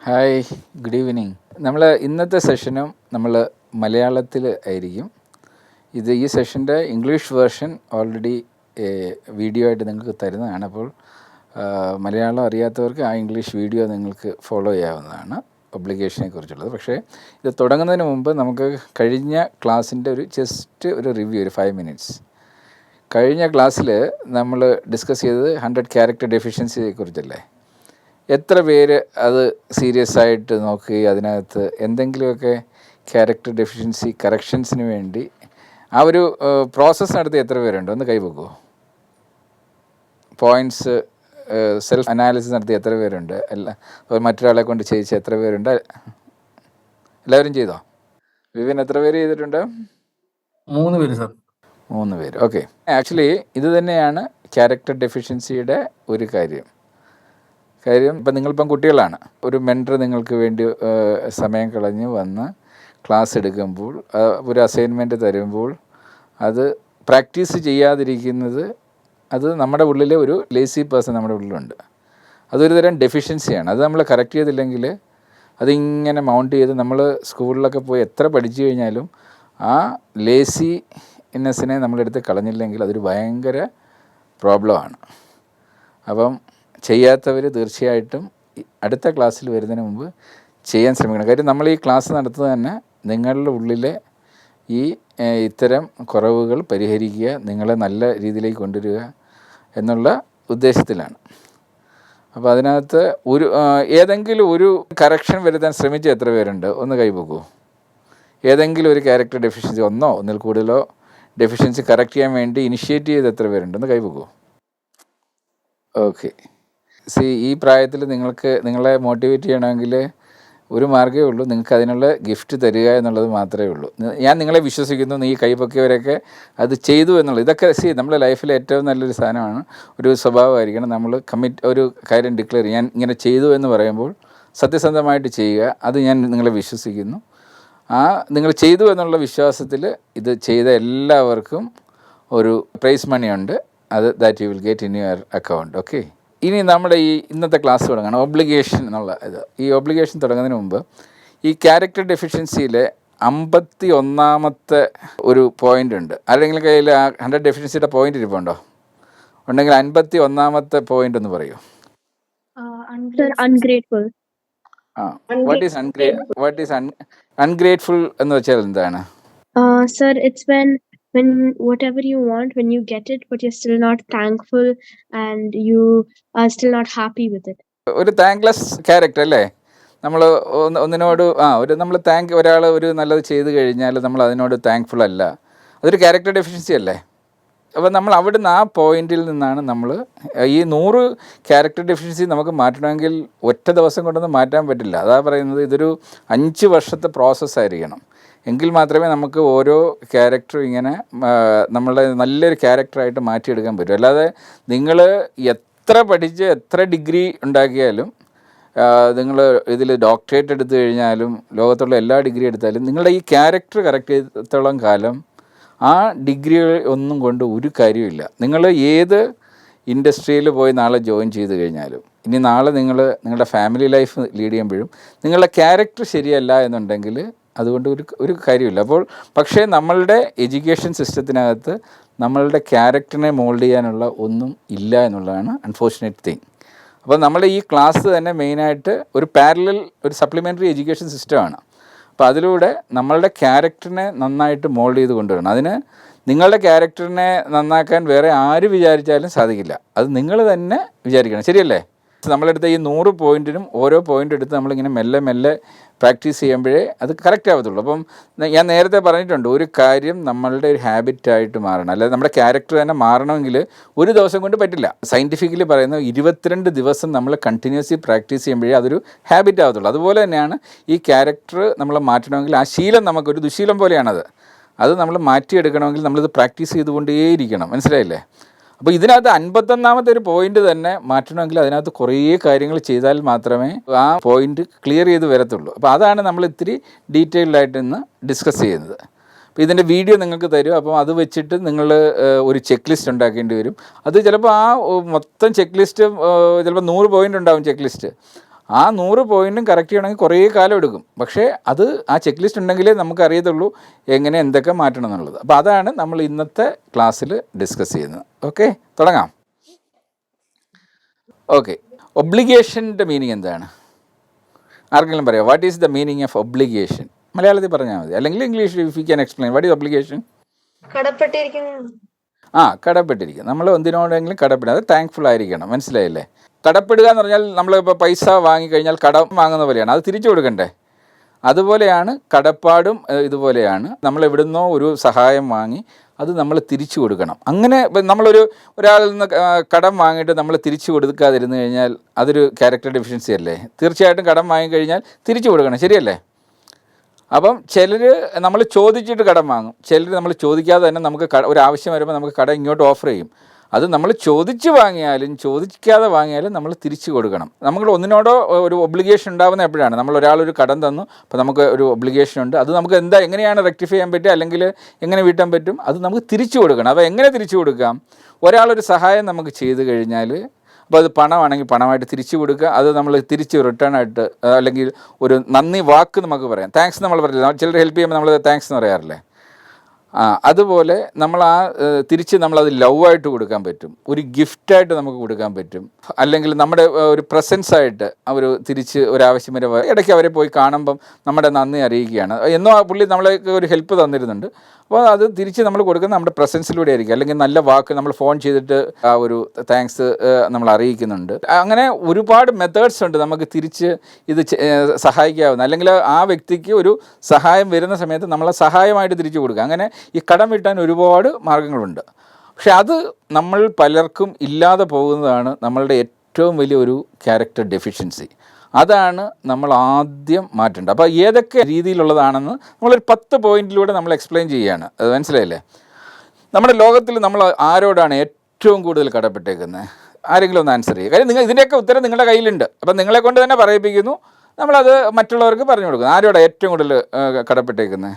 Hi, good evening. നമ്മൾ ഇന്നത്തെ സെഷനും നമ്മൾ മലയാളത്തിൽ ആയിരിക്കും. ഈ സെഷൻ്റെ ഇംഗ്ലീഷ് വേർഷൻ ഓൾറെഡി വീഡിയോ ആയിട്ട് നിങ്ങൾക്ക് തരുന്നതാണ്. അപ്പോൾ മലയാളം അറിയാത്തവർക്ക് ആ ഇംഗ്ലീഷ് വീഡിയോ നിങ്ങൾക്ക് ഫോളോ ചെയ്യാവുന്നതാണ്, ഒബ്ലിഗേഷനെ കുറിച്ചുള്ളത്. പക്ഷേ ഇത് തുടങ്ങുന്നതിന് മുമ്പ് നമുക്ക് കഴിഞ്ഞ ക്ലാസ്സിൻ്റെ ജസ്റ്റ് ഒരു റിവ്യൂ, ഒരു 5 minutes. കഴിഞ്ഞ ക്ലാസ്സിൽ നമ്മൾ ഡിസ്കസ് ചെയ്തത് 100 ക്യാരക്ടർ ഡെഫിഷ്യൻസിയെ കുറിച്ചല്ലേ. എത്ര പേര് അത് സീരിയസ് ആയിട്ട് നോക്കുകയും അതിനകത്ത് എന്തെങ്കിലുമൊക്കെ ക്യാരക്ടർ ഡെഫിഷ്യൻസി കറക്ഷൻസിന് വേണ്ടി ആ ഒരു പ്രോസസ്സ് നടത്തി എത്ര പേരുണ്ട്? ഒന്ന് കൈവെക്കുമോ? പോയിൻറ്റ്സ് സെൽഫ് അനാലിസിസ് നടത്തി എത്ര പേരുണ്ട്? മറ്റൊരാളെ കൊണ്ട് ചെയ്യിച്ച എത്ര പേരുണ്ട്? എല്ലാവരും ചെയ്തോ? വിപിൻ, എത്ര പേര് ചെയ്തിട്ടുണ്ട്? 3 പേര് സാർ. 3 പേര്. ഓക്കെ. ആക്ച്വലി ഇത് തന്നെയാണ് ക്യാരക്ടർ ഡെഫിഷ്യൻസിയുടെ ഒരു കാര്യം. ഇപ്പം നിങ്ങളിപ്പം കുട്ടികളാണ്. ഒരു മെൻറ്റർ നിങ്ങൾക്ക് വേണ്ടി സമയം കളഞ്ഞ് വന്ന് ക്ലാസ് എടുക്കുമ്പോൾ, ഒരു അസൈൻമെൻറ്റ് തരുമ്പോൾ അത് പ്രാക്ടീസ് ചെയ്യാതിരിക്കുന്നത്, അത് നമ്മുടെ ഉള്ളിലെ ഒരു ലേസി പേഴ്സൺ നമ്മുടെ ഉള്ളിലുണ്ട്. അതൊരു തരം ഡെഫിഷ്യൻസിയാണ്. അത് നമ്മൾ കറക്റ്റ് ചെയ്തില്ലെങ്കിൽ അതിങ്ങനെ മൗണ്ട് ചെയ്ത് നമ്മൾ സ്കൂളിലൊക്കെ പോയി എത്ര പഠിച്ചു കഴിഞ്ഞാലും ആ ലേസിനെസ്സിനെ നമ്മളെടുത്ത് കളഞ്ഞില്ലെങ്കിൽ അതൊരു ഭയങ്കര പ്രോബ്ലമാണ്. അപ്പം ചെയ്യാത്തവർ തീർച്ചയായിട്ടും അടുത്ത ക്ലാസ്സിൽ വരുന്നതിന് മുമ്പ് ചെയ്യാൻ ശ്രമിക്കണം. കാര്യം നമ്മൾ ഈ ക്ലാസ് നടത്തുന്നത് തന്നെ നിങ്ങളുടെ ഉള്ളിലെ ഇത്തരം കുറവുകൾ പരിഹരിക്കുക, നിങ്ങളെ നല്ല രീതിയിലേക്ക് കൊണ്ടുവരിക എന്നുള്ള ഉദ്ദേശത്തിലാണ്. അപ്പോൾ അതിനകത്ത് ഏതെങ്കിലും ഒരു കറക്ഷൻ വരുത്താൻ ശ്രമിച്ച എത്ര പേരുണ്ട്? ഒന്ന് കൈവെക്കൂ. ഏതെങ്കിലും ഒരു ക്യാരക്ടർ ഡെഫിഷ്യൻസി, ഒന്നിൽ കൂടുതലോ ഡെഫിഷ്യൻസി കറക്റ്റ് ചെയ്യാൻ വേണ്ടി ഇനിഷ്യേറ്റ് ചെയ്ത് എത്ര പേരുണ്ട്? ഒന്ന് കൈവെക്കൂ. ഓക്കെ. ഈ പ്രായത്തിൽ നിങ്ങളെ മോട്ടിവേറ്റ് ചെയ്യണമെങ്കിൽ ഒരു മാർഗ്ഗമേ ഉള്ളൂ, നിങ്ങൾക്ക് അതിനുള്ള ഗിഫ്റ്റ് തരിക എന്നുള്ളത് മാത്രമേ ഉള്ളൂ. ഞാൻ നിങ്ങളെ വിശ്വസിക്കുന്നു, നീ കൈപൊക്കിയവരൊക്കെ അത് ചെയ്തു എന്നുള്ളത്. ഇതൊക്കെ നമ്മുടെ ലൈഫിലെ ഏറ്റവും നല്ലൊരു സാധനമാണ്, ഒരു സ്വഭാവമായിരിക്കണം. നമ്മൾ ഒരു കാര്യം ഡിക്ലെയർ ചെയ്യും. ഞാൻ ഇങ്ങനെ ചെയ്തു എന്ന് പറയുമ്പോൾ സത്യസന്ധമായിട്ട് ചെയ്യുക. അത് ഞാൻ നിങ്ങളെ വിശ്വസിക്കുന്നു. നിങ്ങൾ ചെയ്തു എന്നുള്ള വിശ്വാസത്തിൽ ഇത് ചെയ്ത എല്ലാവർക്കും ഒരു പ്രൈസ് മണിയുണ്ട്. That you will get in your account. Okay. ഇനി നമ്മുടെ ഇന്നത്തെ ക്ലാസ് തുടങ്ങണം, ഒബ്ലിഗേഷൻ എന്നുള്ള ഈ ഒബ്ലിഗേഷൻ തുടങ്ങുന്നതിന് മുമ്പ് ഈ ക്യാരക്ടർ ഡെഫിഷ്യൻസിയിലെ 51ാമത്തെ ഒരു പോയിൻ്റ് ഉണ്ട്. ആരെങ്കിലും കയ്യിൽ 100 ഡെഫിഷ്യൻസിയുടെ പോയിൻ്റ് ഇരിപ്പുണ്ടോ? ഉണ്ടെങ്കിൽ 51ാമത്തെ പോയിൻ്റ് ഒന്ന് പറയൂ. Ungrateful. വാട്ട് ഈസ് അൺഗ്രേറ്റ്ഫുൾ എന്ന് വെച്ചാൽ എന്താണ്? Sir, it's when whatever you want, when you get it, but you're still not thankful and you are still not happy with it. ഒരു താങ്ക്ലെസ് ക്യാരക്ടർ അല്ലേ? നമ്മൾ ഒന്നിനോട് നമ്മൾ ഒരാൾ ഒരു നല്ലത് ചെയ്ത് കഴിഞ്ഞാൽ നമ്മൾ അതിനോട് താങ്ക്ഫുൾ അല്ല. അതൊരു ക്യാരക്ടർ ഡെഫിഷ്യൻസി അല്ലേ? അപ്പോൾ നമ്മൾ അവിടുന്ന് ആ പോയിന്റിൽ നിന്നാണ് നമ്മൾ ഈ 100 ക്യാരക്ടർ ഡെഫിഷ്യൻസി നമുക്ക് മാറ്റണമെങ്കിൽ ഒറ്റ ദിവസം കൊണ്ടൊന്നും മാറ്റാൻ പറ്റില്ല. അതാ പറയുന്നത്, ഇതൊരു 5 വർഷത്തെ പ്രോസസ്സായിരിക്കണം. എങ്കിൽ മാത്രമേ നമുക്ക് ഓരോ ക്യാരക്ടറും ഇങ്ങനെ നമ്മളെ നല്ലൊരു ക്യാരക്ടറായിട്ട് മാറ്റിയെടുക്കാൻ പറ്റൂ. അല്ലാതെ നിങ്ങൾ എത്ര പഠിച്ച് എത്ര ഡിഗ്രി ഉണ്ടാക്കിയാലും, നിങ്ങൾ ഇതിൽ ഡോക്ടറേറ്റ് എടുത്തു കഴിഞ്ഞാലും, ലോകത്തുള്ള എല്ലാ ഡിഗ്രി എടുത്താലും, നിങ്ങളുടെ ഈ ക്യാരക്ടർ കറക്റ്റ് ചെയ്തോളം കാലം ആ ഡിഗ്രികൾ ഒന്നും കൊണ്ട് ഒരു കാര്യമില്ല. നിങ്ങൾ ഏത് ഇൻഡസ്ട്രിയിൽ പോയി നാളെ ജോയിൻ ചെയ്ത് കഴിഞ്ഞാലും, ഇനി നാളെ നിങ്ങളുടെ ഫാമിലി ലൈഫ് ലീഡ് ചെയ്യുമ്പോഴും നിങ്ങളുടെ ക്യാരക്ടർ ശരിയല്ല എന്നുണ്ടെങ്കിൽ അതുകൊണ്ട് ഒരു കാര്യമില്ല. പക്ഷേ നമ്മളുടെ എഡ്യൂക്കേഷൻ സിസ്റ്റത്തിനകത്ത് നമ്മളുടെ ക്യാരക്ടറിനെ മോൾഡ് ചെയ്യാനുള്ള ഒന്നും ഇല്ല എന്നുള്ളതാണ് അൺഫോർച്ചുനേറ്റ് തിങ്. അപ്പോൾ നമ്മുടെ ഈ ക്ലാസ് തന്നെ മെയിനായിട്ട് ഒരു പാരലൽ, ഒരു സപ്ലിമെൻ്ററി എഡ്യൂക്കേഷൻ സിസ്റ്റമാണ്. അപ്പോൾ അതിലൂടെ നമ്മളുടെ ക്യാരക്ടറിനെ നന്നായിട്ട് മോൾഡ് ചെയ്ത് കൊണ്ടുവരണം. അതിന് നിങ്ങളുടെ ക്യാരക്ടറിനെ നന്നാക്കാൻ വേറെ ആര് വിചാരിച്ചാലും സാധിക്കില്ല. അത് നിങ്ങൾ തന്നെ വിചാരിക്കണം. ശരിയല്ലേ? നമ്മളെടുത്ത ഈ 100 പോയിൻറ്റിനും ഓരോ പോയിൻ്റ് എടുത്ത് നമ്മളിങ്ങനെ മെല്ലെ മെല്ലെ പ്രാക്ടീസ് ചെയ്യുമ്പോഴേ അത് കറക്റ്റ് ആവത്തുള്ളൂ. അപ്പം ഞാൻ നേരത്തെ പറഞ്ഞിട്ടുണ്ട്, ഒരു കാര്യം നമ്മളുടെ ഒരു ഹാബിറ്റായിട്ട് മാറണം. അല്ലാതെ നമ്മുടെ ക്യാരക്ടർ തന്നെ മാറണമെങ്കിൽ ഒരു ദിവസം കൊണ്ട് പറ്റില്ല. സയൻറ്റിഫിക്കലി പറയുന്നത് 22 ദിവസം നമ്മൾ കണ്ടിന്യൂസ്ലി പ്രാക്ടീസ് ചെയ്യുമ്പോഴേ അതൊരു ഹാബിറ്റ് ആവത്തുള്ളൂ. അതുപോലെ തന്നെയാണ് ഈ ക്യാരക്ടർ നമ്മൾ മാറ്റണമെങ്കിൽ ആ ശീലം നമുക്കൊരു ദുശീലം പോലെയാണത്. അത് നമ്മൾ മാറ്റിയെടുക്കണമെങ്കിൽ നമ്മളിത് പ്രാക്ടീസ് ചെയ്തുകൊണ്ടേയിരിക്കണം. മനസ്സിലായില്ലേ? അപ്പോൾ ഇതിനകത്ത് 51ാമത്തെ ഒരു പോയിന്റ് തന്നെ മാറ്റണമെങ്കിൽ അതിനകത്ത് കുറേ കാര്യങ്ങൾ ചെയ്താൽ മാത്രമേ ആ പോയിന്റ് ക്ലിയർ ചെയ്ത് വരത്തുള്ളൂ. അപ്പോൾ അതാണ് നമ്മൾ ഇത്തിരി ഡീറ്റെയിൽഡായിട്ട് ഇന്ന് ഡിസ്കസ് ചെയ്യുന്നത്. അപ്പോൾ ഇതിൻ്റെ വീഡിയോ നിങ്ങൾക്ക് തരും. അപ്പം അത് വെച്ചിട്ട് നിങ്ങൾ ഒരു ചെക്ക് ലിസ്റ്റ് ഉണ്ടാക്കേണ്ടി വരും. അത് ചിലപ്പോൾ ആ മൊത്തം ചെക്ക് ലിസ്റ്റ് ചിലപ്പോൾ 100 പോയിൻ്റ് ഉണ്ടാവും ചെക്ക് ലിസ്റ്റ്. ആ 100 പോയിൻറ്റും കറക്റ്റ് ചെയ്യണമെങ്കിൽ കുറേ കാലം എടുക്കും. പക്ഷേ അത് ആ ചെക്ക് ലിസ്റ്റ് ഉണ്ടെങ്കിലേ നമുക്ക് അറിയത്തുള്ളൂ എങ്ങനെ എന്തൊക്കെ മാറ്റണം എന്നുള്ളത്. അപ്പോൾ അതാണ് നമ്മൾ ഇന്നത്തെ ക്ലാസ്സിൽ ഡിസ്കസ് ചെയ്യുന്നത്. ഓക്കെ, തുടങ്ങാം. ഓക്കെ, ഒബ്ലിഗേഷൻ്റെ മീനിങ് എന്താണ്? ആർക്കെങ്കിലും പറയാം, what is the meaning of obligation? മലയാളത്തിൽ പറഞ്ഞാൽ മതി, അല്ലെങ്കിൽ ഇംഗ്ലീഷിൽ if you can explain what is obligation. കടപ്പെട്ടിരിക്കും. നമ്മൾ എന്തിനോടെങ്കിലും കടപ്പെടുക, അത് താങ്ക്ഫുൾ ആയിരിക്കണം. മനസ്സിലായില്ലേ? കടപ്പെടുക എന്ന് പറഞ്ഞാൽ നമ്മളിപ്പോൾ പൈസ വാങ്ങിക്കഴിഞ്ഞാൽ കടം വാങ്ങുന്ന പോലെയാണ്, അത് തിരിച്ചു കൊടുക്കണ്ടേ? അതുപോലെയാണ് കടപ്പാടും. ഇതുപോലെയാണ് നമ്മൾ എവിടുന്നോ ഒരു സഹായം വാങ്ങി അത് നമ്മൾ തിരിച്ചു കൊടുക്കണം. അങ്ങനെ ഒരാളിൽ നിന്ന് കടം വാങ്ങിയിട്ട് നമ്മൾ തിരിച്ചു കൊടുക്കാതിരുന്നു കഴിഞ്ഞാൽ അതൊരു ക്യാരക്ടർ ഡെഫിഷ്യൻസി അല്ലേ? തീർച്ചയായിട്ടും കടം വാങ്ങിക്കഴിഞ്ഞാൽ തിരിച്ചു കൊടുക്കണം, ശരിയല്ലേ? അപ്പം ചിലർ നമ്മൾ ചോദിച്ചിട്ട് കടം വാങ്ങും, ചിലർ നമ്മൾ ചോദിക്കാതെ തന്നെ നമുക്ക് ഒരു ആവശ്യം വരുമ്പോൾ നമുക്ക് കടം ഇങ്ങോട്ട് ഓഫർ ചെയ്യും. അത് നമ്മൾ ചോദിച്ച് വാങ്ങിയാലും ചോദിക്കാതെ വാങ്ങിയാലും നമ്മൾ തിരിച്ചു കൊടുക്കണം. നമ്മൾ ഒന്നിനോടോ ഒരു ഒബ്ലിഗേഷൻ ഉണ്ടാകുന്ന എപ്പോഴാണ്? നമ്മൾ ഒരാളൊരു കടം തന്നു, അപ്പോൾ നമുക്ക് ഒരു ഒബ്ലിഗേഷൻ ഉണ്ട്, അത് നമുക്ക് എങ്ങനെയാണ് റെക്ടിഫൈ ചെയ്യാൻ പറ്റുക, അല്ലെങ്കിൽ എങ്ങനെ വീട്ടാൻ പറ്റും, അത് നമുക്ക് തിരിച്ചു കൊടുക്കണം. അപ്പോൾ എങ്ങനെ തിരിച്ചു കൊടുക്കാം? ഒരാളൊരു സഹായം നമുക്ക് ചെയ്തു കഴിഞ്ഞാൽ, അപ്പോൾ അത് പണമാണെങ്കിൽ പണമായിട്ട് തിരിച്ചു കൊടുക്കുക, അത് നമ്മൾ തിരിച്ച് റിട്ടേൺ ആയിട്ട്, അല്ലെങ്കിൽ ഒരു നന്ദി വാക്ക് നമുക്ക് പറയാം. താങ്ക്സ് നമ്മൾ പറയില്ല, ചിലർ ഹെൽപ്പ് ചെയ്യുമ്പോൾ നമ്മൾ താങ്ക്സ് എന്ന് പറയാറില്ലേ? അതുപോലെ നമ്മൾ തിരിച്ച് നമ്മളത് ലവായിട്ട് കൊടുക്കാൻ പറ്റും, ഒരു ഗിഫ്റ്റായിട്ട് നമുക്ക് കൊടുക്കാൻ പറ്റും, അല്ലെങ്കിൽ നമ്മുടെ ഒരു പ്രസൻസായിട്ട് അവർ തിരിച്ച് ഒരാവശ്യം വരെ ഇടയ്ക്ക് അവരെ പോയി കാണുമ്പം നമ്മുടെ നന്ദി അറിയിക്കുകയാണ്. എന്നോ ആ പുള്ളി നമ്മളെ ഒരു ഹെൽപ്പ് തന്നിരുന്നുണ്ട്, അപ്പോൾ അത് തിരിച്ച് നമ്മൾ കൊടുക്കുന്നത് നമ്മുടെ പ്രസൻസിലൂടെ ആയിരിക്കും, അല്ലെങ്കിൽ നല്ല വാക്ക് നമ്മൾ ഫോൺ ചെയ്തിട്ട് ആ ഒരു താങ്ക്സ് നമ്മൾ അറിയിക്കുന്നുണ്ട്. അങ്ങനെ ഒരുപാട് മെത്തേഡ്സ് ഉണ്ട് നമുക്ക് തിരിച്ച് ഇത് സഹായിക്കാവുന്ന, അല്ലെങ്കിൽ ആ വ്യക്തിക്ക് ഒരു സഹായം വരുന്ന സമയത്ത് നമ്മളെ സഹായമായിട്ട് തിരിച്ചു കൊടുക്കുക. അങ്ങനെ ഈ കടം വീട്ടാൻ ഒരുപാട് മാർഗങ്ങളുണ്ട്. പക്ഷെ അത് നമ്മൾ പലർക്കും ഇല്ലാതെ പോകുന്നതാണ് നമ്മളുടെ ഏറ്റവും വലിയൊരു ക്യാരക്ടർ ഡെഫിഷ്യൻസി. അതാണ് നമ്മൾ ആദ്യം മാറ്റേണ്ടത്. അപ്പോൾ ഏതൊക്കെ രീതിയിലുള്ളതാണെന്ന് നമ്മളൊരു 10 പോയിന്റിലൂടെ നമ്മൾ എക്സ്പ്ലെയിൻ ചെയ്യുകയാണ്. അത് മനസ്സിലായില്ലേ? നമ്മുടെ ലോകത്തിൽ നമ്മൾ ആരോടാണ് ഏറ്റവും കൂടുതൽ കടപ്പെട്ടേക്കുന്നത്? ആരെങ്കിലും ഒന്ന് ആൻസർ ചെയ്യുക. കാര്യം ഇതിൻ്റെയൊക്കെ ഉത്തരം നിങ്ങളുടെ കയ്യിലുണ്ട്. അപ്പം നിങ്ങളെ കൊണ്ട് തന്നെ പറയിപ്പിക്കുന്നു, നമ്മളത് മറ്റുള്ളവർക്ക് പറഞ്ഞു കൊടുക്കുന്നു. ആരോടാണ് ഏറ്റവും കൂടുതൽ കടപ്പെട്ടേക്കുന്നത്?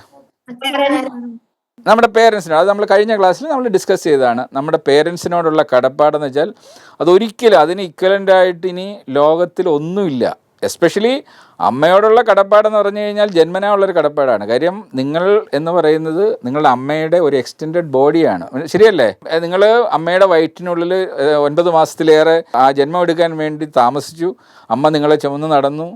നമ്മുടെ പേരൻസിനോട്. അത് നമ്മൾ കഴിഞ്ഞ ക്ലാസ്സിൽ നമ്മൾ ഡിസ്കസ് ചെയ്തതാണ്. നമ്മുടെ പേരൻസിനോടുള്ള കടപ്പാടെന്ന് വെച്ചാൽ അതൊരിക്കലും അതിന് ഇക്വലൻ്റായിട്ട് ഇനി ലോകത്തിൽ ഒന്നുമില്ല. എസ്പെഷ്യലി അമ്മയോടുള്ള കടപ്പാടെന്ന് പറഞ്ഞു കഴിഞ്ഞാൽ ജന്മനാ ഉള്ളൊരു കടപ്പാടാണ്. കാര്യം നിങ്ങൾ എന്ന് പറയുന്നത് നിങ്ങളുടെ അമ്മയുടെ ഒരു എക്സ്റ്റെൻഡഡ് ബോഡിയാണ്, ശരിയല്ലേ? നിങ്ങൾ അമ്മയുടെ വയറ്റിനുള്ളിൽ 9 മാസത്തിലേറെ ആ ജന്മം എടുക്കാൻ വേണ്ടി താമസിച്ചു. അമ്മ നിങ്ങളെ ചുമന്ന് നടന്നു.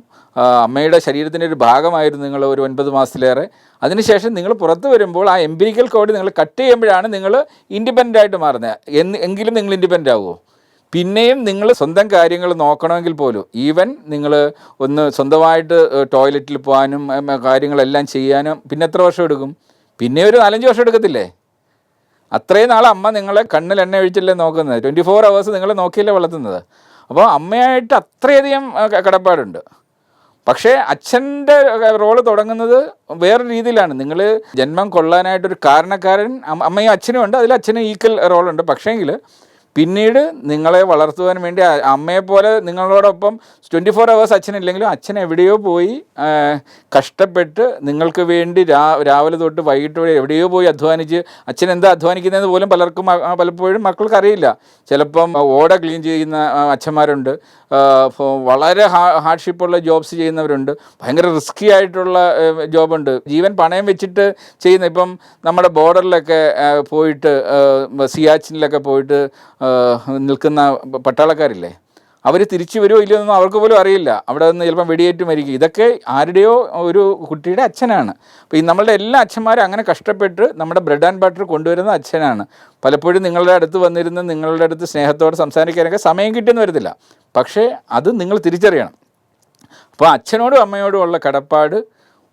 അമ്മയുടെ ശരീരത്തിൻ്റെ ഒരു ഭാഗമായിരുന്നു നിങ്ങൾ ഒരു 9 മാസത്തിലേറെ. അതിനുശേഷം നിങ്ങൾ പുറത്ത് വരുമ്പോൾ ആ എംപിരിക്കൽ കോഡ് നിങ്ങൾ കട്ട് ചെയ്യുമ്പോഴാണ് നിങ്ങൾ ഇൻഡിപെൻഡൻ്റ് ആയിട്ട് മാറുന്നത്. എങ്കിലും നിങ്ങൾ ഇൻഡിപെൻഡൻ്റ് ആവുമോ? പിന്നെയും നിങ്ങൾ സ്വന്തം കാര്യങ്ങൾ നോക്കണമെങ്കിൽ പോലും, ഈവൻ നിങ്ങൾ ഒന്ന് സ്വന്തമായിട്ട് ടോയ്ലറ്റിൽ പോകാനും കാര്യങ്ങളെല്ലാം ചെയ്യാനും പിന്നെ എത്ര വർഷം എടുക്കും? പിന്നെ ഒരു 4-5 വർഷം എടുക്കത്തില്ലേ? അത്രയും നാൾ അമ്മ നിങ്ങളെ കണ്ണിൽ എണ്ണ ഒഴിച്ചല്ലേ നോക്കുന്നത്, 24 hours നിങ്ങളെ നോക്കിയല്ലേ വളർത്തുന്നത്. അപ്പോൾ അമ്മയായിട്ട് അത്രയധികം കടപ്പാടുണ്ട്. പക്ഷേ അച്ഛൻ്റെ റോള് തുടങ്ങുന്നത് വേറെ രീതിയിലാണ്. നിങ്ങൾ ജന്മം കൊള്ളാനായിട്ടൊരു കാരണക്കാരൻ അമ്മയും അച്ഛനും ഉണ്ട്, അതിൽ അച്ഛനും ഈക്വൽ റോളുണ്ട്. പക്ഷേങ്കിൽ പിന്നീട് നിങ്ങളെ വളർത്തുവാൻ വേണ്ടി അമ്മയെപ്പോലെ നിങ്ങളോടൊപ്പം 24 hours അച്ഛനില്ലെങ്കിലും അച്ഛൻ എവിടെയോ പോയി കഷ്ടപ്പെട്ട് നിങ്ങൾക്ക് വേണ്ടി രാവിലെ തൊട്ട് വൈകിട്ട് വരെ എവിടെയോ പോയി അധ്വാനിച്ച്, അച്ഛൻ എന്താ അധ്വാനിക്കുന്നതെന്ന് പോലും പലപ്പോഴും മക്കൾക്ക് അറിയില്ല. ചിലപ്പം ഓട ക്ലീൻ ചെയ്യുന്ന അച്ഛന്മാരുണ്ട്, വളരെ ഹാർഡ്ഷിപ്പുള്ള ജോബ്സ് ചെയ്യുന്നവരുണ്ട്, ഭയങ്കര റിസ്കി ആയിട്ടുള്ള ജോബുണ്ട്, ജീവൻ പണയം വെച്ചിട്ട് ചെയ്യുന്ന. ഇപ്പം നമ്മുടെ ബോർഡറിലൊക്കെ പോയിട്ട് സിയാച്ചിനിലൊക്കെ പോയിട്ട് നിൽക്കുന്ന പട്ടാളക്കാരില്ലേ, അവർ തിരിച്ചു വരുമോ ഇല്ലയെന്നൊന്നും അവർക്ക് പോലും അറിയില്ല. അവിടെ നിന്ന് ചിലപ്പം വെടിയേറ്റ് മരിക്കും. ഇതൊക്കെ ആരുടെയോ ഒരു കുട്ടിയുടെ അച്ഛനാണ്. അപ്പോൾ ഈ നമ്മളുടെ എല്ലാ അച്ഛന്മാരും അങ്ങനെ കഷ്ടപ്പെട്ട് നമ്മുടെ ബ്രെഡ് ആൻഡ് ബട്ടർ കൊണ്ടുവരുന്ന അച്ഛനാണ്. പലപ്പോഴും നിങ്ങളുടെ അടുത്ത് വന്നിരുന്ന് നിങ്ങളുടെ അടുത്ത് സ്നേഹത്തോടെ സംസാരിക്കാനൊക്കെ സമയം കിട്ടിയെന്ന് വരത്തില്ല. പക്ഷേ അത് നിങ്ങൾ തിരിച്ചറിയണം. അപ്പോൾ അച്ഛനോടും അമ്മയോടും ഉള്ള കടപ്പാട്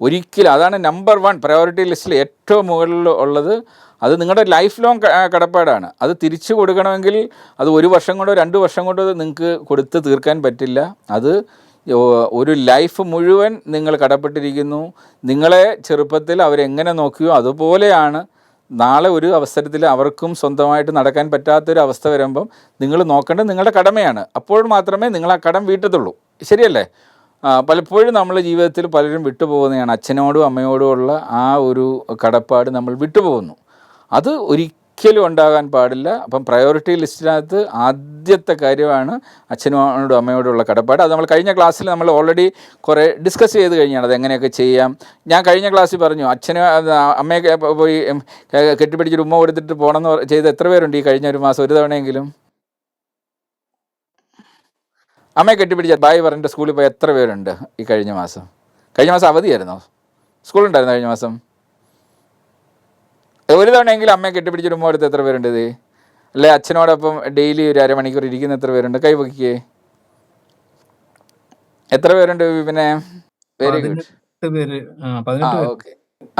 ഒരിക്കലും, അതാണ് നമ്പർ 1 പ്രയോറിറ്റി ലിസ്റ്റിൽ ഏറ്റവും മുകളിൽ ഉള്ളത്. അത് നിങ്ങളുടെ ലൈഫ് ലോങ് കടപ്പാടാണ്. അത് തിരിച്ചു കൊടുക്കണമെങ്കിൽ അത് 1 വർഷം കൊണ്ടോ 2 വർഷം കൊണ്ടോ നിങ്ങൾക്ക് കൊടുത്ത് തീർക്കാൻ പറ്റില്ല. അത് ഒരു ലൈഫ് മുഴുവൻ നിങ്ങൾ കടപ്പെട്ടിരിക്കുന്നു. നിങ്ങളെ ചെറുപ്പത്തിൽ അവരെങ്ങനെ നോക്കിയോ അതുപോലെയാണ് നാളെ ഒരു അവസരത്തിൽ അവർക്കും സ്വന്തമായിട്ട് നടക്കാൻ പറ്റാത്തൊരു അവസ്ഥ വരുമ്പം നിങ്ങൾ നോക്കേണ്ടത് നിങ്ങളുടെ കടമയാണ്. അപ്പോൾ മാത്രമേ നിങ്ങൾ ആ കടം വീട്ടത്തുള്ളൂ, ശരിയല്ലേ? പലപ്പോഴും നമ്മൾ ജീവിതത്തിൽ പലരും വിട്ടുപോകുന്നതാണ്. അച്ഛനോടും അമ്മയോടും ഉള്ള ആ ഒരു കടപ്പാട് നമ്മൾ വിട്ടുപോകുന്നു. അത് ഒരിക്കലും ഉണ്ടാകാൻ പാടില്ല. അപ്പം പ്രയോറിറ്റി ലിസ്റ്റിനകത്ത് ആദ്യത്തെ കാര്യമാണ് അച്ഛനോടും അമ്മയോടുള്ള കടപ്പാട്. അത് നമ്മൾ കഴിഞ്ഞ ക്ലാസ്സിൽ നമ്മൾ ഓൾറെഡി കുറേ ഡിസ്കസ് ചെയ്ത് കഴിഞ്ഞാണ് അതെങ്ങനെയൊക്കെ ചെയ്യാം. ഞാൻ കഴിഞ്ഞ ക്ലാസ്സിൽ പറഞ്ഞു അമ്മയൊക്കെ പോയി കെട്ടിപ്പിടിച്ചൊരു ഉമ്മ കൊടുത്തിട്ട് പോകണമെന്ന് ചെയ്ത് എത്ര പേരുണ്ട് ഈ കഴിഞ്ഞ ഒരു മാസം ഒരു തവണയെങ്കിലും? അമ്മയെ കെട്ടിപ്പിടിച്ച ബായ് പറഞ്ഞിട്ട് സ്കൂളിൽ പോയി എത്ര പേരുണ്ട് ഈ കഴിഞ്ഞ മാസം? കഴിഞ്ഞ മാസം അവധിയായിരുന്നോ? സ്കൂളുണ്ടായിരുന്നോ കഴിഞ്ഞ മാസം? ഒരു തവണയെങ്കിലും അമ്മയെ കെട്ടിപ്പിടിച്ചൊരു ഉമ്മ കൊടുത്ത് എത്ര പേരുണ്ട്? ഇത് അല്ലെ അച്ഛനോടൊപ്പം ഡെയിലി ഒരു അരമണിക്കൂർ ഇരിക്കുന്ന എത്ര പേരുണ്ട്? കൈ പൊക്കിയേ. എത്ര പേരുണ്ട്? പിന്നെ വെരി ഗുഡ്. 18 പേര്. 18 പേര്. ഓക്കെ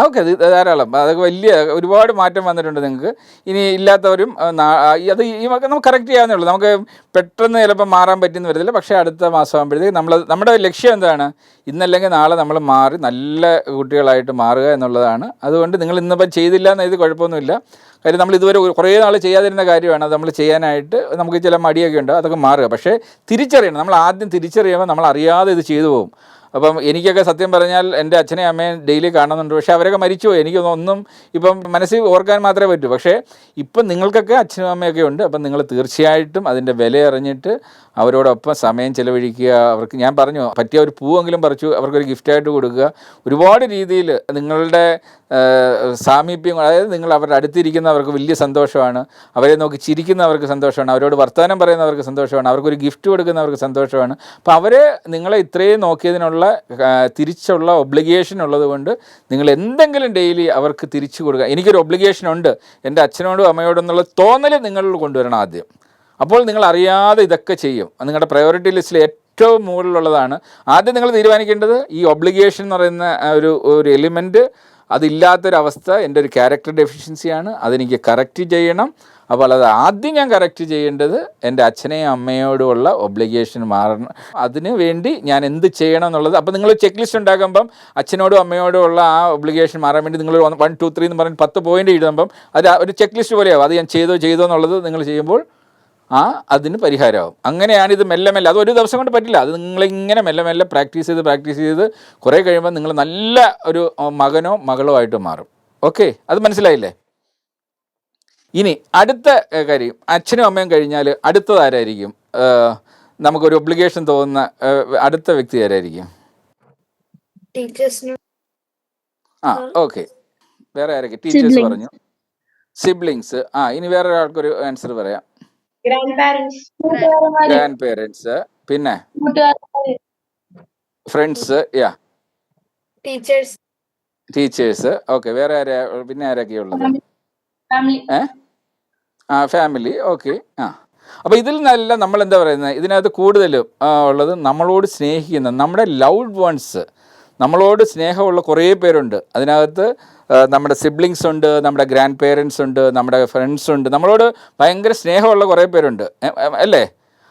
ഓക്കെ, അത് ധാരാളം. അതൊക്കെ വലിയ ഒരുപാട് മാറ്റം വന്നിട്ടുണ്ട് നിങ്ങൾക്ക്. ഇനി ഇല്ലാത്തവരും അത് ഈ നമുക്ക് കറക്റ്റ് ചെയ്യാവുന്നേ ഉള്ളൂ. നമുക്ക് പെട്ടെന്ന് ചിലപ്പോൾ മാറാൻ പറ്റുന്ന വരത്തില്ല. പക്ഷേ അടുത്ത മാസം ആകുമ്പോഴത്തേക്ക് നമ്മുടെ ലക്ഷ്യം എന്താണ്? ഇന്നല്ലെങ്കിൽ നാളെ നമ്മൾ മാറി നല്ല കുട്ടികളായിട്ട് മാറുക എന്നുള്ളതാണ്. അതുകൊണ്ട് നിങ്ങൾ ഇന്നിപ്പം ചെയ്തില്ല എന്നത് കുഴപ്പമൊന്നുമില്ല. കാര്യം നമ്മൾ ഇതുവരെ കുറേ നാൾ ചെയ്യാതിരുന്ന കാര്യമാണ്. അത് നമ്മൾ ചെയ്യാനായിട്ട് നമുക്ക് ചില മടിയൊക്കെ ഉണ്ട്, അതൊക്കെ മാറുക. പക്ഷേ തിരിച്ചറിയണം. നമ്മൾ ആദ്യം തിരിച്ചറിയുമ്പോൾ നമ്മൾ അറിയാതെ ഇത് ചെയ്തു പോകും. അപ്പം എനിക്കൊക്കെ സത്യം പറഞ്ഞാൽ എൻ്റെ അച്ഛനെയും അമ്മയും ഡെയിലി കാണുന്നുണ്ട്. പക്ഷേ അവരൊക്കെ മരിച്ചുപോയി. എനിക്കൊന്നും ഇപ്പം മനസ്സിൽ ഓർക്കാൻ മാത്രമേ പറ്റൂ. പക്ഷേ ഇപ്പം നിങ്ങൾക്കൊക്കെ അച്ഛനും അമ്മയൊക്കെ ഉണ്ട്. അപ്പം നിങ്ങൾ തീർച്ചയായിട്ടും അതിൻ്റെ വില അറിഞ്ഞിട്ട് അവരോടൊപ്പം സമയം ചിലവഴിക്കുക. അവർക്ക് ഞാൻ പറഞ്ഞു പറ്റിയ ഒരു പൂവെങ്കിലും പറിച്ചു അവർക്കൊരു ഗിഫ്റ്റായിട്ട് കൊടുക്കുക. ഒരുപാട് രീതിയിൽ നിങ്ങളുടെ സാമീപ്യം, അതായത് നിങ്ങൾ അവരുടെ അടുത്തിരിക്കുന്നവർക്ക് വലിയ സന്തോഷമാണ്. അവരെ നോക്കി ചിരിക്കുന്നവർക്ക് സന്തോഷമാണ്. അവരോട് വർത്തമാനം പറയുന്നവർക്ക് സന്തോഷമാണ്. അവർക്കൊരു ഗിഫ്റ്റ് കൊടുക്കുന്നവർക്ക് സന്തോഷമാണ്. അപ്പോൾ അവരെ നിങ്ങളെ ഇത്രയും നോക്കിയതിനുള്ള തിരിച്ചുള്ള ഒബ്ലിഗേഷൻ ഉള്ളത് കൊണ്ട് നിങ്ങൾ എന്തെങ്കിലും ഡെയിലി അവർക്ക് തിരിച്ചു കൊടുക്കുക. എനിക്കൊരു ഒബ്ലിഗേഷൻ ഉണ്ട് എൻ്റെ അച്ഛനോടും അമ്മയോടും എന്നുള്ള തോന്നൽ നിങ്ങളിൽ കൊണ്ടുവരണം ആദ്യം. അപ്പോൾ നിങ്ങൾ അറിയാതെ ഇതൊക്കെ ചെയ്യും. നിങ്ങളുടെ പ്രയോറിറ്റി ലിസ്റ്റിൽ ഏറ്റവും മുകളിലുള്ളതാണ്. ആദ്യം നിങ്ങൾ തീരുമാനിക്കേണ്ടത് ഈ ഒബ്ലിഗേഷൻ എന്ന് പറയുന്ന ഒരു എലിമെൻറ്റ് അതില്ലാത്തൊരവസ്ഥ എൻ്റെ ഒരു ക്യാരക്ടർ ഡെഫിഷ്യൻസിയാണ്. അതെനിക്ക് കറക്റ്റ് ചെയ്യണം. അപ്പോൾ അത് ആദ്യം ഞാൻ കറക്റ്റ് ചെയ്യേണ്ടത് എൻ്റെ അച്ഛനെയും അമ്മയോടുമുള്ള ഒബ്ലിഗേഷൻ മാറണം. അതിന് വേണ്ടി ഞാൻ എന്ത് ചെയ്യണം എന്നുള്ളത്. അപ്പോൾ നിങ്ങൾ ചെക്ക് ലിസ്റ്റ് ഉണ്ടാക്കുമ്പം അച്ഛനോടും അമ്മയോടും ഉള്ള ആ ഒബ്ലിഗേഷൻ മാറാൻ വേണ്ടി നിങ്ങൾ 1, 2, 3 എന്ന് പറഞ്ഞ് 10 പോയിൻ്റ് എഴുതുമ്പം അത് ഒരു ചെക്ക് ലിസ്റ്റ് പോലെയാവും. അത് ഞാൻ ചെയ്തോ എന്നുള്ളത് നിങ്ങൾ ചെയ്യുമ്പോൾ അതിന് പരിഹാരമാവും. അങ്ങനെയാണ് ഇത് മെല്ലെ അത് ഒരു ദിവസം കൊണ്ട് പറ്റില്ല. അത് നിങ്ങളിങ്ങനെ മെല്ലെ പ്രാക്ടീസ് ചെയ്ത് കുറേ കഴിയുമ്പോൾ നിങ്ങൾ നല്ല ഒരു മകനോ മകളോ ആയിട്ട് മാറും. ഓക്കെ, അത് മനസ്സിലായില്ലേ? ഇനി അടുത്ത കാര്യം, അച്ഛനും അമ്മയും കഴിഞ്ഞാൽ അടുത്തതാരായിരിക്കും നമുക്കൊരു ഒബ്ലിഗേഷൻ തോന്നുന്ന അടുത്ത വ്യക്തി ആരായിരിക്കും? ഓക്കെ, വേറെ ആരൊക്കെ? ടീച്ചേഴ്സ് പറഞ്ഞു, സിബ്ലിങ്സ്. ഇനി വേറെ ഒരാൾക്കൊരു ആൻസർ പറയാം. ഗ്രാൻഡ് പേരൻസ്, പിന്നെ ഫ്രണ്ട്സ്, ടീച്ചേഴ്സ്. ഓക്കെ, വേറെ പിന്നെ ആരൊക്കെയുള്ളത്? ഫാമിലി. ഓക്കെ. അപ്പോൾ ഇതിൽ നല്ല നമ്മൾ എന്താ പറയുന്നത്, ഇതിനകത്ത് കൂടുതലും ഉള്ളത് നമ്മളോട് സ്നേഹിക്കുന്ന നമ്മുടെ ലൗഡ് വൺസ്, നമ്മളോട് സ്നേഹമുള്ള കുറേ പേരുണ്ട്. അതിനകത്ത് നമ്മുടെ സിബ്ലിങ്സ് ഉണ്ട്, നമ്മുടെ ഗ്രാൻഡ് പേരൻസ് ഉണ്ട്, നമ്മുടെ ഫ്രണ്ട്സ് ഉണ്ട്. നമ്മളോട് ഭയങ്കര സ്നേഹമുള്ള കുറേ പേരുണ്ട്, അല്ലേ?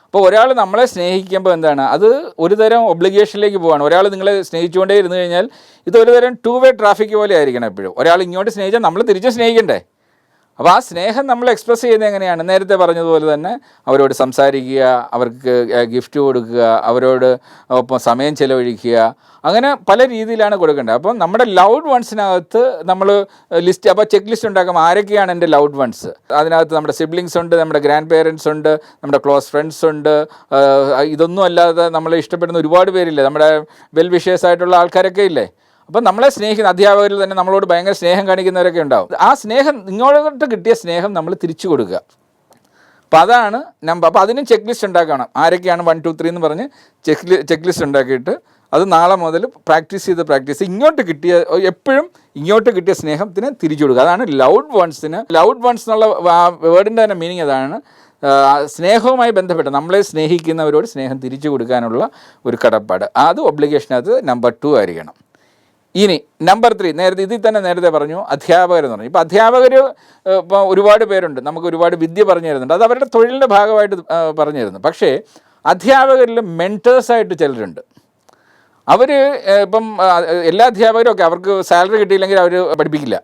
അപ്പോൾ ഒരാൾ നമ്മളെ സ്നേഹിക്കുമ്പോൾ എന്താണ്, അത് ഒരു തരം ഒബ്ലിഗേഷനിലേക്ക് പോവാണ്. ഒരാൾ നിങ്ങളെ സ്നേഹിച്ചുകൊണ്ടേ ഇരുന്ന് കഴിഞ്ഞാൽ ഇതൊരു തരം 2 വേ ട്രാഫിക് പോലെ ആയിരിക്കണം എപ്പോഴും. ഒരാൾ ഇങ്ങോട്ട് സ്നേഹിച്ചാൽ നമ്മൾ തിരിച്ച് സ്നേഹിക്കണ്ടേ? അപ്പോൾ ആ സ്നേഹം നമ്മൾ എക്സ്പ്രസ് ചെയ്യുന്നത് എങ്ങനെയാണ്? നേരത്തെ പറഞ്ഞതുപോലെ തന്നെ അവരോട് സംസാരിക്കുക, അവർക്ക് ഗിഫ്റ്റ് കൊടുക്കുക, അവരോട് ഒപ്പം സമയം ചിലവഴിക്കുക, അങ്ങനെ പല രീതിയിലാണ് കൊടുക്കേണ്ടത്. അപ്പം നമ്മുടെ ലൗഡ് വൺസിനകത്ത് നമ്മൾ ലിസ്റ്റ്, അപ്പോൾ ചെക്ക് ലിസ്റ്റ് ഉണ്ടാക്കുമ്പോൾ ആരൊക്കെയാണ് എൻ്റെ ലൗഡ് വൺസ്? അതിനകത്ത് നമ്മുടെ സിബ്ലിങ്സ് ഉണ്ട്, നമ്മുടെ ഗ്രാൻഡ് പേരൻസ് ഉണ്ട്, നമ്മുടെ ക്ലോസ് ഫ്രണ്ട്സ് ഉണ്ട്. ഇതൊന്നും അല്ലാതെ നമ്മളെ ഇഷ്ടപ്പെടുന്ന ഒരുപാട് പേരില്ലേ, നമ്മുടെ വെൽ വിഷേഴ്സ് ആയിട്ടുള്ള ആൾക്കാരൊക്കെ ഇല്ലേ? അപ്പം നമ്മളെ സ്നേഹിക്കുന്ന അധ്യാപകരിൽ തന്നെ നമ്മളോട് ഭയങ്കര സ്നേഹം കാണിക്കുന്നവരൊക്കെ ഉണ്ടാവും. ആ സ്നേഹം, ഇങ്ങോട്ട് കിട്ടിയ സ്നേഹം നമ്മൾ തിരിച്ചു കൊടുക്കുക. അപ്പം അതാണ് നമ്പർ. അപ്പോൾ അതിനും ചെക്ക് ലിസ്റ്റ് ഉണ്ടാക്കണം. ആരൊക്കെയാണ് 1, 2, 3 എന്ന് പറഞ്ഞ് ചെക്ക് ലിസ്റ്റ് ഉണ്ടാക്കിയിട്ട് അത് നാളെ മുതൽ പ്രാക്ടീസ് ഇങ്ങോട്ട് കിട്ടിയ, എപ്പോഴും ഇങ്ങോട്ട് കിട്ടിയ സ്നേഹത്തിന് തിരിച്ചു കൊടുക്കുക. അതാണ് ലൗഡ് വൺസിന്. ലൗഡ് വൺസ് എന്നുള്ള വേർഡിൻ്റെ തന്നെ മീനിങ് അതാണ്. സ്നേഹവുമായി ബന്ധപ്പെട്ട് നമ്മളെ സ്നേഹിക്കുന്നവരോട് സ്നേഹം തിരിച്ചു കൊടുക്കാനുള്ള ഒരു കടപ്പാട്. അത് ഒബ്ലിഗേഷനകത്ത് നമ്പർ 2 ആയിരിക്കണം. ഇനി നമ്പർ 3, നേരത്തെ പറഞ്ഞു അധ്യാപകരെന്ന് പറഞ്ഞു. ഇപ്പോൾ അധ്യാപകർ ഇപ്പോൾ ഒരുപാട് പേരുണ്ട്, നമുക്ക് ഒരുപാട് വിദ്യ പറഞ്ഞു തരുന്നുണ്ട്. അത് അവരുടെ തൊഴിലിൻ്റെ ഭാഗമായിട്ട് പറഞ്ഞു തരുന്നു. പക്ഷേ അധ്യാപകരിൽ മെൻറ്റേഴ്സായിട്ട് ചിലരുണ്ട്. അവർ ഇപ്പം എല്ലാ അധ്യാപകരും ഒക്കെ അവർക്ക് സാലറി കിട്ടിയില്ലെങ്കിൽ അവർ പഠിപ്പിക്കില്ല.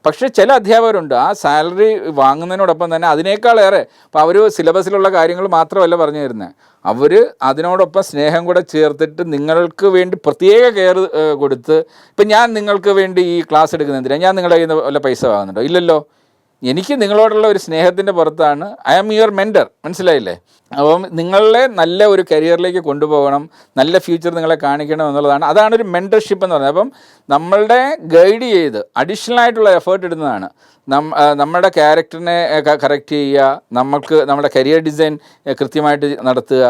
പക്ഷേ ചില അധ്യാപകരുണ്ട് ആ സാലറി വാങ്ങുന്നതിനോടൊപ്പം തന്നെ അതിനേക്കാളേറെ, അപ്പോൾ അവർ സിലബസിലുള്ള കാര്യങ്ങൾ മാത്രമല്ല പറഞ്ഞു തരുന്നത്, അവർ അതിനോടൊപ്പം സ്നേഹം കൂടെ ചേർത്തിട്ട് നിങ്ങൾക്ക് വേണ്ടി പ്രത്യേക കെയർ കൊടുത്ത്, ഇപ്പം ഞാൻ നിങ്ങൾക്ക് വേണ്ടി ഈ ക്ലാസ് എടുക്കുന്നത് എന്തിനാണ്? ഞാൻ നിങ്ങളുടെ കയ്യിൽ നിന്ന് വല്ല പൈസ വാങ്ങുന്നുണ്ടോ? ഇല്ലല്ലോ. എനിക്ക് നിങ്ങളോടുള്ള ഒരു സ്നേഹത്തിൻ്റെ പുറത്താണ് ഐ ആം യുവർ മെൻറ്റർ, മനസ്സിലായില്ലേ? അപ്പം നിങ്ങളെ നല്ല ഒരു കരിയറിലേക്ക് കൊണ്ടുപോകണം, നല്ല ഫ്യൂച്ചർ നിങ്ങളെ കാണിക്കണം എന്നുള്ളതാണ്. അതാണ് ഒരു മെൻറ്റർഷിപ്പ് എന്ന് പറയുന്നത്. അപ്പം നമ്മളുടെ ഗൈഡ് ചെയ്ത് അഡീഷണൽ ആയിട്ടുള്ള എഫേർട്ട് ഇടുന്നതാണ്. നമ്മുടെ ക്യാരക്ടറിനെ കറക്റ്റ് ചെയ്യുക, നമ്മുടെ കരിയർ ഡിസൈൻ കൃത്യമായിട്ട് നടത്തുക,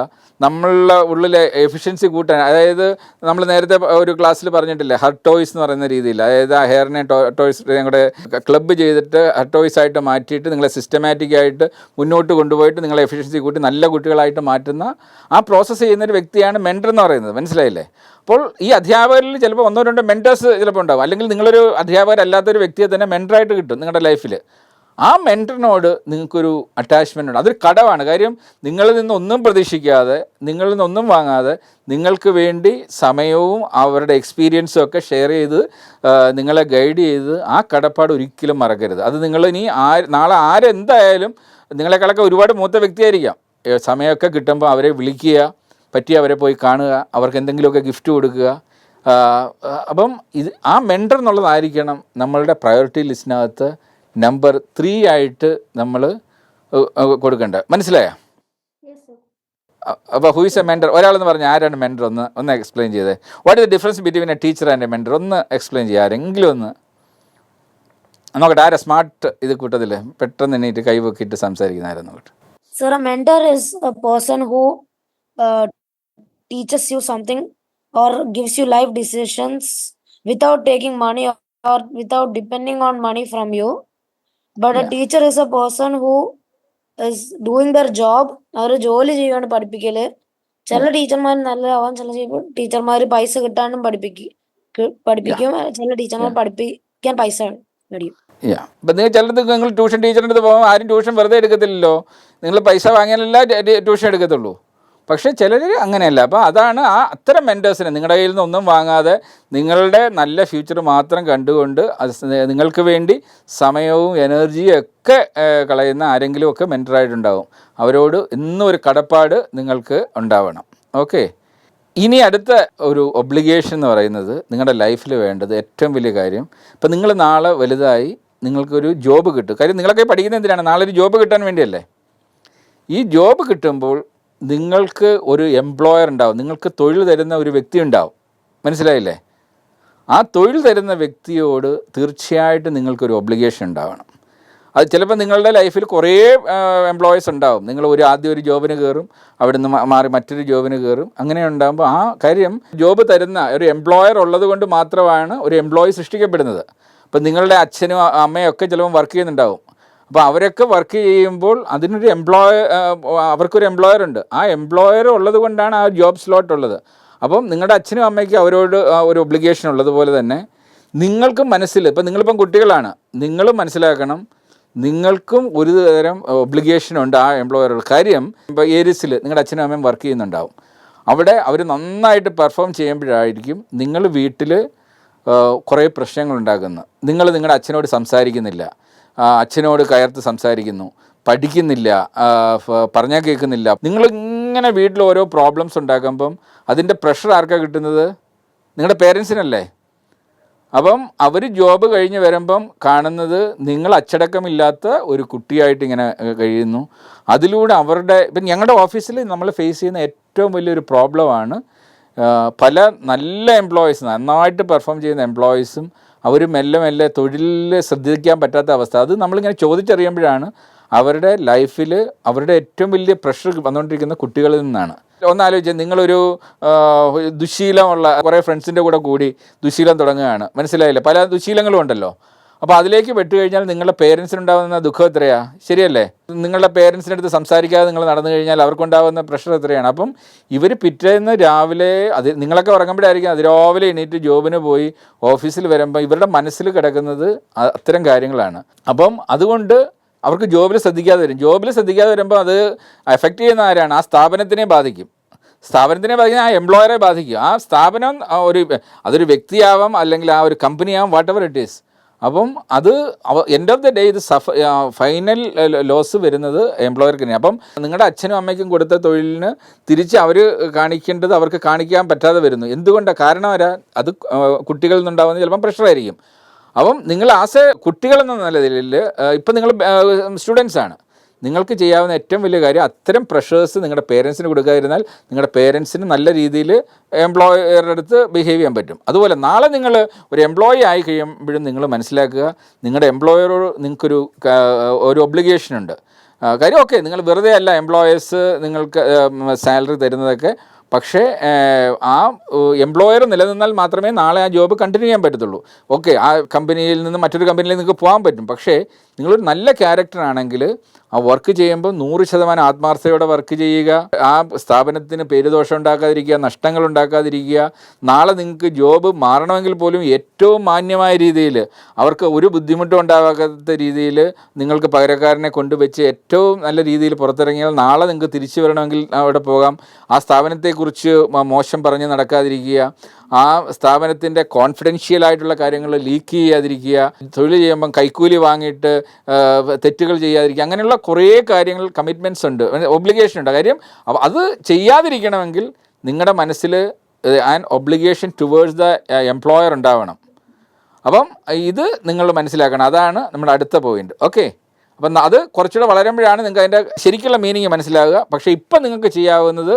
നമ്മളുടെ ഉള്ളിലെ എഫിഷ്യൻസി കൂട്ടാൻ. അതായത് നമ്മൾ നേരത്തെ ഒരു ക്ലാസ്സിൽ പറഞ്ഞിട്ടില്ലേ, ഹെയർ ടോയ്സ് എന്ന് പറയുന്ന രീതിയിൽ, അതായത് ആ ഹെയറിനെ ടോയ്സ് ഞങ്ങളുടെ ക്ലബ്ബ് ചെയ്തിട്ട് ഹെയർ ടോയ്സ് ആയിട്ട് മാറ്റിയിട്ട് നിങ്ങളെ സിസ്റ്റമാറ്റിക് ആയിട്ട് മുന്നോട്ട് കൊണ്ടുപോയിട്ട് നിങ്ങളെ എഫിഷ്യൻസി കൂട്ടി നല്ല കുട്ടികളായിട്ട് മാറ്റുന്ന ആ പ്രോസസ്സ് ചെയ്യുന്നൊരു വ്യക്തിയാണ് മെൻറ്റർ എന്ന് പറയുന്നത്, മനസ്സിലായില്ലേ? അപ്പോൾ ഈ അധ്യാപകരിൽ ചിലപ്പോൾ 1-2 മെൻറ്റേഴ്സ് ചിലപ്പോൾ ഉണ്ടാകും, അല്ലെങ്കിൽ നിങ്ങളൊരു അധ്യാപകരല്ലാത്തൊരു വ്യക്തിയെ തന്നെ മെൻറ്ററായിട്ട് കിട്ടും നിങ്ങളുടെ ലൈഫിൽ. ആ മെൻറ്ററിനോട് നിങ്ങൾക്കൊരു അറ്റാച്ച്മെൻ്റ് ഉണ്ട്. അതൊരു കടമാണ്. കാര്യം നിങ്ങളിൽ നിന്നൊന്നും പ്രതീക്ഷിക്കാതെ, നിങ്ങളിൽ നിന്നൊന്നും വാങ്ങാതെ, നിങ്ങൾക്ക് വേണ്ടി സമയവും അവരുടെ എക്സ്പീരിയൻസും ഒക്കെ ഷെയർ ചെയ്ത് നിങ്ങളെ ഗൈഡ് ചെയ്ത് ആ കടപ്പാട് ഒരിക്കലും മറക്കരുത്. അത് നിങ്ങൾ ഇനി നാളെ ആരെന്തായാലും നിങ്ങളെക്കാളൊക്കെ ഒരുപാട് മൂത്ത വ്യക്തിയായിരിക്കാം, സമയമൊക്കെ കിട്ടുമ്പോൾ അവരെ വിളിക്കുക, പറ്റി അവരെ പോയി കാണുക, അവർക്ക് എന്തെങ്കിലുമൊക്കെ ഗിഫ്റ്റ് കൊടുക്കുക. അപ്പം ആ മെൻറ്റർ എന്നുള്ളതായിരിക്കണം നമ്മളുടെ പ്രയോറിറ്റി ലിസ്റ്റിനകത്ത് നമ്പർ 3 ആയിട്ട് നമ്മൾ കൊടുക്കേണ്ടത്, മനസ്സിലായോ? അപ്പോൾ ഹൂ ഈസ് എ മെൻറ്റർ? ഒരാളെന്ന് പറഞ്ഞാൽ ആരാണ് മെൻറ്റർ? ഒന്ന് എക്സ്പ്ലെയിൻ ചെയ്തേ. What is the difference between A teacher and A mentor? ഒന്ന് എക്സ്പ്ലെയിൻ ചെയ്യുക, ആരെങ്കിലും ഒന്ന് നോക്കട്ടെ. ആരാ സ്മാർട്ട് ഇത് കൂട്ടത്തിൽ പെട്ടെന്ന് എണീറ്റ് കൈവക്കിയിട്ട് സംസാരിക്കുന്ന ആരെന്ന് നോക്കട്ടെ. Sir, a mentor is a person who teaches you something or gives you life decisions without taking money or without depending on money from you. But a Yeah. teacher is a person who is doing their job. അവര് ജോലി ചെയ്യാണ് പഠിപ്പിക്കല്. ചില ടീച്ചർമാർ നല്ലതാവാം, ചില ടീച്ചർമാർ പൈസ കിട്ടാനും പഠിപ്പിക്കും, ചില ടീച്ചർമാർ പഠിപ്പിക്കാൻ പൈസ മേടിക്കും. ഇപ്പം നിങ്ങൾ ട്യൂഷൻ ടീച്ചറിൻ്റെ അടുത്ത് പോകുമ്പോൾ ആരും ട്യൂഷൻ വെറുതെ എടുക്കത്തില്ലല്ലോ, നിങ്ങൾ പൈസ വാങ്ങിയാലല്ല ട്യൂഷൻ എടുക്കത്തുള്ളൂ. പക്ഷേ ചിലർ അങ്ങനെയല്ല. അപ്പോൾ അതാണ് അത്തരം മെൻറ്റേഴ്സിനെ നിങ്ങളുടെ കയ്യിൽ നിന്ന് ഒന്നും വാങ്ങാതെ നിങ്ങളുടെ നല്ല ഫ്യൂച്ചർ മാത്രം കണ്ടുകൊണ്ട് നിങ്ങൾക്ക് വേണ്ടി സമയവും എനർജിയും ഒക്കെ കളയുന്ന ആരെങ്കിലും ഒക്കെ മെൻറ്ററായിട്ടുണ്ടാവും. അവരോട് ഇന്നും ഒരു കടപ്പാട് നിങ്ങൾക്ക് ഉണ്ടാവണം. ഓക്കെ, ഇനി അടുത്ത ഒരു ഒബ്ലിഗേഷൻ എന്ന് പറയുന്നത് നിങ്ങളുടെ ലൈഫിൽ വേണ്ടത് ഏറ്റവും വലിയ കാര്യം, ഇപ്പം നിങ്ങൾ നാളെ വലുതായി നിങ്ങൾക്കൊരു ജോബ് കിട്ടും. കാര്യം നിങ്ങളൊക്കെ പഠിക്കുന്നത് എന്തിനാണ്? നാളെ ഒരു ജോബ് കിട്ടാൻ വേണ്ടിയല്ലേ. ഈ ജോബ് കിട്ടുമ്പോൾ നിങ്ങൾക്ക് ഒരു എംപ്ലോയർ ഉണ്ടാവും, നിങ്ങൾക്ക് തൊഴിൽ തരുന്ന ഒരു വ്യക്തി ഉണ്ടാവും, മനസ്സിലായില്ലേ? ആ തൊഴിൽ തരുന്ന വ്യക്തിയോട് തീർച്ചയായിട്ടും നിങ്ങൾക്കൊരു ഒബ്ലിഗേഷൻ ഉണ്ടാവണം. അത് ചിലപ്പോൾ നിങ്ങളുടെ ലൈഫിൽ കുറേ എംപ്ലോയീസ് ഉണ്ടാവും. നിങ്ങൾ ആദ്യം ഒരു ജോബിന് കയറും, അവിടെ നിന്ന് മാറി മറ്റൊരു ജോബിന് കയറും. അങ്ങനെ ഉണ്ടാകുമ്പോൾ ആ കാര്യം ജോബ് തരുന്ന ഒരു എംപ്ലോയർ ഉള്ളത് കൊണ്ട് മാത്രമാണ് ഒരു എംപ്ലോയി സൃഷ്ടിക്കപ്പെടുന്നത്. അപ്പം നിങ്ങളുടെ അച്ഛനും അമ്മയും ഒക്കെ ചിലപ്പോൾ വർക്ക് ചെയ്യുന്നുണ്ടാവും. അപ്പോൾ അവരൊക്കെ വർക്ക് ചെയ്യുമ്പോൾ അതിനൊരു അവർക്കൊരു എംപ്ലോയർ ഉണ്ട്. ആ എംപ്ലോയർ ഉള്ളത് കൊണ്ടാണ് ആ ജോബ് സ്ലോട്ട് ഉള്ളത്. അപ്പം നിങ്ങളുടെ അച്ഛനും അമ്മയ്ക്കും അവരോട് ഒരു ഒബ്ലിഗേഷൻ ഉള്ളതുപോലെ തന്നെ നിങ്ങൾക്കും ഇപ്പം നിങ്ങളിപ്പം കുട്ടികളാണ്, നിങ്ങളും മനസ്സിലാക്കണം നിങ്ങൾക്കും ഒരു തരം ഒബ്ലിഗേഷനുണ്ട് ആ എംപ്ലോയറുകൾ. കാര്യം ഇപ്പോൾ ഏരിയസിൽ നിങ്ങളുടെ അച്ഛനും അമ്മയും വർക്ക് ചെയ്യുന്നുണ്ടാവും. അവിടെ അവർ നന്നായിട്ട് പെർഫോം ചെയ്യുമ്പോഴായിരിക്കും നിങ്ങൾ വീട്ടിൽ കുറേ പ്രശ്നങ്ങളുണ്ടാകുന്നത്. നിങ്ങളുടെ അച്ഛനോട് സംസാരിക്കുന്നില്ല, അച്ഛനോട് കയർത്ത് സംസാരിക്കുന്നു, പഠിക്കുന്നില്ല, പറഞ്ഞാൽ കേൾക്കുന്നില്ല. നിങ്ങളിങ്ങനെ വീട്ടിൽ ഓരോ പ്രോബ്ലംസ് ഉണ്ടാക്കുമ്പം അതിൻ്റെ പ്രഷർ ആർക്കാണ് കിട്ടുന്നത്? നിങ്ങളുടെ പേരൻസിനല്ലേ. അപ്പം അവർ ജോബ് കഴിഞ്ഞ് വരുമ്പം കാണുന്നത് നിങ്ങൾ അച്ചടക്കമില്ലാത്ത ഒരു കുട്ടിയായിട്ട് ഇങ്ങനെ കഴിയുന്നു. അതിലൂടെ ഇപ്പം ഞങ്ങളുടെ ഓഫീസിൽ നമ്മൾ ഫേസ് ചെയ്യുന്ന ഏറ്റവും വലിയൊരു പ്രോബ്ലമാണ് പല നല്ല എംപ്ലോയീസ്, നന്നായിട്ട് പെർഫോം ചെയ്യുന്ന എംപ്ലോയീസും അവർ മെല്ലെ തൊഴിലിൽ ശ്രദ്ധിക്കാൻ പറ്റാത്ത അവസ്ഥ. അത് നമ്മളിങ്ങനെ ചോദിച്ചറിയുമ്പോഴാണ് അവരുടെ ലൈഫിൽ അവരുടെ ഏറ്റവും വലിയ പ്രഷർ വന്നുകൊണ്ടിരിക്കുന്ന കുട്ടികളിൽ നിന്നാണ്. ഒന്നാലോചിച്ചാൽ നിങ്ങളൊരു ദുശീലമുള്ള കുറേ ഫ്രണ്ട്സിൻ്റെ കൂടി ദുശീലം തുടങ്ങുകയാണ്, മനസ്സിലായില്ലേ? പല ദുശീലങ്ങളും ഉണ്ടല്ലോ. അപ്പോൾ അതിലേക്ക് പെട്ടുകഴിഞ്ഞാൽ നിങ്ങളുടെ പേരൻസിനുണ്ടാകുന്ന ദുഃഖം എത്രയാണ്, ശരിയല്ലേ? നിങ്ങളുടെ പേരൻസിൻ്റെ അടുത്ത് സംസാരിക്കാതെ നിങ്ങൾ നടന്നു കഴിഞ്ഞാൽ അവർക്കുണ്ടാകുന്ന പ്രഷർ എത്രയാണ്. അപ്പം ഇവർ പിറ്റേന്ന് രാവിലെ നിങ്ങളൊക്കെ ഉറങ്ങുമ്പോഴായിരിക്കും അതിരാവിലെ എണീറ്റ് ജോബിന് പോയി ഓഫീസിൽ വരുമ്പോൾ ഇവരുടെ മനസ്സിൽ കിടക്കുന്നത് അത്തരം കാര്യങ്ങളാണ്. അപ്പം അതുകൊണ്ട് അവർക്ക് ജോബിൽ ശ്രദ്ധിക്കാതെ വരും. ജോബിൽ ശ്രദ്ധിക്കാതെ വരുമ്പോൾ അത് എഫക്റ്റ് ചെയ്യുന്ന ആരാണ്? ആ സ്ഥാപനത്തിനെ ബാധിക്കും. ആ എംപ്ലോയറെ ബാധിക്കും. ആ സ്ഥാപനം അതൊരു വ്യക്തിയാവാം, അല്ലെങ്കിൽ ആ ഒരു കമ്പനിയാവാം, വാട്ട് എവർ ഇറ്റ് ഈസ്. അപ്പം അത് എൻഡ് ഓഫ് ദ ഡേ ഇത് ഫൈനൽ ലോസ് വരുന്നത് എംപ്ലോയർക്ക് തന്നെയാണ്. അപ്പം നിങ്ങളുടെ അച്ഛനും അമ്മയ്ക്കും കൊടുത്ത തൊഴിലിന് തിരിച്ച് അവർ കാണിക്കേണ്ടത് അവർക്ക് കാണിക്കാൻ പറ്റാതെ വരുന്നു. എന്തുകൊണ്ടാണ്? കാരണം അത് കുട്ടികളിൽ നിന്നുണ്ടാകുന്ന ചിലപ്പം പ്രഷറായിരിക്കും. അപ്പം നിങ്ങൾ ആസ് എ കുട്ടികളെന്ന നിലയിൽ ഇപ്പം നിങ്ങൾ സ്റ്റുഡൻസ് ആണ്, നിങ്ങൾക്ക് ചെയ്യാവുന്ന ഏറ്റവും വലിയ കാര്യം അത്തരം പ്രഷേഴ്സ് നിങ്ങളുടെ പേരൻസിന് കൊടുക്കാതിരുന്നാൽ നിങ്ങളുടെ പേരൻസിന് നല്ല രീതിയിൽ എംപ്ലോയറുടെ അടുത്ത് ബിഹേവ് ചെയ്യാൻ പറ്റും. അതുപോലെ നാളെ നിങ്ങൾ ഒരു എംപ്ലോയി ആയി കഴിയുമ്പോഴും നിങ്ങൾ മനസ്സിലാക്കുക, നിങ്ങളുടെ എംപ്ലോയറോട് നിങ്ങൾക്കൊരു ഒബ്ലിഗേഷൻ ഉണ്ട്. കാര്യം ഓക്കെ, നിങ്ങൾ വെറുതെ അല്ല എംപ്ലോയേഴ്സ് നിങ്ങൾക്ക് സാലറി തരുന്നതൊക്കെ, പക്ഷേ ആ എംപ്ലോയർ നിലനിന്നാൽ മാത്രമേ നാളെ ആ ജോബ് കണ്ടിന്യൂ ചെയ്യാൻ പറ്റത്തുള്ളൂ. ഓക്കെ, ആ കമ്പനിയിൽ നിന്ന് മറ്റൊരു കമ്പനിയിൽ നിങ്ങൾക്ക് പോകാൻ പറ്റും, പക്ഷേ നിങ്ങളൊരു നല്ല ക്യാരക്ടറാണെങ്കിൽ ആ വർക്ക് ചെയ്യുമ്പോൾ 100% ആത്മാർത്ഥതയോടെ വർക്ക് ചെയ്യുക, ആ സ്ഥാപനത്തിന് പേരുദോഷം ഉണ്ടാക്കാതിരിക്കുക, നഷ്ടങ്ങൾ ഉണ്ടാക്കാതിരിക്കുക. നാളെ നിങ്ങൾക്ക് ജോബ് മാറണമെങ്കിൽ പോലും ഏറ്റവും മാന്യമായ രീതിയിൽ, അവർക്ക് ഒരു ബുദ്ധിമുട്ടും ഉണ്ടാകാത്ത രീതിയിൽ നിങ്ങൾക്ക് പകരക്കാരനെ കൊണ്ടുവച്ച് ഏറ്റവും നല്ല രീതിയിൽ പുറത്തിറങ്ങിയാൽ നാളെ നിങ്ങൾക്ക് തിരിച്ചു വരണമെങ്കിൽ അവിടെ പോകാം. ആ സ്ഥാപനത്തെക്കുറിച്ച് മോശം പറഞ്ഞ് നടക്കാതിരിക്കുക, ആ സ്ഥാപനത്തിൻ്റെ കോൺഫിഡൻഷ്യലായിട്ടുള്ള കാര്യങ്ങൾ ലീക്ക് ചെയ്യാതിരിക്കുക, തൊഴിൽ ചെയ്യുമ്പം കൈക്കൂലി വാങ്ങിയിട്ട് തെറ്റുകൾ ചെയ്യാതിരിക്കുക. അങ്ങനെയുള്ള കുറേ കാര്യങ്ങൾ, കമ്മിറ്റ്മെൻറ്റ്സ് ഉണ്ട്, ഒബ്ലിഗേഷൻ ഉണ്ട്. കാര്യം അത് ചെയ്യാതിരിക്കണമെങ്കിൽ നിങ്ങളുടെ മനസ്സിൽ an obligation towards the employer ഉണ്ടാവണം. അപ്പം ഇത് നിങ്ങൾ മനസ്സിലാക്കണം. അതാണ് നമ്മുടെ അടുത്ത പോയിൻ്റ്. ഓക്കെ, അപ്പം അത് കുറച്ചുകൂടെ വളരുമ്പോഴാണ് നിങ്ങൾക്ക് അതിൻ്റെ ശരിക്കുള്ള മീനിങ് മനസ്സിലാവുക. പക്ഷേ ഇപ്പം നിങ്ങൾക്ക് ചെയ്യാവുന്നത്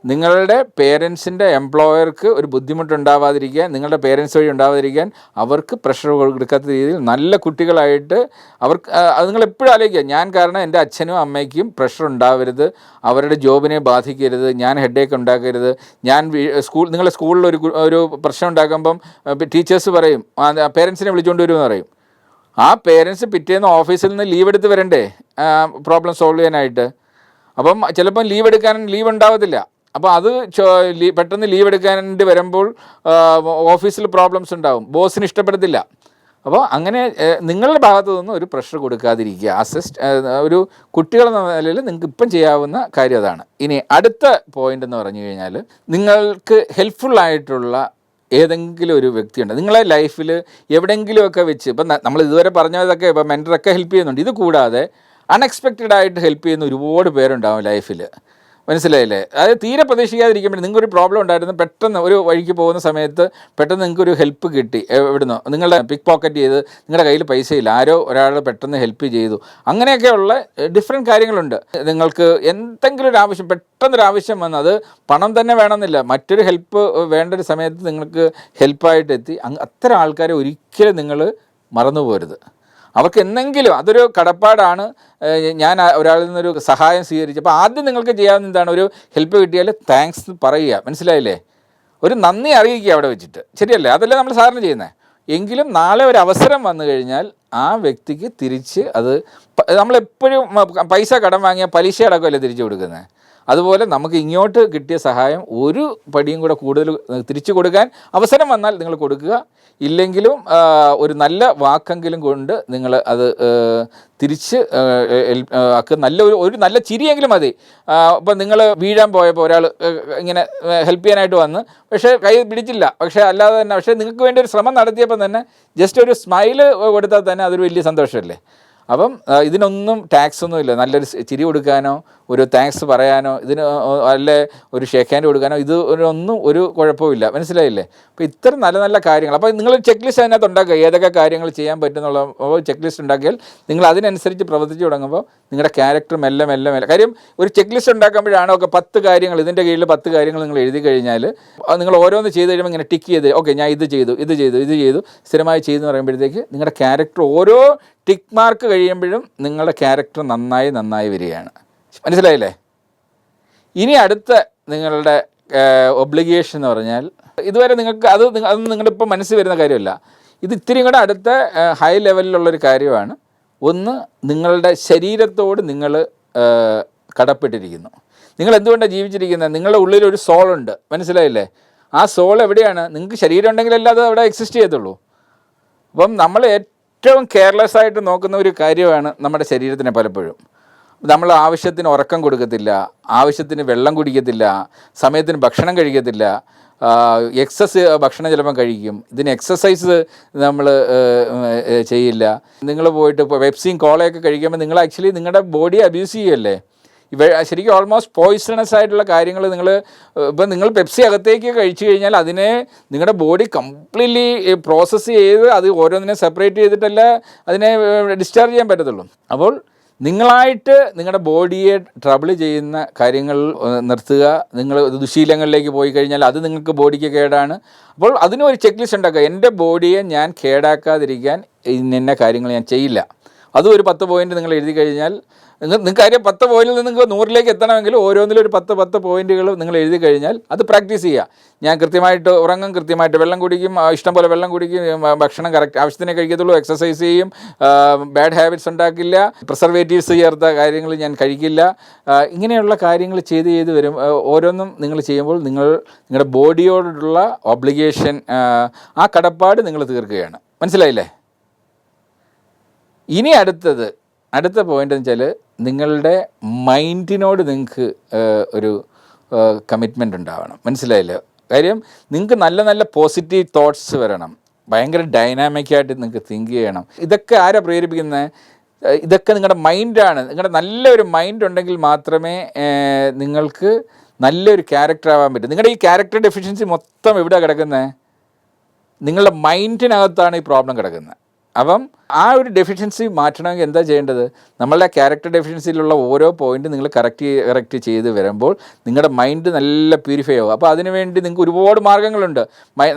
നിങ്ങളുടെ പേരൻസിൻ്റെ എംപ്ലോയർക്ക് ഒരു ബുദ്ധിമുട്ടുണ്ടാവാതിരിക്കാൻ, നിങ്ങളുടെ പേരൻസ് വഴി ഉണ്ടാവാതിരിക്കാൻ, അവർക്ക് പ്രഷർ കൊടുക്കാത്ത രീതിയിൽ നല്ല കുട്ടികളായിട്ട് അവർക്ക് അത് നിങ്ങൾ എപ്പോഴും ആലോചിക്കുക, ഞാൻ കാരണം എൻ്റെ അച്ഛനും അമ്മയ്ക്കും പ്രഷർ ഉണ്ടാവരുത്, അവരുടെ ജോബിനെ ബാധിക്കരുത്, ഞാൻ ഹെഡേക്ക് ഉണ്ടാക്കരുത്. ഞാൻ നിങ്ങളുടെ സ്കൂളിൽ ഒരു പ്രശ്നം ഉണ്ടാക്കുമ്പം ടീച്ചേഴ്സ് പറയും, പേരൻസിനെ വിളിച്ചുകൊണ്ട് വരുമെന്ന് പറയും. ആ പേരൻസ് പിറ്റേന്ന് ഓഫീസിൽ നിന്ന് ലീവ് എടുത്ത് വരണ്ടേ പ്രോബ്ലം സോൾവ് ചെയ്യാനായിട്ട്. അപ്പം ചിലപ്പം ലീവ് ഉണ്ടാവത്തില്ല. അപ്പോൾ അത് പെട്ടെന്ന് ലീവ് എടുക്കാനായിട്ട് വരുമ്പോൾ ഓഫീസിൽ പ്രോബ്ലംസ് ഉണ്ടാവും, ബോസിന് ഇഷ്ടപ്പെടത്തില്ല. അപ്പോൾ അങ്ങനെ നിങ്ങളുടെ ഭാഗത്തു നിന്ന് ഒരു പ്രഷർ കൊടുക്കാതിരിക്കുക. ഒരു കുട്ടികളെന്ന നിലയിൽ നിങ്ങൾക്ക് ഇപ്പം ചെയ്യാവുന്ന കാര്യം അതാണ്. ഇനി അടുത്ത പോയിൻ്റ് എന്ന് പറഞ്ഞു കഴിഞ്ഞാൽ, നിങ്ങൾക്ക് ഹെൽപ്ഫുള്ളായിട്ടുള്ള ഏതെങ്കിലും ഒരു വ്യക്തിയുണ്ട് നിങ്ങളെ ലൈഫിൽ എവിടെയെങ്കിലുമൊക്കെ വെച്ച്. ഇപ്പം നമ്മൾ ഇതുവരെ പറഞ്ഞതൊക്കെ ഇപ്പം മെൻറ്ററൊക്കെ ഹെൽപ്പ് ചെയ്യുന്നുണ്ട്. ഇത് കൂടാതെ അൺഎക്സ്പെക്റ്റഡായിട്ട് ഹെൽപ്പ് ചെയ്യുന്ന ഒരുപാട് പേരുണ്ടാവും ലൈഫിൽ. മനസ്സിലായില്ലേ? അതായത് തീരെ പ്രതീക്ഷിക്കാതിരിക്കുമ്പോൾ നിങ്ങൾക്കൊരു പ്രോബ്ലം ഉണ്ടായിരുന്നു, പെട്ടെന്ന് ഒരു വഴിക്ക് പോകുന്ന സമയത്ത് പെട്ടെന്ന് നിങ്ങൾക്കൊരു ഹെൽപ്പ് കിട്ടി. എവിടുന്നോ നിങ്ങളുടെ പിക്ക് പോക്കറ്റ് ചെയ്ത്, നിങ്ങളുടെ കയ്യിൽ പൈസയില്ല, ആരോ ഒരാൾ പെട്ടെന്ന് ഹെൽപ്പ് ചെയ്തു. അങ്ങനെയൊക്കെയുള്ള ഡിഫറെൻറ്റ് കാര്യങ്ങളുണ്ട്. നിങ്ങൾക്ക് എന്തെങ്കിലും ഒരു ആവശ്യം, പെട്ടെന്നൊരാവശ്യം വന്ന്, അത് പണം തന്നെ വേണമെന്നില്ല, മറ്റൊരു ഹെൽപ്പ് വേണ്ട ഒരു സമയത്ത് നിങ്ങൾക്ക് ഹെൽപ്പായിട്ട് എത്തി. അത്തരം ആൾക്കാരെ ഒരിക്കലും നിങ്ങൾ മറന്നു പോരുത്. അവർക്ക് എന്തെങ്കിലും അതൊരു കടപ്പാടാണ്. ഞാൻ ഒരാളിൽ നിന്നൊരു സഹായം സ്വീകരിച്ചു, അപ്പോൾ ആദ്യം നിങ്ങൾക്ക് ചെയ്യാവുന്ന എന്താണ്, ഒരു ഹെൽപ്പ് കിട്ടിയാൽ താങ്ക്സ് പറയുക. മനസ്സിലായില്ലേ? ഒരു നന്ദി അറിയിക്കുക അവിടെ വെച്ചിട്ട്. ശരിയല്ലേ? അതല്ലേ നമ്മൾ സാധാരണ ചെയ്യുന്നത്. എങ്കിലും നാളെ ഒരു അവസരം വന്നു കഴിഞ്ഞാൽ ആ വ്യക്തിക്ക് തിരിച്ച് അത്, നമ്മളെപ്പോഴും പൈസ കടം വാങ്ങിയാൽ പലിശ അടക്കമല്ലേ തിരിച്ചു കൊടുക്കുന്നത്. അതുപോലെ നമുക്ക് ഇങ്ങോട്ട് കിട്ടിയ സഹായം ഒരു പടിയും കൂടെ കൂടുതൽ തിരിച്ചു കൊടുക്കാൻ അവസരം വന്നാൽ നിങ്ങൾ കൊടുക്കുക. ഇല്ലെങ്കിലും ഒരു നല്ല വാക്കെങ്കിലും കൊണ്ട് നിങ്ങൾ അത് തിരിച്ച് ഒരു നല്ല ചിരിയെങ്കിലും മതി. ഇപ്പം നിങ്ങൾ വീഴാൻ പോയപ്പോൾ ഒരാൾ ഇങ്ങനെ ഹെൽപ്പ് ചെയ്യാനായിട്ട് വന്ന്, പക്ഷേ കൈ പിടിച്ചില്ല, പക്ഷേ അല്ലാതെ തന്നെ, പക്ഷേ നിങ്ങൾക്ക് വേണ്ടി ഒരു ശ്രമം നടത്തിയപ്പോൾ തന്നെ ജസ്റ്റ് ഒരു സ്മൈല് കൊടുത്താൽ തന്നെ അതൊരു വലിയ സന്തോഷമല്ലേ. അപ്പം ഇതിനൊന്നും ടാക്സ് ഒന്നുമില്ല. നല്ലൊരു ചിരി കൊടുക്കാനോ ഒരു താങ്ക്സ് പറയാനോ ഇതിന് അല്ലെ ഒരു ഷേക്ക് ഹാൻഡ് കൊടുക്കാനോ ഒന്നും ഒരു കുഴപ്പമില്ല. മനസ്സിലായില്ലേ? അപ്പോൾ ഇത്തരം നല്ല നല്ല കാര്യങ്ങൾ, അപ്പോൾ നിങ്ങൾ ചെക്ക് ലിസ്റ്റ് അതിനകത്ത് ഉണ്ടാക്കുക, ഏതൊക്കെ കാര്യങ്ങൾ ചെയ്യാൻ പറ്റുന്നുള്ള ചെക്ക് ലിസ്റ്റ് ഉണ്ടാക്കിയാൽ നിങ്ങൾ അതിനനുസരിച്ച് പ്രവർത്തിച്ച് തുടങ്ങുമ്പോൾ നിങ്ങളുടെ ക്യാരക്ടർ മെല്ലെ മെല്ലെ മെല്ലെ. കാര്യം ഒരു ചെക്ക് ലിസ്റ്റ് ഉണ്ടാക്കുമ്പോഴാണ് ഒക്കെ 10 കാര്യങ്ങൾ, ഇതിൻ്റെ കീഴിൽ 10 കാര്യങ്ങൾ നിങ്ങൾ എഴുതി കഴിഞ്ഞാൽ നിങ്ങൾ ഓരോന്ന് ചെയ്ത് കഴിയുമ്പോൾ ഇങ്ങനെ ടിക്ക് ചെയ്ത്, ഓക്കെ ഞാൻ ഇത് ചെയ്തു സ്ഥിരമായി ചെയ്തെന്ന് പറയുമ്പോഴത്തേക്ക് നിങ്ങളുടെ ക്യാരക്ടർ ഓരോ ടിക്ക് മാർക്ക് കഴിയുമ്പോഴും നിങ്ങളുടെ ക്യാരക്ടർ നന്നായി വരികയാണ്. മനസ്സിലായില്ലേ? ഇനി അടുത്ത നിങ്ങളുടെ ഒബ്ലിഗേഷൻ എന്ന് പറഞ്ഞാൽ, ഇതുവരെ നിങ്ങൾക്ക് അതൊന്നും നിങ്ങളിപ്പോൾ മനസ്സിൽ വരുന്ന കാര്യമല്ല. ഇത് ഇത്തിരിയും കൂടെ അടുത്ത ഹൈ ലെവലിലുള്ളൊരു കാര്യമാണ്. ഒന്ന്, നിങ്ങളുടെ ശരീരത്തോട് നിങ്ങൾ കടപ്പെട്ടിരിക്കുന്നു. നിങ്ങൾ എന്തുകൊണ്ടാണ് ജീവിച്ചിരിക്കുന്നത്? നിങ്ങളുടെ ഉള്ളിലൊരു സോളുണ്ട്. മനസ്സിലായില്ലേ? ആ സോൾ എവിടെയാണ്? നിങ്ങൾക്ക് ശരീരം ഉണ്ടെങ്കിലല്ല അത് അവിടെ എക്സിസ്റ്റ് ചെയ്യത്തുള്ളൂ. അപ്പം നമ്മൾ ഏറ്റവും കെയർലെസ് ആയിട്ട് നോക്കുന്ന ഒരു കാര്യമാണ് നമ്മുടെ ശരീരത്തിനെ. പലപ്പോഴും നമ്മൾ ആവശ്യത്തിന് ഉറക്കം കൊടുക്കത്തില്ല, ആവശ്യത്തിന് വെള്ളം കുടിക്കത്തില്ല, സമയത്തിന് ഭക്ഷണം കഴിക്കത്തില്ല, എക്സസ് ഭക്ഷണം ചിലപ്പം കഴിക്കും. ഇതിന് എക്സസൈസ് നമ്മൾ ചെയ്യില്ല. നിങ്ങൾ പോയിട്ട് ഇപ്പോൾ പെപ്സിയും കോളയൊക്കെ കഴിക്കുമ്പോൾ നിങ്ങൾ ആക്ച്വലി നിങ്ങളുടെ ബോഡിയെ അബ്യൂസ് ചെയ്യുമല്ലേ. ശരിക്കും ഓൾമോസ്റ്റ് പോയിസണസ് ആയിട്ടുള്ള കാര്യങ്ങൾ ഇപ്പം നിങ്ങൾ പെപ്സി അകത്തേക്ക് കഴിച്ചു കഴിഞ്ഞാൽ അതിനെ നിങ്ങളുടെ ബോഡി കംപ്ലീറ്റ്ലി പ്രോസസ്സ് ചെയ്ത് അത് ഓരോന്നിനെ സെപ്പറേറ്റ് ചെയ്തിട്ടല്ല അതിനെ ഡിസ്ചാർജ് ചെയ്യാൻ പറ്റത്തുള്ളൂ. അപ്പോൾ നിങ്ങളായിട്ട് നിങ്ങളുടെ ബോഡിയെ ട്രബിൾ ചെയ്യുന്ന കാര്യങ്ങൾ നിർത്തുക. നിങ്ങൾ ദുശീലങ്ങളിലേക്ക് പോയി കഴിഞ്ഞാൽ അത് നിങ്ങൾക്ക് ബോഡിക്ക് കേടാണ്. അപ്പോൾ അതിനും ഒരു ചെക്ക് ലിസ്റ്റ് ഉണ്ടാക്കുക. എൻ്റെ ബോഡിയെ ഞാൻ കേടാക്കാതിരിക്കാൻ ഇന്ന കാര്യങ്ങൾ ഞാൻ ചെയ്യില്ല. അതും ഒരു 10 പോയിൻ്റ് നിങ്ങൾ എഴുതി കഴിഞ്ഞാൽ നിങ്ങൾക്ക് കാര്യം 10 പോയിന്റിൽ നിന്ന് നിങ്ങൾക്ക് 100ലേക്ക് എത്തണമെങ്കിൽ ഓരോന്നിലും ഒരു 10 പോയിന്റുകൾ നിങ്ങൾ എഴുതി കഴിഞ്ഞാൽ അത് പ്രാക്ടീസ് ചെയ്യുക. ഞാൻ കൃത്യമായിട്ട് ഉറങ്ങും, കൃത്യമായിട്ട് വെള്ളം കുടിക്കും, ഇഷ്ടംപോലെ വെള്ളം കുടിക്കും, ഭക്ഷണം കറക്റ്റ് ആവശ്യത്തിനെ കഴിക്കത്തുള്ളൂ, എക്സസൈസ് ചെയ്യും, ബാഡ് ഹാബിറ്റ്സ് ഉണ്ടാക്കില്ല, പ്രിസർവേറ്റീവ്സ് ചേർത്ത കാര്യങ്ങൾ ഞാൻ കഴിക്കില്ല. ഇങ്ങനെയുള്ള കാര്യങ്ങൾ ചെയ്ത് വരും. ഓരോന്നും നിങ്ങൾ ചെയ്യുമ്പോൾ നിങ്ങളുടെ ബോഡിയോടുള്ള ഒബ്ലിഗേഷൻ, ആ കടപ്പാട് നിങ്ങൾ തീർക്കുകയാണ്. മനസ്സിലായില്ലേ? ഇനി അടുത്ത പോയിന്റ് എന്ന് വെച്ചാൽ നിങ്ങളുടെ മൈൻഡിനോട് നിങ്ങൾക്ക് ഒരു കമ്മിറ്റ്മെൻ്റ് ഉണ്ടാവണം. മനസ്സിലായില്ലേ? കാര്യം നിങ്ങൾക്ക് നല്ല പോസിറ്റീവ് തോട്ട്സ് വരണം, ഭയങ്കര ഡൈനാമിക്കായിട്ട് നിങ്ങൾക്ക് തിങ്ക് ചെയ്യണം. ഇതൊക്കെ ആരാ പ്രേരിപ്പിക്കുന്നത്? ഇതൊക്കെ നിങ്ങളുടെ മൈൻഡാണ്. നിങ്ങളുടെ നല്ലൊരു മൈൻഡ് ഉണ്ടെങ്കിൽ മാത്രമേ നിങ്ങൾക്ക് നല്ലൊരു ക്യാരക്ടർ ആവാൻ പറ്റും. നിങ്ങളുടെ ഈ ക്യാരക്ടർ ഡെഫിഷ്യൻസി മൊത്തം എവിടെ കിടക്കുന്നത്? നിങ്ങളുടെ മൈൻഡിനകത്താണ് ഈ പ്രോബ്ലം കിടക്കുന്നത്. അപ്പം ആ ഒരു ഡെഫിഷ്യൻസി മാറ്റണമെങ്കിൽ എന്താ ചെയ്യേണ്ടത്? നമ്മളുടെ ക്യാരക്ടർ ഡെഫിഷ്യൻസിയിലുള്ള ഓരോ പോയിൻറ്റ് നിങ്ങൾ കറക്റ്റ് ചെയ്ത് വരുമ്പോൾ നിങ്ങളുടെ മൈൻഡ് നല്ല പ്യൂരിഫൈ ആവും. അപ്പോൾ അതിനുവേണ്ടി നിങ്ങൾക്ക് ഒരുപാട് മാർഗ്ഗങ്ങളുണ്ട്.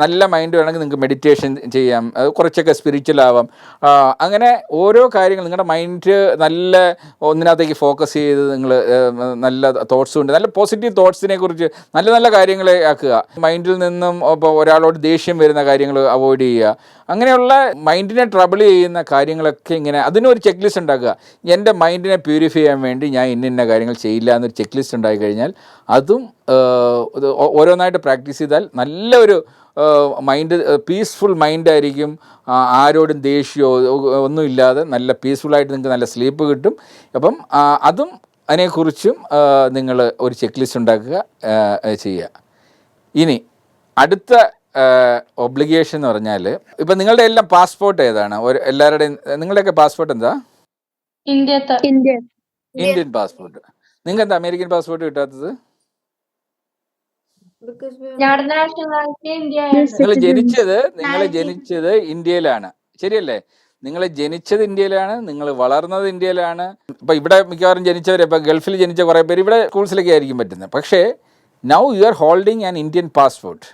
നല്ല മൈൻഡ് വേണമെങ്കിൽ നിങ്ങൾക്ക് മെഡിറ്റേഷൻ ചെയ്യാം, കുറച്ചൊക്കെ സ്പിരിച്വൽ ആവാം. അങ്ങനെ ഓരോ കാര്യങ്ങൾ നിങ്ങളുടെ മൈൻഡ് നല്ല ഒന്നിനകത്തേക്ക് ഫോക്കസ് ചെയ്ത് നിങ്ങൾ നല്ല തോട്ട്സും ഉണ്ട്, നല്ല പോസിറ്റീവ് തോട്ട്സിനെ കുറിച്ച് നല്ല കാര്യങ്ങളെ ആക്കുക. മൈൻഡിൽ നിന്നും ഇപ്പോൾ ഒരാളോട് ദേഷ്യം വരുന്ന കാര്യങ്ങൾ അവോയ്ഡ് ചെയ്യുക. അങ്ങനെയുള്ള മൈൻഡിനെ ട്രബിൾ ചെയ്യുന്ന കാര്യങ്ങളൊക്കെ ഇങ്ങനെ അതിനൊരു ചെക്ക് ലിസ്റ്റ് ഉണ്ടാക്കുക. എൻ്റെ മൈൻഡിനെ പ്യൂരിഫൈ ചെയ്യാൻ വേണ്ടി ഞാൻ ഇന്ന കാര്യങ്ങൾ ചെയ്യില്ല എന്നൊരു ചെക്ക് ലിസ്റ്റ് ഉണ്ടായി കഴിഞ്ഞാൽ അതും ഓരോന്നായിട്ട് പ്രാക്ടീസ് ചെയ്താൽ നല്ലൊരു മൈൻഡ്, പീസ്ഫുൾ മൈൻഡായിരിക്കും. ആരോടും ദേഷ്യമോ ഒന്നുമില്ലാതെ നല്ല പീസ്ഫുള്ളായിട്ട് നിങ്ങൾക്ക് നല്ല സ്ലീപ്പ് കിട്ടും. അപ്പം അതും അതിനെക്കുറിച്ചും നിങ്ങൾ ഒരു ചെക്ക് ലിസ്റ്റ് ഉണ്ടാക്കുക, ചെയ്യുക. ഇനി അടുത്ത ഒബ്ലിഗേഷൻ എന്ന് പറഞ്ഞാൽ ഇപ്പം നിങ്ങളുടെ എല്ലാം പാസ്പോർട്ട് ഏതാണ്? എല്ലാവരുടെയും നിങ്ങളുടെയൊക്കെ പാസ്പോർട്ട് എന്താ? Indian passport. നിങ്ങൾക്ക് എന്താ അമേരിക്കൻ പാസ്പോർട്ട് കിട്ടാത്തത്? നിങ്ങൾ ജനിച്ചത് ഇന്ത്യയിലാണ്, ശരിയല്ലേ? നിങ്ങൾ ജനിച്ചത് ഇന്ത്യയിലാണ്, നിങ്ങൾ വളർന്നത് ഇന്ത്യയിലാണ്. ഇപ്പം ഇവിടെ മിക്കവാറും ജനിച്ചവർ, ഇപ്പം ഗൾഫിൽ ജനിച്ച കുറേ പേര് ഇവിടെ സ്കൂൾസിലൊക്കെ ആയിരിക്കും പറ്റുന്നത്. പക്ഷേ now you are holding an Indian passport.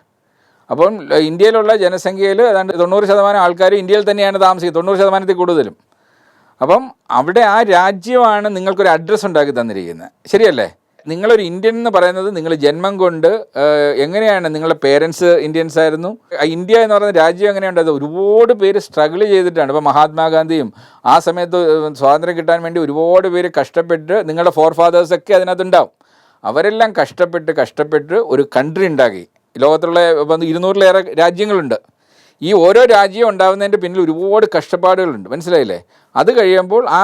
അപ്പം ഇന്ത്യയിലുള്ള ജനസംഖ്യയിൽ ഏതാണ്ട് 90% ആൾക്കാർ ഇന്ത്യയിൽ തന്നെയാണ് താമസിക്കുന്നത്, 90% കൂടുതലും. അപ്പം അവിടെ ആ രാജ്യമാണ് നിങ്ങൾക്കൊരു അഡ്രസ്സ് ഉണ്ടാക്കി തന്നിരിക്കുന്നത്, ശരിയല്ലേ? നിങ്ങളൊരു ഇന്ത്യൻ എന്ന് പറയുന്നത് നിങ്ങൾ ജന്മം കൊണ്ട് എങ്ങനെയാണ് നിങ്ങളുടെ പേരൻസ് ഇന്ത്യൻസ് ആയിരുന്നു. ഇന്ത്യ എന്ന് പറയുന്ന രാജ്യം എങ്ങനെയുണ്ടായത്? ഒരുപാട് പേര് സ്ട്രഗിൾ ചെയ്തിട്ടാണ്. ഇപ്പോൾ മഹാത്മാഗാന്ധിയും ആ സമയത്ത് സ്വാതന്ത്ര്യം കിട്ടാൻ വേണ്ടി ഒരുപാട് പേര് കഷ്ടപ്പെട്ട്, നിങ്ങളുടെ ഫോർ ഫാദേഴ്സൊക്കെ അതിനകത്തുണ്ടാവും. അവരെല്ലാം കഷ്ടപ്പെട്ട് ഒരു കൺട്രി ഉണ്ടാക്കി. ലോകത്തുള്ള 200-ലേറെ രാജ്യങ്ങളുണ്ട്. ഈ ഓരോ രാജ്യം ഉണ്ടാകുന്നതിൻ്റെ പിന്നിൽ ഒരുപാട് കഷ്ടപ്പാടുകളുണ്ട്, മനസ്സിലായില്ലേ? അത് കഴിയുമ്പോൾ ആ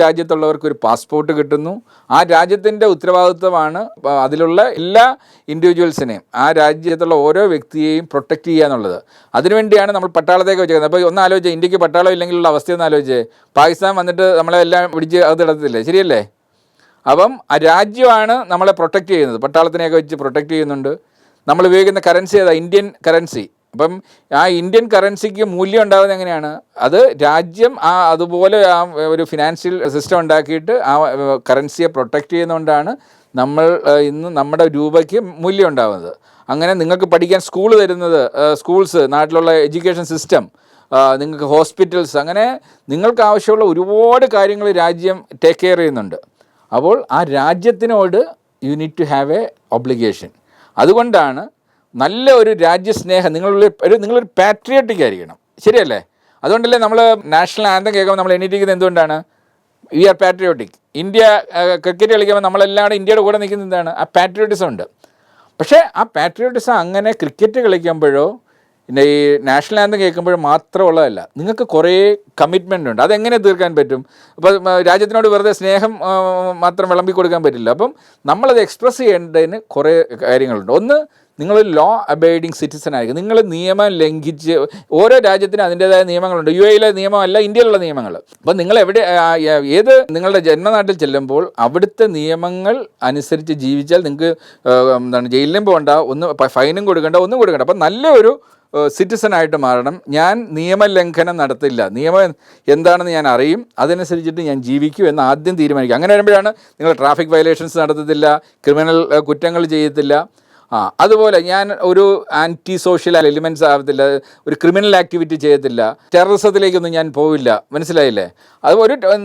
രാജ്യത്തുള്ളവർക്ക് ഒരു പാസ്പോർട്ട് കിട്ടുന്നു. ആ രാജ്യത്തിൻ്റെ ഉത്തരവാദിത്വമാണ് അതിലുള്ള എല്ലാ ഇൻഡിവിജ്വൽസിനെയും, ആ രാജ്യത്തുള്ള ഓരോ വ്യക്തിയെയും പ്രൊട്ടക്റ്റ് ചെയ്യുക എന്നുള്ളത്. അതിനുവേണ്ടിയാണ് നമ്മൾ പട്ടാളത്തേക്ക് വെച്ചേക്കുന്നത്. അപ്പോൾ ഒന്ന് ആലോചിച്ചേ, ഇന്ത്യക്ക് പട്ടാളം ഇല്ലെങ്കിലുള്ള അവസ്ഥയൊന്നും ആലോചിച്ചേ. പാകിസ്ഥാൻ വന്നിട്ട് നമ്മളെല്ലാം പിടിച്ച് അകത്തിടത്തില്ലേ, ശരിയല്ലേ? അപ്പം ആ രാജ്യമാണ് നമ്മളെ പ്രൊട്ടക്റ്റ് ചെയ്യുന്നത്. പട്ടാളത്തിനെയൊക്കെ വെച്ച് പ്രൊട്ടക്റ്റ് ചെയ്യുന്നുണ്ട്. നമ്മൾ ഉപയോഗിക്കുന്ന കറൻസി ഏതാ? Indian currency. അപ്പം ആ ഇന്ത്യൻ കറൻസിക്ക് മൂല്യം ഉണ്ടാകുന്നത് എങ്ങനെയാണ്? അത് രാജ്യം അതുപോലെ ഒരു ഫിനാൻഷ്യൽ സിസ്റ്റം ഉണ്ടാക്കിയിട്ട് ആ കറൻസിയെ പ്രൊട്ടക്റ്റ് ചെയ്യുന്നതുകൊണ്ടാണ് നമ്മൾ ഇന്ന് നമ്മുടെ രൂപയ്ക്ക് മൂല്യം ഉണ്ടാകുന്നത്. അങ്ങനെ നിങ്ങൾക്ക് പഠിക്കാൻ സ്കൂൾ തരുന്നത്, സ്കൂൾസ്, നാട്ടിലുള്ള എഡ്യൂക്കേഷൻ സിസ്റ്റം, നിങ്ങൾക്ക് ഹോസ്പിറ്റൽസ്, അങ്ങനെ നിങ്ങൾക്ക് ആവശ്യമുള്ള ഒരുപാട് കാര്യങ്ങൾ രാജ്യം ടേക്ക് കെയർ ചെയ്യുന്നുണ്ട്. അപ്പോൾ ആ രാജ്യത്തിനോട് you need to have a obligation. അതുകൊണ്ടാണ് നല്ല ഒരു രാജ്യസ്നേഹം, നിങ്ങളൊരു പാട്രിയോട്ടിക് ആയിരിക്കണം, ശരിയല്ലേ? അതുകൊണ്ടല്ലേ നമ്മൾ നാഷണൽ ആന്തം കേൾക്കുമ്പോൾ നമ്മൾ എണീറ്റിരിക്കുന്നത് എന്തുകൊണ്ടാണ്? We are patriotic. India cricket കളിക്കുമ്പോൾ നമ്മളെല്ലാം ഇന്ത്യയുടെ കൂടെ നിൽക്കുന്നത് എന്താണ്? ആ പാട്രിയോട്ടിസം ഉണ്ട്. പക്ഷേ ആ പാട്രിയോട്ടിസം അങ്ങനെ ക്രിക്കറ്റ് കളിക്കുമ്പോഴോ പിന്നെ ഈ നാഷണൽ ആന്തം കേൾക്കുമ്പോഴും മാത്രമുള്ളതല്ല, നിങ്ങൾക്ക് കുറേ കമ്മിറ്റ്മെൻ്റ് ഉണ്ട്. അതെങ്ങനെ തീർക്കാൻ പറ്റും? അപ്പോൾ രാജ്യത്തിനോട് വെറുതെ സ്നേഹം മാത്രം വിളമ്പി കൊടുക്കാൻ പറ്റില്ല. അപ്പം നമ്മളത് എക്സ്പ്രസ് ചെയ്യേണ്ടതിന് കുറേ കാര്യങ്ങളുണ്ട്. ഒന്ന്, നിങ്ങൾ ലോ അബൈഡിങ് സിറ്റിസൺ ആയിരിക്കും. നിങ്ങൾ നിയമം ലംഘിച്ച്, ഓരോ രാജ്യത്തിനും അതിൻ്റേതായ നിയമങ്ങളുണ്ട്. UAE നിയമമല്ല ഇന്ത്യയിലുള്ള നിയമങ്ങൾ. അപ്പം നിങ്ങൾ ഏത് നിങ്ങളുടെ ജന്മനാട്ടിൽ ചെല്ലുമ്പോൾ അവിടുത്തെ നിയമങ്ങൾ അനുസരിച്ച് ജീവിച്ചാൽ നിങ്ങൾക്ക് ജയിലിലും പോകണ്ട, ഫൈനും കൊടുക്കേണ്ട, ഒന്നും കൊടുക്കേണ്ട. അപ്പം നല്ലൊരു സിറ്റിസണായിട്ട് മാറണം. ഞാൻ നിയമലംഘനം നടത്തില്ല, നിയമം എന്താണെന്ന് ഞാൻ അറിയും, അതനുസരിച്ചിട്ട് ഞാൻ ജീവിക്കും എന്ന് ആദ്യം തീരുമാനിക്കും. അങ്ങനെ വരുമ്പോഴാണ് നിങ്ങൾ ട്രാഫിക് വയലേഷൻസ് നടത്തത്തില്ല, ക്രിമിനൽ കുറ്റങ്ങൾ ചെയ്യത്തില്ല. അതുപോലെ ഞാൻ ഒരു ആൻറ്റി സോഷ്യൽ എലിമെൻറ്റ്സ് ആവത്തില്ല, ഒരു ക്രിമിനൽ ആക്ടിവിറ്റി ചെയ്യത്തില്ല, ടെററിസത്തിലേക്കൊന്നും ഞാൻ പോവില്ല. മനസ്സിലായില്ലേ? അത്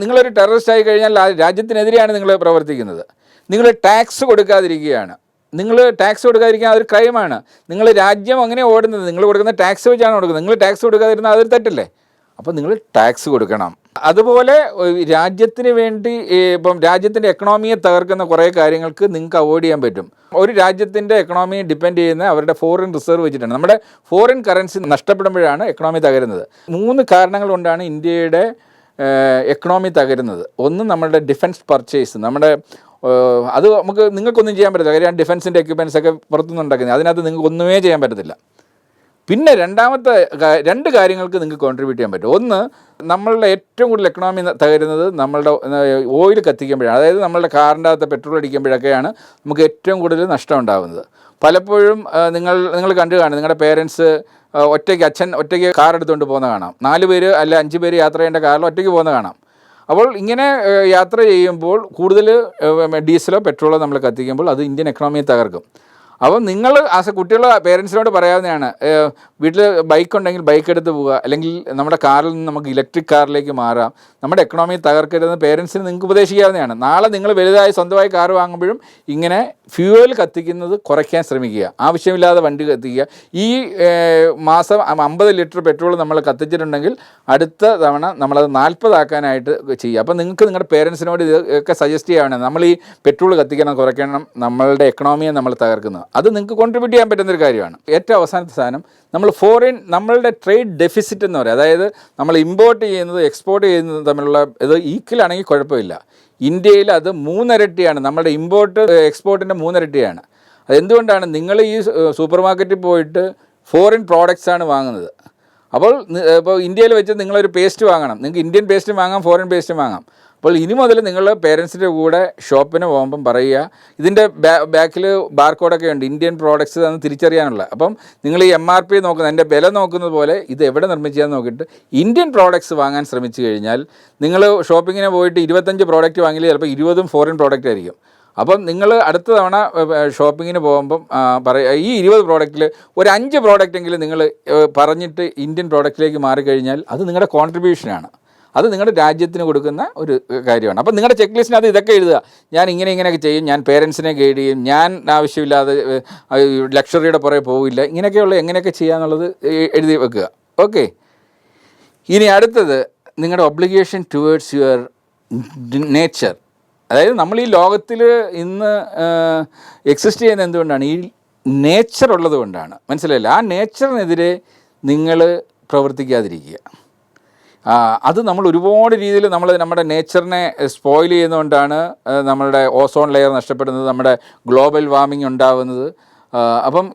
നിങ്ങളൊരു ടെററിസ്റ്റ് ആയി കഴിഞ്ഞാൽ ആ രാജ്യത്തിനെതിരെയാണ് നിങ്ങൾ പ്രവർത്തിക്കുന്നത്. നിങ്ങൾ ടാക്സ് കൊടുക്കാതിരിക്കുകയാണ്. നിങ്ങൾ ടാക്സ് കൊടുക്കാതിരിക്കുക അതൊരു ക്രൈമാണ്. നിങ്ങൾ രാജ്യം അങ്ങനെ ഓടുന്നത്, നിങ്ങൾ കൊടുക്കുന്ന ടാക്സ് വെച്ചാണ് കൊടുക്കുന്നത്. നിങ്ങൾ ടാക്സ് കൊടുക്കാതിരുന്നാൽ അതൊരു തെറ്റല്ലേ? അപ്പോൾ നിങ്ങൾ ടാക്സ് കൊടുക്കണം. അതുപോലെ രാജ്യത്തിന് വേണ്ടി ഇപ്പം രാജ്യത്തിൻ്റെ എക്കണോമിയെ തകർക്കുന്ന കുറേ കാര്യങ്ങൾക്ക് നിങ്ങൾക്ക് അവോയ്ഡ് ചെയ്യാൻ പറ്റും. ഒരു രാജ്യത്തിൻ്റെ എക്കണോമിയെ ഡിപ്പെൻഡ് ചെയ്യുന്ന അവരുടെ ഫോറിൻ റിസർവ് വെച്ചിട്ടാണ്. നമ്മുടെ ഫോറിൻ കറൻസി നഷ്ടപ്പെടുമ്പോഴാണ് എക്കണോമി തകരുന്നത്. 3 കാരണങ്ങൾ കൊണ്ടാണ് ഇന്ത്യയുടെ എക്കണോമി തകരുന്നത്. ഒന്ന്, നമ്മുടെ ഡിഫൻസ് പർച്ചേസ്, അത് നിങ്ങൾക്കൊന്നും ചെയ്യാൻ പറ്റത്തില്ല. കാര്യം ഡിഫൻസിൻ്റെ എക്യുപ്മെൻറ്റ്സ് ഒക്കെ പുറത്തുനിന്ന് ഉണ്ടാക്കുന്നത്, അതിനകത്ത് നിങ്ങൾക്ക് ഒന്നുമേ ചെയ്യാൻ പറ്റത്തില്ല. പിന്നെ രണ്ടാമത്തെ 2 കാര്യങ്ങൾക്ക് നിങ്ങൾക്ക് കോൺട്രിബ്യൂട്ട് ചെയ്യാൻ പറ്റും. ഒന്ന്, നമ്മളുടെ ഏറ്റവും കൂടുതൽ എക്കണോമി തകരുന്നത് നമ്മളുടെ ഓയിൽ കത്തിക്കുമ്പോഴാണ്. അതായത് നമ്മളുടെ കാറിൻ്റെ അകത്ത് പെട്രോൾ അടിക്കുമ്പോഴൊക്കെയാണ് നമുക്ക് ഏറ്റവും കൂടുതൽ നഷ്ടം ഉണ്ടാകുന്നത്. പലപ്പോഴും നിങ്ങൾ കണ്ടു കാണും, നിങ്ങളുടെ പേരൻസ് അച്ഛൻ ഒറ്റയ്ക്ക് കാർ എടുത്തുകൊണ്ട് പോകുന്ന കാണാം. 4 പേര് അല്ല 5 പേര് യാത്ര ചെയ്യേണ്ട കാറിൽ ഒറ്റയ്ക്ക് പോകുന്ന കാണാം. അപ്പോൾ ഇങ്ങനെ യാത്ര ചെയ്യുമ്പോൾ കൂടുതൽ ഡീസലോ പെട്രോളോ നമ്മൾ കത്തിക്കുമ്പോൾ അത് ഇന്ത്യൻ എക്കണോമിയെ തകർക്കും. അപ്പം നിങ്ങൾ കുട്ടികളെ പേരൻസിനോട് പറയാവുന്നതാണ്, വീട്ടിൽ ബൈക്ക് ഉണ്ടെങ്കിൽ ബൈക്ക് എടുത്ത് പോവുക, അല്ലെങ്കിൽ നമ്മുടെ കാറിൽ നിന്ന് നമുക്ക് ഇലക്ട്രിക് കാറിലേക്ക് മാറാം, നമ്മുടെ എക്കണോമി തകർക്കരുതെന്ന് പേരൻസിന് നിങ്ങൾക്ക് ഉപദേശിക്കാവുന്നതാണ്. നാളെ നിങ്ങൾ വലുതായി സ്വന്തമായി കാർ വാങ്ങുമ്പോഴും ഇങ്ങനെ ഫ്യൂവൽ കത്തിക്കുന്നത് കുറയ്ക്കാൻ ശ്രമിക്കുക, ആവശ്യമില്ലാതെ വണ്ടി കത്തിക്കുക. ഈ മാസം 50 ലിറ്റർ പെട്രോൾ നമ്മൾ കത്തിച്ചിട്ടുണ്ടെങ്കിൽ അടുത്ത തവണ നമ്മളത് 40 ആക്കാനായിട്ട് ചെയ്യുക. അപ്പം നിങ്ങൾക്ക് നിങ്ങളുടെ പേരൻസിനോട് ഇതൊക്കെ സജസ്റ്റ് ചെയ്യുകയാണ്, നമ്മൾ ഈ പെട്രോൾ കത്തിക്കണം, കുറയ്ക്കണം, നമ്മളുടെ എക്കണോമിയെ നമ്മൾ തകർക്കുന്നത്. അത് നിങ്ങൾക്ക് കോൺട്രിബ്യൂട്ട് ചെയ്യാൻ പറ്റുന്നൊരു കാര്യമാണ്. ഏറ്റവും അവസാനത്തെ സാധനം, നമ്മളുടെ ട്രേഡ് ഡെഫിസിറ്റ് എന്ന് പറയും. അതായത് നമ്മൾ ഇമ്പോർട്ട് ചെയ്യുന്നത് എക്സ്പോർട്ട് ചെയ്യുന്നത് തമ്മിലുള്ള ഇത് ഈക്വലാണെങ്കിൽ കുഴപ്പമില്ല. ഇന്ത്യയിൽ അത് 3 ഇരട്ടിയാണ്. നമ്മുടെ ഇമ്പോർട്ട് എക്സ്പോർട്ടിൻ്റെ 3 ഇരട്ടിയാണ്. അതെന്തുകൊണ്ടാണ്? നിങ്ങൾ ഈ സൂപ്പർ മാർക്കറ്റിൽ പോയിട്ട് ഫോറിൻ പ്രോഡക്റ്റ്സാണ് വാങ്ങുന്നത്. ഇപ്പോൾ ഇന്ത്യയിൽ വെച്ച് നിങ്ങളൊരു പേസ്റ്റ് വാങ്ങണം, നിങ്ങൾക്ക് ഇന്ത്യൻ പേസ്റ്റും വാങ്ങാം, ഫോറിൻ പേസ്റ്റും വാങ്ങാം. അപ്പോൾ ഇനി മുതൽ നിങ്ങൾ പേരൻസിൻ്റെ കൂടെ ഷോപ്പിന് പോകുമ്പം പറയുക, ഇതിൻ്റെ ബാക്കിൽ ബാർകോഡൊക്കെ ഉണ്ട്, ഇന്ത്യൻ പ്രോഡക്റ്റ്സ് എന്ന് തിരിച്ചറിയാനുള്ള. അപ്പം നിങ്ങൾ ഈ MRP നോക്കുന്നത്, അതിൻ്റെ വില നോക്കുന്നത് പോലെ ഇത് എവിടെ നിർമ്മിച്ചതെന്ന് നോക്കിയിട്ട് ഇന്ത്യൻ പ്രോഡക്റ്റ്സ് വാങ്ങാൻ ശ്രമിച്ചു കഴിഞ്ഞാൽ, നിങ്ങൾ ഷോപ്പിങ്ങിന് പോയിട്ട് 25 പ്രോഡക്റ്റ് വാങ്ങിയാൽ ചിലപ്പോൾ 20 ഫോറിൻ പ്രോഡക്റ്റ് ആയിരിക്കും. അപ്പം നിങ്ങൾ അടുത്ത തവണ ഷോപ്പിങ്ങിന് പോകുമ്പം ഈ 20 പ്രോഡക്റ്റിൽ ഒരു 5 പ്രോഡക്റ്റെങ്കിലും നിങ്ങൾ പറഞ്ഞിട്ട് ഇന്ത്യൻ പ്രോഡക്റ്റിലേക്ക് മാറിക്കഴിഞ്ഞാൽ അത് നിങ്ങളുടെ കോൺട്രിബ്യൂഷനാണ്. അത് നിങ്ങളുടെ രാജ്യത്തിന് കൊടുക്കുന്ന ഒരു കാര്യമാണ്. അപ്പം നിങ്ങളുടെ ചെക്ക് ലിസ്റ്റിനകത്ത് ഇതൊക്കെ എഴുതുക, ഞാൻ ഇങ്ങനെയൊക്കെ ചെയ്യും, ഞാൻ പേരൻസിനെ ഗൈഡ് ചെയ്യും, ഞാൻ ആവശ്യമില്ലാതെ ലക്ഷറിയുടെ പുറകെ പോവില്ല, ഇങ്ങനെയൊക്കെയുള്ള എങ്ങനെയൊക്കെ ചെയ്യാന്നുള്ളത് എഴുതി വെക്കുക. ഓക്കെ. ഇനി അടുത്തത്, നിങ്ങളുടെ ഒബ്ലിഗേഷൻ ടുവേർഡ്സ് യുവർ നേച്ചർ. അതായത് നമ്മൾ ഈ ലോകത്തിൽ ഇന്ന് എക്സിസ്റ്റ് ചെയ്യുന്നത് എന്തുകൊണ്ടാണ്? ഈ നേച്ചർ ഉള്ളത് കൊണ്ടാണ്. മനസ്സിലായില്ല? ആ നേച്ചറിനെതിരെ നിങ്ങൾ പ്രവർത്തിക്കാതിരിക്കുക. അത് നമ്മൾ ഒരുപാട് രീതിയിൽ നമ്മുടെ നേച്ചറിനെ സ്പോയിൽ ചെയ്യുന്നതുകൊണ്ടാണ് നമ്മളുടെ ഓസോൺ ലെയർ നഷ്ടപ്പെടുന്നത്, നമ്മുടെ ഗ്ലോബൽ വാർമിംഗ് ഉണ്ടാകുന്നത്. അപ്പം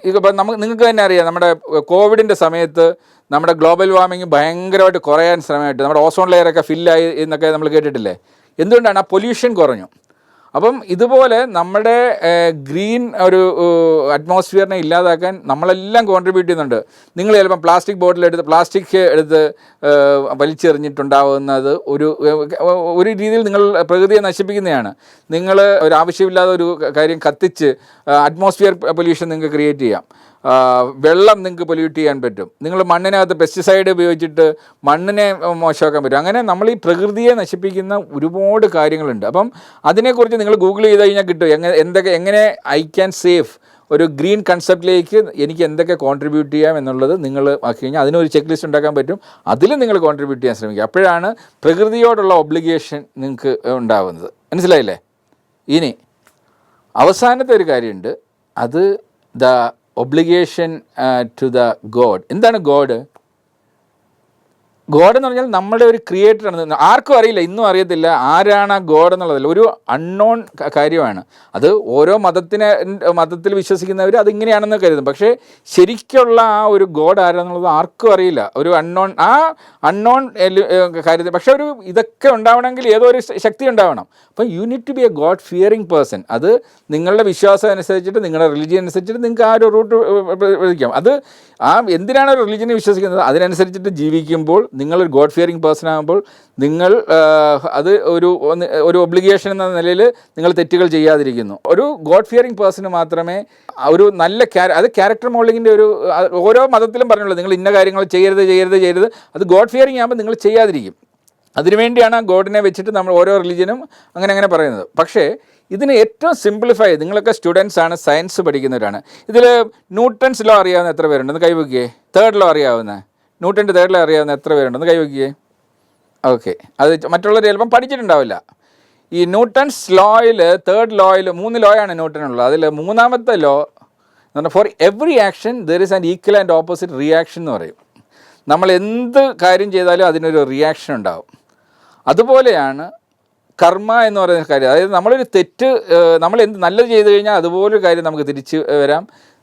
നിങ്ങൾക്ക് തന്നെ അറിയാം, നമ്മുടെ കോവിഡിൻ്റെ സമയത്ത് നമ്മുടെ ഗ്ലോബൽ വാർമിംഗ് ഭയങ്കരമായിട്ട് കുറയാൻ ശ്രമമായിട്ട് നമ്മുടെ ഓസോൺ ലെയറൊക്കെ ഫില്ലായി എന്നൊക്കെ നമ്മൾ കേട്ടിട്ടില്ലേ? എന്തുകൊണ്ടാണ്? ആ പൊല്യൂഷൻ കുറഞ്ഞു. അപ്പം ഇതുപോലെ നമ്മുടെ ഗ്രീൻ ഒരു അറ്റ്മോസ്ഫിയറിനെ ഇല്ലാതാക്കാൻ നമ്മളെല്ലാം കോൺട്രിബ്യൂട്ട് ചെയ്യുന്നുണ്ട്. നിങ്ങൾ ചിലപ്പം പ്ലാസ്റ്റിക് എടുത്ത് വലിച്ചെറിഞ്ഞിട്ടുണ്ടാകുന്നത് ഒരു രീതിയിൽ നിങ്ങൾ പ്രകൃതിയെ നശിപ്പിക്കുന്നതാണ്. നിങ്ങൾ ഒരു ആവശ്യമില്ലാതെ ഒരു കാര്യം കത്തിച്ച് അറ്റ്മോസ്ഫിയർ പൊല്യൂഷൻ നിങ്ങൾക്ക് ക്രിയേറ്റ് ചെയ്യാം. വെള്ളം നിങ്ങൾക്ക് പൊല്യൂട്ട് ചെയ്യാൻ പറ്റും. നിങ്ങൾ മണ്ണിനകത്ത് പെസ്റ്റിസൈഡ് ഉപയോഗിച്ചിട്ട് മണ്ണിനെ മോശമാക്കാൻ പറ്റും. അങ്ങനെ നമ്മൾ ഈ പ്രകൃതിയെ നശിപ്പിക്കുന്ന ഒരുപാട് കാര്യങ്ങളുണ്ട്. അപ്പം അതിനെക്കുറിച്ച് നിങ്ങൾ ഗൂഗിൾ ചെയ്ത് കഴിഞ്ഞാൽ കിട്ടും, എങ്ങനെ ഐ ക്യാൻ സേവ് ഒരു ഗ്രീൻ കൺസെപ്റ്റിലേക്ക് എനിക്ക് എന്തൊക്കെ കോൺട്രിബ്യൂട്ട് ചെയ്യാം എന്നുള്ളത് നിങ്ങൾ ആക്കി കഴിഞ്ഞാൽ അതിനൊരു ചെക്ക് ലിസ്റ്റ് ഉണ്ടാക്കാൻ പറ്റും. അതിൽ നിങ്ങൾ കോൺട്രിബ്യൂട്ട് ചെയ്യാൻ ശ്രമിക്കുക. അപ്പോഴാണ് പ്രകൃതിയോടുള്ള ഒബ്ലിഗേഷൻ നിങ്ങൾക്ക് ഉണ്ടാകുന്നത്. മനസ്സിലായില്ലേ? ഇനി അവസാനത്തെ ഒരു കാര്യമുണ്ട്, അത് ഒബ്ലിഗേഷൻ ടു ദ ഗോഡ്. എന്താണ് ഗോഡ്? ഗോഡ് എന്ന് പറഞ്ഞാൽ നമ്മുടെ ഒരു ക്രിയേറ്ററാണ്. ആർക്കും അറിയില്ല, ഇന്നും അറിയത്തില്ല ആരാണ് ആ ഗോഡ് എന്നുള്ളതല്ല, ഒരു അൺനോൺ കാര്യമാണ് അത്. ഓരോ മതത്തിൽ വിശ്വസിക്കുന്നവർ അതിങ്ങനെയാണെന്ന് കരുതും, പക്ഷേ ശരിക്കുള്ള ആ ഒരു ഗോഡ് ആരാന്നുള്ളത് ആർക്കും അറിയില്ല. ഒരു അൺനോൺ കാര്യത്തിൽ പക്ഷേ ഒരു ഇതൊക്കെ ഉണ്ടാവണമെങ്കിൽ ഏതോ ഒരു ശക്തി ഉണ്ടാവണം. അപ്പം you need to be a god fearing person. അത് നിങ്ങളുടെ വിശ്വാസം അനുസരിച്ചിട്ട്, നിങ്ങളുടെ റിലിജിയൻ അനുസരിച്ചിട്ട് നിങ്ങൾക്ക് ആ ഒരു റൂട്ട് വിധിക്കാം. അത് എന്തിനാണ് ഒരു റിലിജിയനെ വിശ്വസിക്കുന്നത് അതിനനുസരിച്ചിട്ട് ജീവിക്കുമ്പോൾ നിങ്ങളൊരു ഗോഡ് ഫിയറിങ് പേഴ്സൺ ആകുമ്പോൾ നിങ്ങൾ അത് ഒരു ഒബ്ലിഗേഷൻ എന്ന നിലയിൽ നിങ്ങൾ തെറ്റുകൾ ചെയ്യാതിരിക്കുന്നു. ഒരു ഗോഡ് ഫിയറിങ് പേഴ്സണ് മാത്രമേ ഒരു നല്ല അത് ക്യാരക്ടർ മോൾഡിങ്ങിൻ്റെ ഓരോ മതത്തിലും പറഞ്ഞുള്ളൂ, നിങ്ങൾ ഇന്ന കാര്യങ്ങൾ ചെയ്യരുത്. അത് ഗോഡ് ഫിയറിങ് ആകുമ്പോൾ നിങ്ങൾ ചെയ്യാതിരിക്കും. അതിനുവേണ്ടിയാണ് ആ ഗോഡിനെ വെച്ചിട്ട് നമ്മൾ ഓരോ റിലിജനും അങ്ങനെ പറയുന്നത്. പക്ഷേ ഇതിന് ഏറ്റവും സിംപ്ലിഫൈ, നിങ്ങളൊക്കെ സ്റ്റുഡൻസ് ആണ്, സയൻസ് പഠിക്കുന്നവരാണ്. ഇതിൽ ന്യൂട്ടൺസ് ലോ അറിയാവുന്ന എത്ര പേരുണ്ടെന്ന് കൈവയ്ക്കുകയെ? തേർഡ് ലോ അറിയാവുന്ന, ന്യൂട്ടൻ്റെ തേർഡ് ലോ അറിയാവുന്ന എത്ര പേരുണ്ടെന്ന് കൈവയ്ക്കുകയെ? ഓക്കെ, അത് മറ്റുള്ളവർ ചിലപ്പം പഠിച്ചിട്ടുണ്ടാവില്ല. ഈ ന്യൂട്ടൺസ് ലോയിൽ, തേർഡ് ലോയിൽ 3 ലോയാണ് ന്യൂട്ടനുള്ളത്. അതിൽ മൂന്നാമത്തെ ലോ എന്ന് പറഞ്ഞാൽ for every action there is an equal and opposite reaction എന്ന് പറയും. നമ്മൾ എന്ത് കാര്യം ചെയ്താലും അതിനൊരു റിയാക്ഷൻ ഉണ്ടാവും. അതുപോലെയാണ് കർമ്മ എന്ന് പറയുന്ന കാര്യം. അതായത് നമ്മളൊരു തെറ്റ്, നമ്മൾ എന്ത് നല്ലത് ചെയ്ത് കഴിഞ്ഞാൽ അതുപോലൊരു കാര്യം നമുക്ക് തിരിച്ച് വരാം,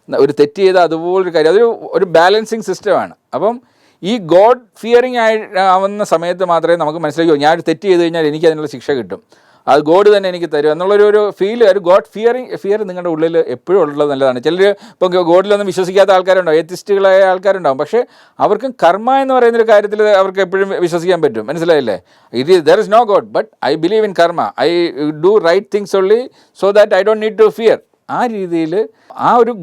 ഒരു തെറ്റ് ചെയ്താൽ അതുപോലൊരു കാര്യം. അതൊരു ബാലൻസിങ് സിസ്റ്റമാണ്. അപ്പം ഈ ഗോഡ് ഫിയറിങ് ആവുന്ന സമയത്ത് മാത്രമേ നമുക്ക് മനസ്സിലാക്കൂ, ഞാനൊരു തെറ്റ് ചെയ്ത് കഴിഞ്ഞാൽ എനിക്ക് അതിനുള്ള ശിക്ഷ കിട്ടും, അത് ഗോഡ് തന്നെ എനിക്ക് തരും എന്നുള്ളൊരു ഫീൽ. ഒരു ഗോഡ് ഫിയർ നിങ്ങളുടെ ഉള്ളിൽ എപ്പോഴും ഉള്ളത് നല്ലതാണ്. ചിലർ ഇപ്പം ഗോഡിലൊന്നും വിശ്വസിക്കാത്ത ആൾക്കാരുണ്ടാവും, എത്തിസ്റ്റുകളായ ആൾക്കാരുണ്ടാവും, പക്ഷേ അവർക്കും കർമ്മ എന്ന് പറയുന്നൊരു കാര്യത്തിൽ അവർക്ക് എപ്പോഴും വിശ്വസിക്കാൻ പറ്റും. മനസ്സിലായില്ലേ? There is no God but I believe in karma, I do right things only so that I don't need to fear. ആ രീതിയിൽ ആ ഒരു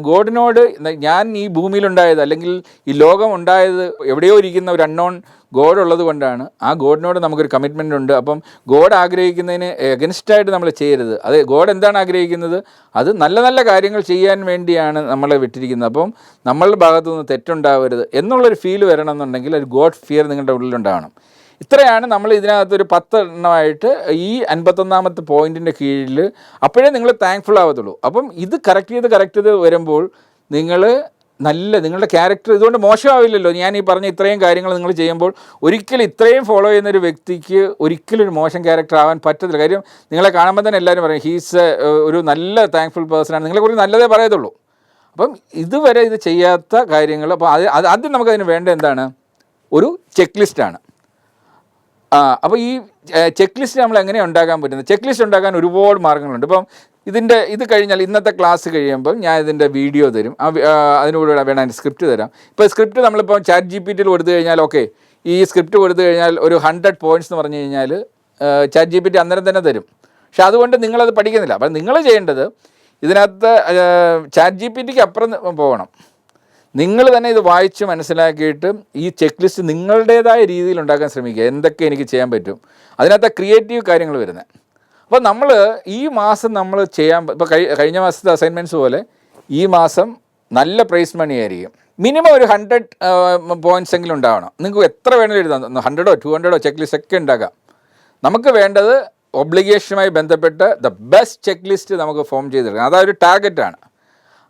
ഗോഡിനോട്, ഞാൻ ഈ ഭൂമിയിലുണ്ടായത് അല്ലെങ്കിൽ ഈ ലോകം ഉണ്ടായത് എവിടെയോ ഇരിക്കുന്ന ഒരു അൺനോൺ ഗോഡ് ഉള്ളത് കൊണ്ടാണ്. ആ ഗോഡിനോട് നമുക്കൊരു കമ്മിറ്റ്മെൻ്റ് ഉണ്ട്. അപ്പം ഗോഡ് ആഗ്രഹിക്കുന്നതിന് എഗൻസ്റ്റായിട്ട് നമ്മൾ ചെയ്യരുത്. അത് ഗോഡ് എന്താണ് ആഗ്രഹിക്കുന്നത്, അത് നല്ല നല്ല കാര്യങ്ങൾ ചെയ്യാൻ വേണ്ടിയാണ് നമ്മളെ വിട്ടിരിക്കുന്നത്. അപ്പം നമ്മളുടെ ഭാഗത്തു നിന്ന് തെറ്റുണ്ടാവരുത് എന്നുള്ളൊരു ഫീൽ വരണം എന്നുണ്ടെങ്കിൽ ഒരു ഗോഡ് ഫിയർ നിങ്ങളുടെ ഉള്ളിലുണ്ടാവണം. ഇത്രയാണ് നമ്മൾ ഇതിനകത്തൊരു 10 എണ്ണമായിട്ട് ഈ 51ാമത്തെ പോയിൻറ്റിൻ്റെ കീഴിൽ. അപ്പോഴേ നിങ്ങൾ താങ്ക്ഫുൾ ആവത്തുള്ളൂ. അപ്പം ഇത് കറക്റ്റ് ചെയ്ത് വരുമ്പോൾ നിങ്ങളുടെ ക്യാരക്ടർ ഇതുകൊണ്ട് മോശമാവില്ലല്ലോ. ഞാൻ ഈ പറഞ്ഞ ഇത്രയും കാര്യങ്ങൾ നിങ്ങൾ ചെയ്യുമ്പോൾ ഒരിക്കലും ഇത്രയും ഫോളോ ചെയ്യുന്നൊരു വ്യക്തിക്ക് ഒരിക്കലും ഒരു മോശം ക്യാരക്ടർ ആവാൻ പറ്റത്തില്ല. കാര്യം നിങ്ങളെ കാണുമ്പോൾ തന്നെ എല്ലാവരും പറയും ഹീസ് ഒരു നല്ല താങ്ക്ഫുൾ പേഴ്സണാണ്, നിങ്ങളെക്കുറിച്ച് നല്ലതേ പറയത്തുള്ളൂ. അപ്പം ഇതുവരെ ഇത് ചെയ്യാത്ത കാര്യങ്ങൾ, അപ്പോൾ ആദ്യം നമുക്കതിന് വേണ്ട എന്താണ്, ഒരു ചെക്ക് ലിസ്റ്റാണ്. അപ്പോൾ ഈ ചെക്ക് ലിസ്റ്റ് നമ്മൾ എങ്ങനെ ഉണ്ടാക്കാൻ പറ്റുന്നത്? ചെക്ക് ലിസ്റ്റ് ഉണ്ടാക്കാൻ ഒരുപാട് മാർഗ്ഗങ്ങളുണ്ട്. ഇപ്പം ഇത് കഴിഞ്ഞാൽ ഇന്നത്തെ ക്ലാസ് കഴിയുമ്പം ഞാൻ ഇതിൻ്റെ വീഡിയോ തരും, അതിനോട് വേണം അതിൻ്റെ സ്ക്രിപ്റ്റ് തരാം. ഇപ്പോൾ സ്ക്രിപ്റ്റ് നമ്മളിപ്പോൾ ചാറ്റ് GPT കൊടുത്തു കഴിഞ്ഞാൽ, ഓക്കെ ഈ സ്ക്രിപ്റ്റ് കൊടുത്തു കഴിഞ്ഞാൽ ഒരു 100 പോയിൻറ്റ്സ് എന്ന് പറഞ്ഞു കഴിഞ്ഞാൽ ചാറ്റ് GPT അന്നേരം തന്നെ തരും. പക്ഷെ അതുകൊണ്ട് നിങ്ങളത് പഠിക്കുന്നില്ല. അപ്പം നിങ്ങൾ ചെയ്യേണ്ടത് ഇതിനകത്ത് ചാറ്റ് GPTക്ക് അപ്പുറം പോകണം. നിങ്ങൾ തന്നെ ഇത് വായിച്ച് മനസ്സിലാക്കിയിട്ട് ഈ ചെക്ക് ലിസ്റ്റ് നിങ്ങളുടേതായ രീതിയിൽ ഉണ്ടാക്കാൻ ശ്രമിക്കുക. എന്തൊക്കെ എനിക്ക് ചെയ്യാൻ പറ്റും, അതിനകത്ത് ക്രിയേറ്റീവ് കാര്യങ്ങൾ വരുന്നത്. അപ്പോൾ നമ്മൾ ഈ മാസം നമ്മൾ ഇപ്പോൾ കഴിഞ്ഞ മാസത്തെ അസൈൻമെൻറ്റ്സ് പോലെ ഈ മാസം നല്ല പ്രൈസ് മണി ആയിരിക്കും. മിനിമം ഒരു 100 പോയിൻറ്റ്സ് എങ്കിലും ഉണ്ടാവണം. നിങ്ങൾക്ക് എത്ര വേണമെങ്കിലും എഴുതാം, 100ഓ 200ഓ ചെക്ക് ലിസ്റ്റ് ഒക്കെ ഉണ്ടാക്കാം. നമുക്ക് വേണ്ടത് ഒബ്ലിഗേഷനുമായി ബന്ധപ്പെട്ട് ദ ബെസ്റ്റ് ചെക്ക് ലിസ്റ്റ് നമുക്ക് ഫോം ചെയ്തെടുക്കാം. അതൊരു ടാർഗറ്റാണ്.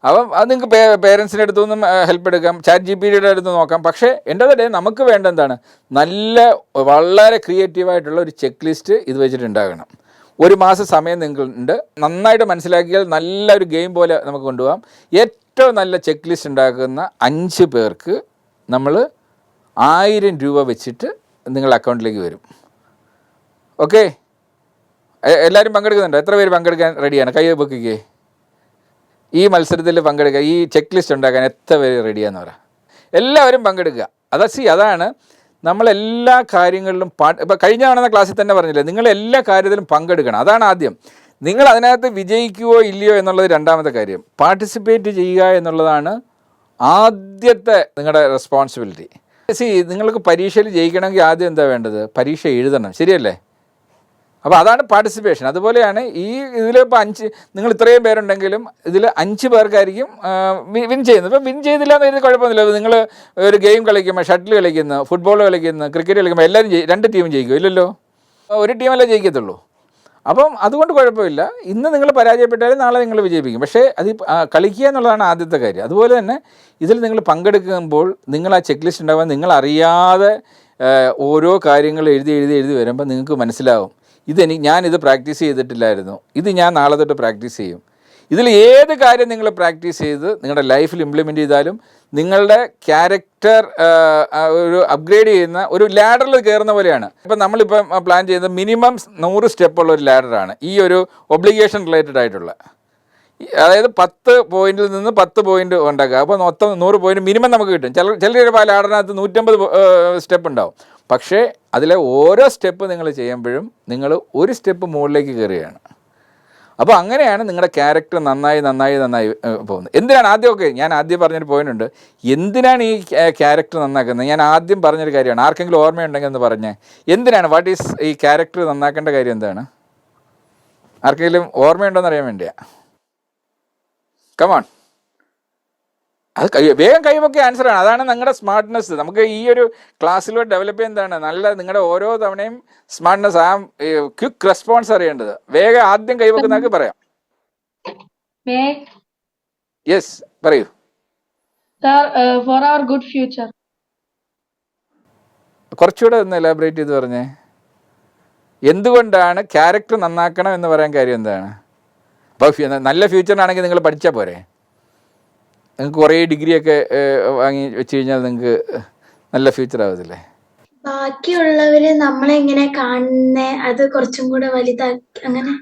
അപ്പം അത് നിങ്ങൾക്ക് പേരൻസിൻ്റെ അടുത്തു നിന്നും ഹെൽപ്പ് എടുക്കാം, ചാറ്റ് GPTയുടെ അടുത്ത് നോക്കാം. പക്ഷേ എൻ്റെ ഡേ നമുക്ക് വേണ്ട എന്താണ്, വളരെ ക്രിയേറ്റീവായിട്ടുള്ള ഒരു ചെക്ക് ലിസ്റ്റ് ഇത് വെച്ചിട്ടുണ്ടാകണം. ഒരു മാസം സമയം നിങ്ങൾക്കുണ്ട്. നന്നായിട്ട് മനസ്സിലാക്കിയാൽ നല്ലൊരു ഗെയിം പോലെ നമുക്ക് കൊണ്ടുപോകാം. ഏറ്റവും നല്ല ചെക്ക് ലിസ്റ്റ് ഉണ്ടാക്കുന്ന 5 പേർക്ക് നമ്മൾ 1000 രൂപ വെച്ചിട്ട് നിങ്ങളുടെ അക്കൗണ്ടിലേക്ക് വരും. ഓക്കെ, എല്ലാവരും പങ്കെടുക്കുന്നുണ്ടോ? എത്ര പേര് പങ്കെടുക്കാൻ റെഡിയാണ്? കൈ പൊക്കിക്കേ. ഈ മത്സരത്തിൽ പങ്കെടുക്കുക, ഈ ചെക്ക് ലിസ്റ്റ് ഉണ്ടാക്കാൻ എത്ര പേര് റെഡിയാന്ന് പറയാം? എല്ലാവരും പങ്കെടുക്കുക. അതാണ് നമ്മളെല്ലാ കാര്യങ്ങളിലും ഇപ്പോൾ കഴിഞ്ഞ കാണുന്ന ക്ലാസ്സിൽ തന്നെ പറഞ്ഞില്ലേ, നിങ്ങൾ എല്ലാ കാര്യത്തിലും പങ്കെടുക്കണം. അതാണ് ആദ്യം. നിങ്ങൾ അതിനകത്ത് വിജയിക്കുകയോ ഇല്ലയോ എന്നുള്ളത് രണ്ടാമത്തെ കാര്യം. പാർട്ടിസിപ്പേറ്റ് ചെയ്യുക എന്നുള്ളതാണ് ആദ്യത്തെ നിങ്ങളുടെ റെസ്പോൺസിബിലിറ്റി. നിങ്ങൾക്ക് പരീക്ഷയിൽ ജയിക്കണമെങ്കിൽ ആദ്യം എന്താ വേണ്ടത്, പരീക്ഷ എഴുതണം. ശരിയല്ലേ? അപ്പോൾ അതാണ് പാർട്ടിസിപ്പേഷൻ. അതുപോലെയാണ് ഇതിലിപ്പോൾ നിങ്ങൾ ഇത്രയും പേരുണ്ടെങ്കിലും ഇതിൽ 5 പേർക്കായിരിക്കും വിൻ ചെയ്യുന്നത്. ഇപ്പോൾ വിൻ ചെയ്തില്ല എന്ന് കരുതി കുഴപ്പമൊന്നുമില്ല. നിങ്ങൾ ഒരു ഗെയിം കളിക്കുമ്പോൾ, ഷട്ടിൽ കളിക്കുന്നു, ഫുട്ബോൾ കളിക്കുന്നു, ക്രിക്കറ്റ് കളിക്കുമ്പോൾ എല്ലാവരും 2 ടീമും ജയിക്കും ഇല്ലല്ലോ, ഒരു ടീമല്ലേ ജയിക്കത്തുള്ളൂ. അപ്പം അതുകൊണ്ട് കുഴപ്പമില്ല. ഇന്ന് നിങ്ങൾ പരാജയപ്പെട്ടാലും നാളെ നിങ്ങൾ വിജയിപ്പിക്കും. പക്ഷേ അത് കളിക്കുക എന്നുള്ളതാണ് ആദ്യത്തെ കാര്യം. അതുപോലെ തന്നെ ഇതിൽ നിങ്ങൾ പങ്കെടുക്കുമ്പോൾ നിങ്ങൾ ആ ചെക്ക് ലിസ്റ്റ് ഉണ്ടാകുമ്പോൾ നിങ്ങളറിയാതെ ഓരോ കാര്യങ്ങൾ എഴുതി വരുമ്പോൾ നിങ്ങൾക്ക് മനസ്സിലാവും, ഞാനിത് പ്രാക്ടീസ് ചെയ്തിട്ടില്ലായിരുന്നു, ഇത് ഞാൻ നാളെ തൊട്ട് പ്രാക്ടീസ് ചെയ്യും. ഇതിൽ ഏത് കാര്യം നിങ്ങൾ പ്രാക്ടീസ് ചെയ്ത് നിങ്ങളുടെ ലൈഫിൽ ഇംപ്ലിമെൻറ്റ് ചെയ്താലും നിങ്ങളുടെ ക്യാരക്ടർ ഒരു അപ്ഗ്രേഡ് ചെയ്യുന്ന ഒരു ലാഡറിൽ കയറുന്ന പോലെയാണ്. ഇപ്പം നമ്മളിപ്പം പ്ലാൻ ചെയ്യുന്നത് മിനിമം 100 സ്റ്റെപ്പുള്ള ഒരു ലാഡറാണ് ഈ ഒരു ഒബ്ലിഗേഷൻ റിലേറ്റഡ് ആയിട്ടുള്ള. അതായത് 10 പോയിന്റിൽ നിന്ന് 10 പോയിന്റ് ഉണ്ടാക്കുക. അപ്പോൾ മൊത്തം 100 പോയിന്റ് മിനിമം നമുക്ക് കിട്ടും. ചിലർ ആ ലാഡറിനകത്ത് 150 സ്റ്റെപ്പ് ഉണ്ടാവും. പക്ഷേ അതിലെ ഓരോ സ്റ്റെപ്പ് നിങ്ങൾ ചെയ്യുമ്പോഴും നിങ്ങൾ ഒരു സ്റ്റെപ്പ് മുകളിലേക്ക് കയറുകയാണ്. അപ്പോൾ അങ്ങനെയാണ് നിങ്ങളുടെ ക്യാരക്ടർ നന്നായി പോകുന്നത്. എന്തിനാണ് ഞാൻ ആദ്യം പറഞ്ഞൊരു പോയിന്റ് ഉണ്ട്, എന്തിനാണ് ഈ ക്യാരക്ടർ നന്നാക്കുന്നത്? ഞാൻ ആദ്യം പറഞ്ഞൊരു കാര്യമാണ്, ആർക്കെങ്കിലും ഓർമ്മയുണ്ടെങ്കിൽ എന്ന് പറഞ്ഞേ, എന്തിനാണ്, വാട്ട് ഈസ് ഈ ക്യാരക്ടർ നന്നാക്കേണ്ട കാര്യം എന്താണ്? ആർക്കെങ്കിലും ഓർമ്മയുണ്ടോയെന്ന് അറിയാൻ വേണ്ടിയാണ്. കമോൺ, അത് വേഗം കൈവൊക്കെ ആൻസറാണ്. അതാണ് നിങ്ങളുടെ സ്മാർട്ട്നെസ്. നമുക്ക് ഈ ഒരു ക്ലാസ്സിലൂടെ ഡെവലപ്പ് ചെയ്യുന്നതാണ് നിങ്ങളുടെ ഓരോ തവണയും സ്മാർട്ട്നെസ്, ആ ക്വിക്ക് റെസ്പോൺസ് അറിയേണ്ടത്. വേഗം ആദ്യം കൈവെക്കുന്നവർക്ക് പറയാം. യെസ്, പറയൂ. For our good future. കുറച്ചുകൂടെ ഒന്ന് എലാബറേറ്റ് ചെയ്ത് പറഞ്ഞേ, എന്തുകൊണ്ടാണ് ക്യാരക്ടർ നന്നാക്കണം എന്ന് പറയാൻ കാര്യം എന്താണ്? അപ്പോൾ നല്ല ഫ്യൂച്ചറിനാണെങ്കിൽ നിങ്ങൾ പഠിച്ചാൽ പോരെ? നിങ്ങൾക്ക് കുറേ ഡിഗ്രിയൊക്കെ വാങ്ങി വെച്ച് കഴിഞ്ഞാൽ നിങ്ങൾക്ക് നല്ല ഫ്യൂച്ചർ ആവത്തില്ലേ? ബാക്കിയുള്ളവര് നമ്മളെങ്ങനെ കാണുന്നേ അത് കുറച്ചും കൂടെ വലുതാക്കി അങ്ങനെ.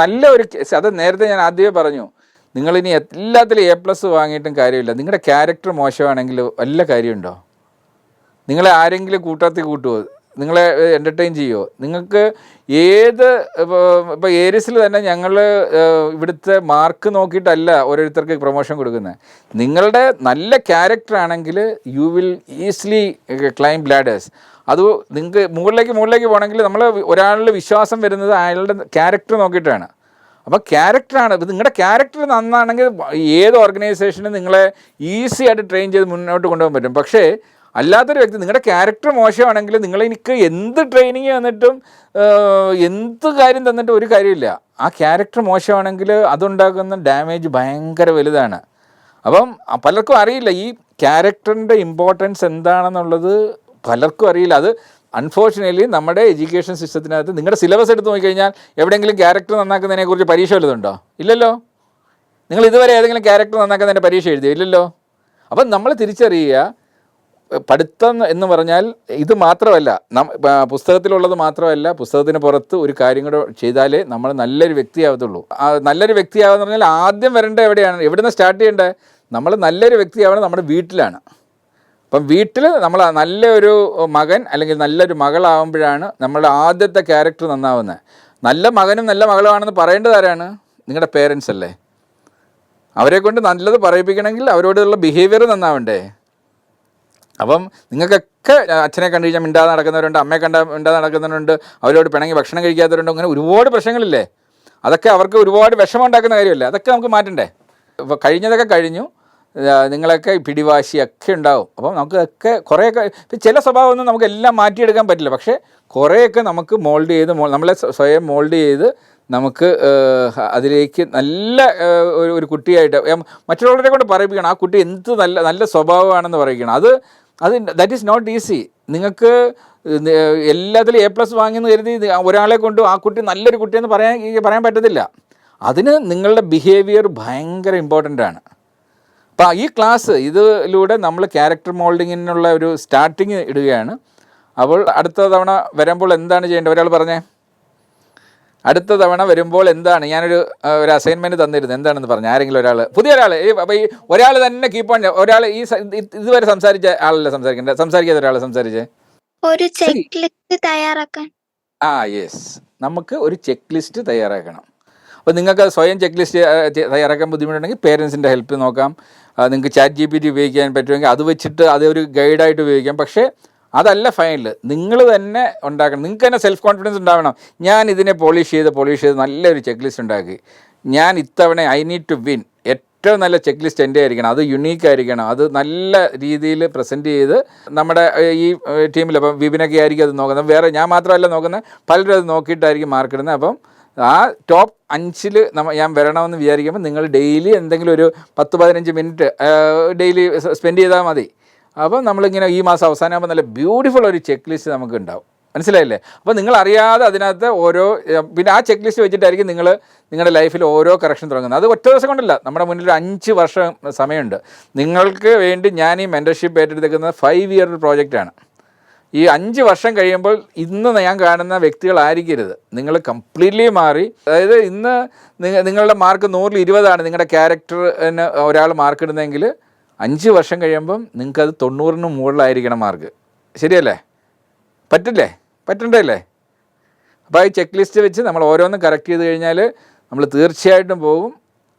നല്ല ഒരു അത് നേരത്തെ ഞാൻ ആദ്യമേ പറഞ്ഞു, നിങ്ങളിനി എല്ലാത്തിലും A+ വാങ്ങിയിട്ടും കാര്യമില്ല. നിങ്ങളുടെ ക്യാരക്ടർ മോശമാണെങ്കിൽ വല്ല കാര്യമുണ്ടോ? നിങ്ങളെ ആരെങ്കിലും കൂട്ടുമോ? നിങ്ങളെ എൻ്റർടൈൻ ചെയ്യുമോ? നിങ്ങൾക്ക് ഇപ്പോൾ ഏരിയസിൽ തന്നെ ഞങ്ങൾ ഇവിടുത്തെ മാർക്ക് നോക്കിയിട്ടല്ല ഓരോരുത്തർക്ക് പ്രൊമോഷൻ കൊടുക്കുന്നത്. നിങ്ങളുടെ നല്ല ക്യാരക്ടർ ആണെങ്കിൽ you will easily climb ladders. അത് നിങ്ങൾക്ക് മുകളിലേക്ക് പോകണമെങ്കിൽ നമ്മൾ ഒരാളുടെ വിശ്വാസം വരുന്നത് അയാളുടെ ക്യാരക്ടർ നോക്കിയിട്ടാണ്. അപ്പോൾ ക്യാരക്ടറാണ്, നിങ്ങളുടെ ക്യാരക്ടർ നന്നാണെങ്കിൽ ഏത് ഓർഗനൈസേഷനും നിങ്ങളെ ഈസി ആയിട്ട് ട്രെയിൻ ചെയ്ത് മുന്നോട്ട് കൊണ്ടുപോകാൻ പറ്റും. പക്ഷേ അല്ലാത്തൊരു വ്യക്തി, നിങ്ങളുടെ ക്യാരക്ടർ മോശമാണെങ്കിൽ എനിക്ക് എന്ത് ട്രെയിനിങ് തന്നിട്ടും എന്ത് കാര്യം തന്നിട്ടും ഒരു കാര്യമില്ല. ആ ക്യാരക്ടർ മോശമാണെങ്കിൽ അതുണ്ടാക്കുന്ന ഡാമേജ് ഭയങ്കര വലുതാണ്. അപ്പം പലർക്കും അറിയില്ല ഈ ക്യാരക്ടറിൻ്റെ ഇമ്പോർട്ടൻസ് എന്താണെന്നുള്ളത്, പലർക്കും അറിയില്ല. അത് അൺഫോർച്ചുനേറ്റ്ലി നമ്മുടെ എഡ്യൂക്കേഷൻ സിസ്റ്റത്തിനകത്ത് നിങ്ങളുടെ സിലബസ് എടുത്ത് നോക്കിക്കഴിഞ്ഞാൽ എവിടെയെങ്കിലും ക്യാരക്ടർ നന്നാക്കുന്നതിനെക്കുറിച്ച് പരീക്ഷ വല്ലതുണ്ടോ? ഇല്ലല്ലോ. നിങ്ങൾ ഇതുവരെ ഏതെങ്കിലും ക്യാരക്ടർ നന്നാക്കുന്നതിൻ്റെ പരീക്ഷ എഴുതിയോ? ഇല്ലല്ലോ. അപ്പം നമ്മൾ തിരിച്ചറിയുക, പഠിത്തം എന്ന് പറഞ്ഞാൽ ഇത് മാത്രമല്ല, പുസ്തകത്തിലുള്ളത് മാത്രമല്ല, പുസ്തകത്തിന് പുറത്ത് ഒരു കാര്യം കൂടെ ചെയ്താലേ നമ്മൾ നല്ലൊരു വ്യക്തിയാവത്തുള്ളൂ. നല്ലൊരു വ്യക്തിയാവെന്ന് പറഞ്ഞാൽ ആദ്യം വരേണ്ടത് എവിടെയാണ്? എവിടെ നിന്ന് സ്റ്റാർട്ട് ചെയ്യേണ്ടത്? നമ്മൾ നല്ലൊരു വ്യക്തിയാവണം നമ്മുടെ വീട്ടിലാണ്. അപ്പം വീട്ടിൽ നമ്മൾ നല്ലൊരു മകൻ അല്ലെങ്കിൽ നല്ലൊരു മകളാവുമ്പോഴാണ് നമ്മളുടെ ആദ്യത്തെ ക്യാരക്ടർ നന്നാവുന്നത്. നല്ല മകനും നല്ല മകളുമാണെന്ന് പറയേണ്ടത് ആരാണ്? നിങ്ങളുടെ പേരൻസ് അല്ലേ. അവരെ കൊണ്ട് നല്ലത് പറയിപ്പിക്കണമെങ്കിൽ അവരോടുള്ള ബിഹേവിയർ നന്നാവണ്ടേ? അപ്പം നിങ്ങൾക്കൊക്കെ അച്ഛനെ കണ്ടു കഴിഞ്ഞാൽ മിണ്ടാതെ നടക്കുന്നവരുണ്ട്, അമ്മയെ മിണ്ടാതെ നടക്കുന്നവരുണ്ട്, അവരോട് പിണങ്ങി ഭക്ഷണം കഴിക്കാത്തവരുണ്ട്. അങ്ങനെ ഒരുപാട് പ്രശ്നങ്ങളില്ലേ? അതൊക്കെ അവർക്ക് ഒരുപാട് വിഷമം ഉണ്ടാക്കുന്ന കാര്യമല്ലേ? അതൊക്കെ നമുക്ക് മാറ്റണ്ടേ? ഇപ്പോൾ കഴിഞ്ഞതൊക്കെ കഴിഞ്ഞു, നിങ്ങളൊക്കെ പിടിവാശിയൊക്കെ ഉണ്ടാവും. അപ്പം നമുക്കൊക്കെ കുറേയൊക്കെ ചില സ്വഭാവമൊന്നും നമുക്ക് എല്ലാം മാറ്റിയെടുക്കാൻ പറ്റില്ല. പക്ഷേ കുറേയൊക്കെ നമുക്ക് മോൾഡ് ചെയ്ത് നമ്മളെ സ്വയം മോൾഡ് ചെയ്ത് നമുക്ക് അതിലേക്ക് നല്ല ഒരു കുട്ടിയായിട്ട് മറ്റുള്ളവരെ കൊണ്ട് പറയിപ്പിക്കണം. ആ കുട്ടി എന്ത് നല്ല സ്വഭാവമാണെന്ന് പറയിക്കണം. അത് ദാറ്റ് ഈസ് നോട്ട് ഈസി. നിങ്ങൾക്ക് എല്ലാത്തിലും A+ വാങ്ങിയെന്ന് കരുതി ഒരാളെ കൊണ്ട് ആ കുട്ടി നല്ലൊരു കുട്ടിയെന്ന് പറയാൻ പറ്റത്തില്ല. അതിന് നിങ്ങളുടെ ബിഹേവിയർ ഭയങ്കര ഇമ്പോർട്ടൻ്റ് ആണ്. അപ്പോൾ ഈ ക്ലാസ് ഇതിലൂടെ നമ്മൾ ക്യാരക്ടർ മോൾഡിങ്ങിനുള്ള ഒരു സ്റ്റാർട്ടിങ് ഇടുകയാണ്. അപ്പോൾ അടുത്ത തവണ വരുമ്പോൾ എന്താണ് ചെയ്യേണ്ടത്? ഒരാൾ പറഞ്ഞേ, അടുത്ത തവണ വരുമ്പോൾ എന്താണ്? ഞാനൊരു അസൈൻമെൻറ്റ് തന്നിരുന്നു, എന്താണെന്ന് പറഞ്ഞു ആരെങ്കിലും ഒരാൾ, പുതിയ ഒരാൾ. അപ്പോൾ ഈ ഒരാൾ തന്നെ കീപ്പ് ഓൺ, ഒരാൾ ഈ ഇതുവരെ സംസാരിച്ച ആളല്ല സംസാരിക്കാത്ത ഒരാൾ സംസാരിച്ചേ. ഒരു ചെക്ക് ലിസ്റ്റ് തയ്യാറാക്കാൻ. യെസ്, നമുക്ക് ഒരു ചെക്ക് ലിസ്റ്റ് തയ്യാറാക്കണം. അപ്പോൾ നിങ്ങൾക്ക് സ്വയം ചെക്ക് ലിസ്റ്റ് തയ്യാറാക്കാൻ ബുദ്ധിമുട്ടുണ്ടെങ്കിൽ പേരൻസിൻ്റെ ഹെൽപ്പ് നോക്കാം. നിങ്ങൾക്ക് ChatGPT ഉപയോഗിക്കാൻ പറ്റുമെങ്കിൽ അത് വെച്ചിട്ട് അതൊരു ഗൈഡായിട്ട് ഉപയോഗിക്കാം. പക്ഷേ അതല്ല ഫൈനൽ, നിങ്ങൾ തന്നെ ഉണ്ടാക്കണം. നിങ്ങൾക്ക് തന്നെ സെൽഫ് കോൺഫിഡൻസ് ഉണ്ടാവണം. ഞാൻ ഇതിനെ പോളിഷ് ചെയ്ത് നല്ലൊരു ചെക്ക് ലിസ്റ്റ് ഉണ്ടാക്കി, ഞാൻ ഇത്തവണ ഐ നീഡ് ടു വിൻ, ഏറ്റവും നല്ല ചെക്ക് ലിസ്റ്റ് എൻ്റെ ആയിരിക്കണം, അത് യുണീക്ക് ആയിരിക്കണം, അത് നല്ല രീതിയിൽ പ്രസൻറ്റ് ചെയ്ത് നമ്മുടെ ഈ ടീമിൽ അപ്പം വിപിനൊക്കെ ആയിരിക്കും അത് നോക്കുന്നത്, വേറെ ഞാൻ മാത്രമല്ല നോക്കുന്നത്, പലരും അത് നോക്കിയിട്ടായിരിക്കും മാർക്ക് ഇടുന്നത്. അപ്പം ആ ടോപ്പ് 5 ഞാൻ വരണമെന്ന് വിചാരിക്കുമ്പോൾ നിങ്ങൾ ഡെയിലി എന്തെങ്കിലും ഒരു 10-15 മിനിറ്റ് ഡെയിലി സ്പെൻഡ് ചെയ്താൽ മതി. അപ്പം നമ്മളിങ്ങനെ ഈ മാസം അവസാനമാകുമ്പോൾ നല്ല ബ്യൂട്ടിഫുൾ ഒരു ചെക്ക് ലിസ്റ്റ് നമുക്ക് ഉണ്ടാവും. മനസ്സിലായില്ലേ? അപ്പോൾ നിങ്ങൾ അറിയാതെ അതിനകത്ത് ഓരോ പിന്നെ ആ ചെക്ക് ലിസ്റ്റ് വെച്ചിട്ടായിരിക്കും നിങ്ങൾ നിങ്ങളുടെ ലൈഫിൽ ഓരോ കറക്ഷൻ തുടങ്ങുന്നത്. അത് ഒറ്റ ദിവസം കൊണ്ടല്ല, നമ്മുടെ മുന്നിൽ ഒരു 5 വർഷം സമയമുണ്ട്. നിങ്ങൾക്ക് വേണ്ടി ഞാൻ ഈ മെൻറ്റർഷിപ്പ് ഏറ്റെടുത്തേക്കുന്നത് 5 ഇയർ പ്രോജക്റ്റാണ്. ഈ 5 വർഷം കഴിയുമ്പോൾ ഇന്ന് ഞാൻ കാണുന്ന വ്യക്തികളായിരിക്കരുത്, നിങ്ങൾ കംപ്ലീറ്റ്ലി മാറി. അതായത് ഇന്ന് നിങ്ങളുടെ മാർക്ക് 100-ൽ 20 നിങ്ങളുടെ ക്യാരക്ടറിന് ഒരാൾ മാർക്ക് ഇടുന്നതെങ്കിൽ 5 വർഷം കഴിയുമ്പം നിങ്ങൾക്കത് 90-ന് മുകളിലായിരിക്കണം മാർക്ക്. ശരിയല്ലേ? പറ്റില്ലേ? പറ്റണ്ടല്ലേ? അപ്പോൾ ഈ ചെക്ക് ലിസ്റ്റ് വെച്ച് നമ്മൾ ഓരോന്നും കറക്റ്റ് ചെയ്ത് കഴിഞ്ഞാൽ നമ്മൾ തീർച്ചയായിട്ടും പോകും.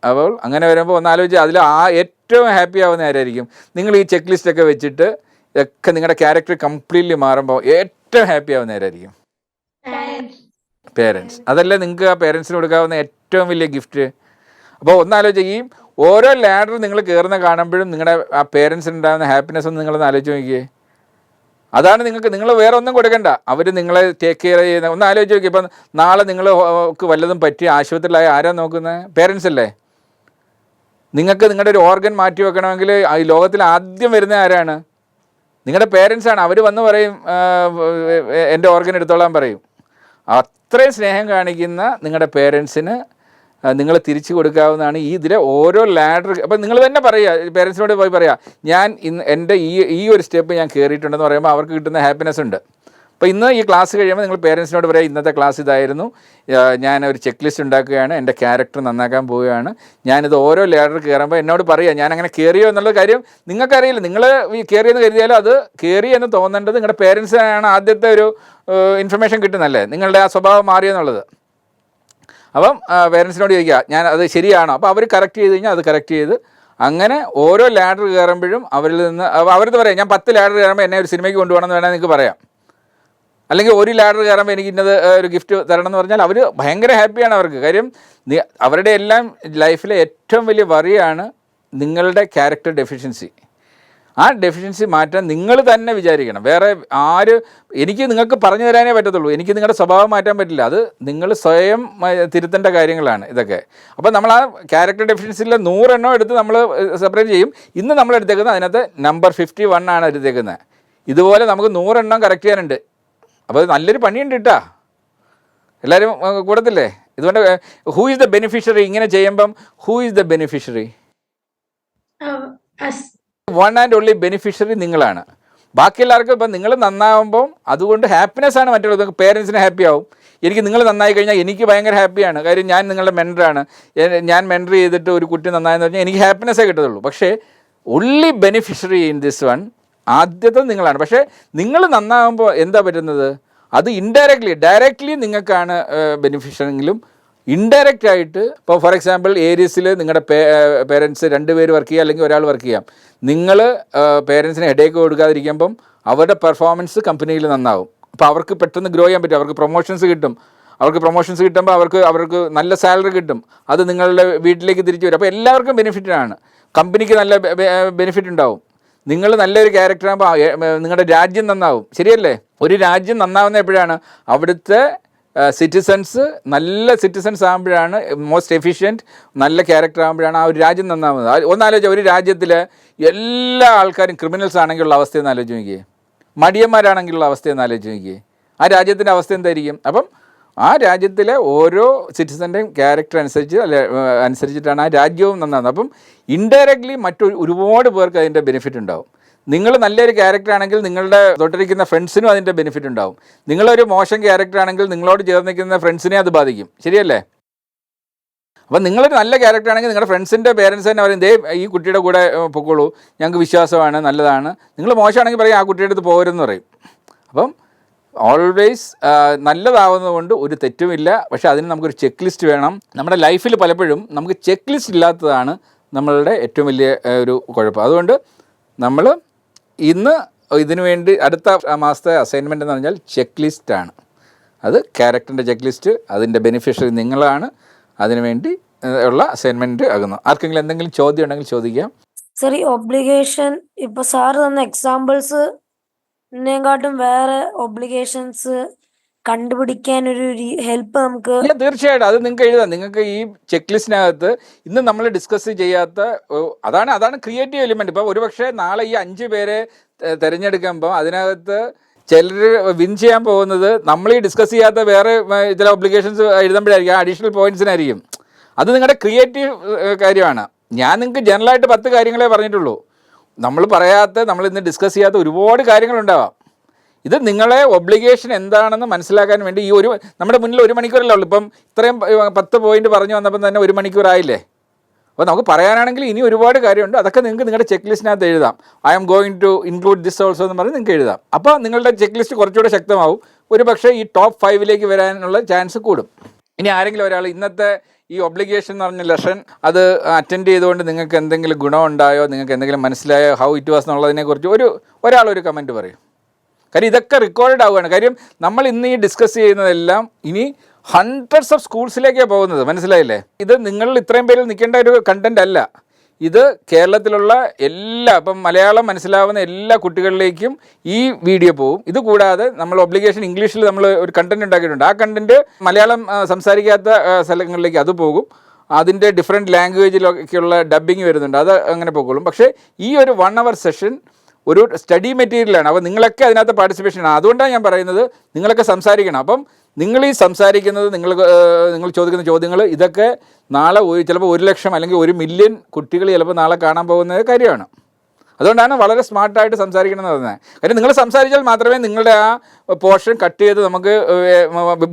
അപ്പോൾ അങ്ങനെ വരുമ്പോൾ ഒന്നാലോചിച്ച് അതിൽ ഏറ്റവും ഹാപ്പി ആവുന്ന ആരായിരിക്കും? നിങ്ങൾ ഈ ചെക്ക് ലിസ്റ്റൊക്കെ വെച്ചിട്ട് ഒക്കെ നിങ്ങളുടെ ക്യാരക്ടർ കംപ്ലീറ്റ്ലി മാറുമ്പോൾ ഏറ്റവും ഹാപ്പി ആവുന്ന ആരായിരിക്കും? പേരൻസ്. അതല്ലേ നിങ്ങൾക്ക് ആ പേരൻസിന് കൊടുക്കാവുന്ന ഏറ്റവും വലിയ ഗിഫ്റ്റ്. അപ്പോൾ ഒന്നാലോചിച്ച് ഈ ഓരോ ലാഡർ നിങ്ങൾ കയറുന്ന കാണുമ്പോഴും നിങ്ങളുടെ ആ പേരൻസിന് ഉണ്ടാകുന്ന ഹാപ്പിനെസ് ഒന്ന് നിങ്ങളൊന്ന് ആലോചിച്ച് നോക്കിയേ. അതാണ് നിങ്ങൾക്ക്, നിങ്ങൾ വേറെ ഒന്നും കൊടുക്കണ്ട, അവർ നിങ്ങളെ ടേക്ക് കെയർ ചെയ്യുന്ന. ഒന്ന് ആലോചിച്ച് നോക്കി, ഇപ്പം നാളെ നിങ്ങൾക്ക് വല്ലതും പറ്റി ആശുപത്രിയിലായി ആരാ നോക്കുന്നത്? പേരൻസ് അല്ലേ? നിങ്ങൾക്ക് നിങ്ങളുടെ ഒരു ഓർഗൻ മാറ്റി വെക്കണമെങ്കിൽ ഈ ലോകത്തിൽ ആദ്യം വരുന്ന ആരാണ്? നിങ്ങളുടെ പേരൻസാണ്. അവർ വന്ന് പറയും എൻ്റെ ഓർഗൻ എടുത്തോളാൻ പറയും. അത്രയും സ്നേഹം കാണിക്കുന്ന നിങ്ങളുടെ പേരൻസിന് നിങ്ങൾ തിരിച്ചു കൊടുക്കാവുന്നതാണ് ഈ ഇതിലെ ഓരോ ലാഡർ. അപ്പം നിങ്ങൾ തന്നെ പറയുക, പേരൻസിനോട് പോയി പറയുക, ഞാൻ എൻ്റെ ഈ ഒരു സ്റ്റെപ്പ് ഞാൻ കയറിയിട്ടുണ്ടെന്ന് പറയുമ്പോൾ അവർക്ക് കിട്ടുന്ന ഹാപ്പിനെസ് ഉണ്ട്. അപ്പോൾ ഇന്ന് ഈ ക്ലാസ് കഴിയുമ്പോൾ നിങ്ങൾ പേരൻസിനോട് പറയുക, ഇന്നത്തെ ക്ലാസ് ഇതായിരുന്നു, ഞാൻ ഒരു ചെക്ക് ലിസ്റ്റ് ഉണ്ടാക്കുകയാണ്, എൻ്റെ ക്യാരക്ടർ നന്നാക്കാൻ പോവുകയാണ്, ഞാനിത് ഓരോ ലാഡർ കയറുമ്പോൾ എന്നോട് പറയുക ഞാൻ അങ്ങനെ കയറിയോ എന്നുള്ള കാര്യം നിങ്ങൾക്കറിയില്ല. നിങ്ങൾ കയറിയെന്ന് കരുതിയാലും അത് കയറി എന്ന് തോന്നേണ്ടത് നിങ്ങളുടെ പേരൻസിനാണ് ആദ്യത്തെ ഒരു ഇൻഫർമേഷൻ കിട്ടുന്നല്ലേ, നിങ്ങളുടെ ആ സ്വഭാവം മാറിയെന്നുള്ളത്. അപ്പം പേരൻസിനോട് ചോദിക്കുക ഞാൻ അത് ശരിയാണോ? അപ്പോൾ അവർ കറക്റ്റ് ചെയ്ത് കഴിഞ്ഞാൽ അത് കറക്റ്റ് ചെയ്ത് അങ്ങനെ ഓരോ ലാഡർ കയറുമ്പോഴും അവരിൽ നിന്ന് അവരത് പറയാം, ഞാൻ 10 ലാഡർ കയറുമ്പോൾ എന്നെ ഒരു സിനിമയ്ക്ക് കൊണ്ടുപോകണമെന്ന് വേണമെങ്കിൽ നിങ്ങൾക്ക് പറയാം. അല്ലെങ്കിൽ ഒരു ലാഡർ കയറുമ്പോൾ എനിക്ക് ഇന്നത് ഒരു ഗിഫ്റ്റ് തരണം എന്ന് പറഞ്ഞാൽ അവർ ഭയങ്കര ഹാപ്പിയാണ് അവർക്ക്. കാര്യം അവരുടെ എല്ലാം ലൈഫിലെ ഏറ്റവും വലിയ വറിയാണ് നിങ്ങളുടെ ക്യാരക്ടർ ഡെഫിഷ്യൻസി. ആ ഡെഫിഷ്യൻസി മാറ്റാൻ നിങ്ങൾ തന്നെ വിചാരിക്കണം. വേറെ എനിക്ക് നിങ്ങൾക്ക് പറഞ്ഞു തരാനേ പറ്റത്തുള്ളൂ, എനിക്ക് നിങ്ങളുടെ സ്വഭാവം മാറ്റാൻ പറ്റില്ല. അത് നിങ്ങൾ സ്വയം തിരുത്തേണ്ട കാര്യങ്ങളാണ് ഇതൊക്കെ. അപ്പോൾ നമ്മൾ ആ ക്യാരക്ടർ ഡെഫിഷ്യൻസിയിലെ 100 എണ്ണം എടുത്ത് നമ്മൾ സെപ്പറേറ്റ് ചെയ്യും. ഇന്ന് നമ്മൾ എടുത്തേക്കുന്നത് അതിനകത്ത് നമ്പർ 51 ആണ് എടുത്തേക്കുന്നത്. ഇതുപോലെ നമുക്ക് 100 എണ്ണം കറക്റ്റ് ചെയ്യാനുണ്ട്. അപ്പോൾ നല്ലൊരു പണിയുണ്ട് കേട്ടോ, എല്ലാവരും കൂടത്തില്ലേ? ഇതുകൊണ്ട് ഹൂ ഈസ് ദ ബെനിഫിഷ്യറി? ഇങ്ങനെ ചെയ്യുമ്പം who is the beneficiary? One and only beneficiary നിങ്ങളാണ്. ബാക്കി എല്ലാവർക്കും ഇപ്പം നിങ്ങൾ നന്നാവുമ്പം അതുകൊണ്ട് ഹാപ്പിനെസ്സാണ് മറ്റുള്ളത്. പേരൻസിന് ഹാപ്പി ആവും. എനിക്ക് നിങ്ങൾ നന്നായി കഴിഞ്ഞാൽ എനിക്ക് ഭയങ്കര ഹാപ്പിയാണ്. കാര്യം ഞാൻ നിങ്ങളുടെ മെൻറ്ററാണ്. ഞാൻ മെൻറ്റർ ചെയ്തിട്ട് ഒരു കുട്ടി നന്നായെന്ന് പറഞ്ഞാൽ എനിക്ക് ഹാപ്പിനെസ്സേ കിട്ടത്തുള്ളൂ. പക്ഷേ only beneficiary in this one ആദ്യത്തെ നിങ്ങളാണ്. പക്ഷേ നിങ്ങൾ നന്നാകുമ്പോൾ എന്താ പറ്റുന്നത്? അത് ഡയറക്റ്റ്ലി നിങ്ങൾക്കാണ് ബെനിഫിഷ്യറെങ്കിലും ഇൻഡയറക്റ്റ് ആയിട്ട് ഇപ്പോൾ ഫോർ എക്സാമ്പിൾ ഏരിയസിൽ നിങ്ങളുടെ പേരൻസ് 2 പേര് വർക്ക് ചെയ്യുക അല്ലെങ്കിൽ ഒരാൾ വർക്ക് ചെയ്യാം. നിങ്ങൾ പേരൻസിന് ഹെഡേക്ക് കൊടുക്കാതിരിക്കുമ്പം അവരുടെ പെർഫോമൻസ് കമ്പനിയിൽ നന്നാവും. അപ്പോൾ അവർക്ക് പെട്ടെന്ന് ഗ്രോ ചെയ്യാൻ പറ്റും. അവർക്ക് പ്രൊമോഷൻസ് കിട്ടും. കിട്ടുമ്പോൾ അവർക്ക് നല്ല സാലറി കിട്ടും. അത് നിങ്ങളുടെ വീട്ടിലേക്ക് തിരിച്ചു വരും. അപ്പോൾ എല്ലാവർക്കും ബെനിഫിറ്റാണ്. കമ്പനിക്ക് നല്ല ബെനിഫിറ്റ് ഉണ്ടാവും. നിങ്ങൾ നല്ലൊരു ക്യാരക്ടറാകുമ്പോൾ നിങ്ങളുടെ രാജ്യം നന്നാവും. ശരിയല്ലേ? ഒരു രാജ്യം നന്നാവുന്ന എപ്പോഴാണ്? അവിടുത്തെ സിറ്റിസൺസ് നല്ല സിറ്റിസൺസ് ആകുമ്പോഴാണ്, മോസ്റ്റ് എഫിഷ്യൻറ്റ് നല്ല ക്യാരക്ടർ ആകുമ്പോഴാണ് ആ ഒരു രാജ്യം നന്നാവുന്നത്. ഒന്നാലോചിച്ചാൽ ഒരു രാജ്യത്തിൽ എല്ലാ ആൾക്കാരും ക്രിമിനൽസ് ആണെങ്കിലുള്ള അവസ്ഥയെന്ന് ആലോചിച്ച് നോക്കിയേ, മടിയന്മാരാണെങ്കിലുള്ള അവസ്ഥയെന്ന് ആലോചിച്ച് നോക്കിയേ, ആ രാജ്യത്തിൻ്റെ അവസ്ഥ എന്തായിരിക്കും? അപ്പം ആ രാജ്യത്തിലെ ഓരോ സിറ്റിസൻ്റെയും ക്യാരക്ടർ അനുസരിച്ചിട്ടാണ് ആ രാജ്യവും നന്നാകുന്നത്. അപ്പം ഇൻഡയറക്റ്റ്ലി ഒരുപാട് പേർക്ക് അതിൻ്റെ ബെനിഫിറ്റ് ഉണ്ടാവും. നിങ്ങൾ നല്ലൊരു ക്യാരക്ടറാണെങ്കിൽ നിങ്ങളുടെ തൊട്ടിരിക്കുന്ന ഫ്രണ്ട്സിനും അതിൻ്റെ ബെനിഫിറ്റ് ഉണ്ടാവും. നിങ്ങളൊരു മോശം ക്യാരക്ടറാണെങ്കിൽ നിങ്ങളോട് ചേർന്ന് നിൽക്കുന്ന ഫ്രണ്ട്സിനെ അത് ബാധിക്കും. ശരിയല്ലേ? അപ്പം നിങ്ങളൊരു നല്ല ക്യാരക്ടറാണെങ്കിൽ നിങ്ങളുടെ ഫ്രണ്ട്സിൻ്റെ പേരൻസ് തന്നെ പറയും, ഈ കുട്ടിയുടെ കൂടെ പൊക്കോളൂ, ഞങ്ങൾക്ക് വിശ്വാസമാണ്, നല്ലതാണ്. നിങ്ങൾ മോശമാണെങ്കിൽ പറയും ആ കുട്ടിയുടെ അടുത്ത് പോകരുതെന്ന് പറയും. അപ്പം ഓൾവേസ് നല്ലതാവുന്നത് കൊണ്ട് ഒരു തെറ്റുമില്ല. പക്ഷേ അതിന് നമുക്കൊരു ചെക്ക് ലിസ്റ്റ് വേണം. നമ്മുടെ ലൈഫിൽ പലപ്പോഴും നമുക്ക് ചെക്ക് ലിസ്റ്റ് ഇല്ലാത്തതാണ് നമ്മളുടെ ഏറ്റവും വലിയ ഒരു കുഴപ്പം. അതുകൊണ്ട് നമ്മൾ ഇന്ന് ഇതിനു വേണ്ടി അടുത്ത മാസത്തെ അസൈൻമെൻ്റ് എന്ന് പറഞ്ഞാൽ ചെക്ക് ലിസ്റ്റാണ്. അത് ക്യാരക്ടറിൻ്റെ ചെക്ക് ലിസ്റ്റ്. അതിൻ്റെ ബെനിഫിഷ്യറി നിങ്ങളാണ്. അതിനുവേണ്ടി ഉള്ള അസൈൻമെൻറ്റ് ആകുന്നു. ആർക്കെങ്കിലും എന്തെങ്കിലും ചോദ്യം ഉണ്ടെങ്കിൽ ചോദിക്കാം. സർ ഈ ഒബ്ലിഗേഷൻ ഇപ്പൊ സാറ് തന്ന എക്സാമ്പിൾസിനെക്കാട്ടും വേറെ ഒബ്ലിഗേഷൻസ് കണ്ടുപിടിക്കാൻ ഒരു ഹെൽപ്പ് നമുക്ക് ഇല്ല, തീർച്ചയായിട്ടും അത് നിങ്ങൾക്ക് എഴുതാം. നിങ്ങൾക്ക് ഈ ചെക്ക് ലിസ്റ്റിനകത്ത് ഇന്ന് നമ്മൾ ഡിസ്കസ് ചെയ്യാത്ത അതാണ് ക്രിയേറ്റീവ് എലിമെൻറ്റ്. ഇപ്പോൾ ഒരുപക്ഷെ നാളെ ഈ 5 പേരെ തിരഞ്ഞെടുക്കുമ്പോൾ അതിനകത്ത് ചിലർ വിൻ ചെയ്യാൻ പോകുന്നത് നമ്മൾ ഈ ഡിസ്കസ് ചെയ്യാത്ത വേറെ ചില ഒബ്ലിഗേഷൻസ് എഴുതുമ്പോഴായിരിക്കും, ആ അഡീഷണൽ പോയിൻറ്റ്സിനായിരിക്കും. അത് നിങ്ങളുടെ ക്രിയേറ്റീവ് കാര്യമാണ്. ഞാൻ നിങ്ങൾക്ക് ജനറലായിട്ട് 10 കാര്യങ്ങളെ പറഞ്ഞിട്ടുള്ളൂ. നമ്മൾ പറയാത്ത, നമ്മൾ ഇന്ന് ഡിസ്കസ് ചെയ്യാത്ത ഒരുപാട് കാര്യങ്ങളുണ്ടാവാം. ഇത് നിങ്ങളെ ഒബ്ലിഗേഷൻ എന്താണെന്ന് മനസ്സിലാക്കാൻ വേണ്ടി ഈ നമ്മുടെ മുന്നിൽ 1 മണിക്കൂറല്ലേ ഉള്ളൂ. ഇപ്പം ഇത്രയും 10 പോയിന്റ് പറഞ്ഞു വന്നപ്പം തന്നെ 1 മണിക്കൂറായില്ലേ. അപ്പോൾ നമുക്ക് പറയാനാണെങ്കിൽ ഇനി ഒരുപാട് കാര്യമുണ്ട്. അതൊക്കെ നിങ്ങൾക്ക് നിങ്ങളുടെ ചെക്ക് ലിസ്റ്റിനകത്ത് എഴുതാം. I am going to include this also എന്ന് പറഞ്ഞ് നിങ്ങൾക്ക് എഴുതാം. അപ്പോൾ നിങ്ങളുടെ ചെക്ക് ലിസ്റ്റ് കുറച്ചുകൂടെ ശക്തമാവും. ഒരു പക്ഷേ ഈ ടോപ്പ് 5ലേക്ക് വരാനുള്ള ചാൻസ് കൂടും. ഇനി ആരെങ്കിലും ഒരാൾ ഇന്നത്തെ ഈ ഒബ്ലിഗേഷൻ എന്ന് പറഞ്ഞ ലെസൺ അത് അറ്റൻഡ് ചെയ്തുകൊണ്ട് നിങ്ങൾക്ക് എന്തെങ്കിലും ഗുണമുണ്ടായോ, നിങ്ങൾക്ക് എന്തെങ്കിലും മനസ്സിലായോ, ഹൗ ഇറ്റ് വാസ് എന്നുള്ളതിനെക്കുറിച്ച് ഒരാളൊരു കമൻറ്റ് പറയും. കാര്യം ഇതൊക്കെ റെക്കോർഡ് ആവുകയാണ്. കാര്യം നമ്മൾ ഇന്ന് ഈ ഡിസ്കസ് ചെയ്യുന്നതെല്ലാം ഇനി ഹൺഡ്രഡ്സ് ഓഫ് സ്കൂൾസിലേക്കാണ് പോകുന്നത്. മനസ്സിലായില്ലേ? ഇത് നിങ്ങൾ ഇത്രയും പേരിൽ നിൽക്കേണ്ട ഒരു കണ്ടന്റ് അല്ല. ഇത് കേരളത്തിലുള്ള ഇപ്പം മലയാളം മനസ്സിലാവുന്ന എല്ലാ കുട്ടികളിലേക്കും ഈ വീഡിയോ പോകും. ഇത് കൂടാതെ നമ്മൾ ഒബ്ലിഗേഷൻ ഇംഗ്ലീഷിൽ നമ്മൾ ഒരു കണ്ടന്റ് ഉണ്ടാക്കിയിട്ടുണ്ട്. ആ കണ്ടന്റ് മലയാളം സംസാരിക്കാത്ത സ്ഥലങ്ങളിലേക്ക് അത് പോകും. അതിൻ്റെ ഡിഫറെൻറ്റ് ലാംഗ്വേജിലൊക്കെയുള്ള ഡബ്ബിങ് വരുന്നുണ്ട്, അത് അങ്ങനെ പോകുള്ളൂ. പക്ഷേ ഈ ഒരു 1 hour സെഷൻ ഒരു സ്റ്റഡി മെറ്റീരിയലാണ്. അപ്പോൾ നിങ്ങളൊക്കെ അതിനകത്ത് പാർട്ടിസിപ്പേഷനാണ്. അതുകൊണ്ടാണ് ഞാൻ പറയുന്നത് നിങ്ങളൊക്കെ സംസാരിക്കണം. അപ്പം നിങ്ങൾ ഈ സംസാരിക്കുന്നത്, നിങ്ങൾ ചോദിക്കുന്ന ചോദ്യങ്ങൾ, ഇതൊക്കെ നാളെ ചിലപ്പോൾ 1 ലക്ഷം അല്ലെങ്കിൽ 1 മില്യൺ കുട്ടികൾ ചിലപ്പോൾ നാളെ കാണാൻ പോകുന്ന കാര്യമാണ്. അതുകൊണ്ടാണ് വളരെ സ്മാർട്ടായിട്ട് സംസാരിക്കണമെന്ന് പറയുന്നത്. കാര്യം നിങ്ങൾ സംസാരിച്ചാൽ മാത്രമേ നിങ്ങളുടെ ആ പോർഷൻ കട്ട് ചെയ്ത് നമുക്ക്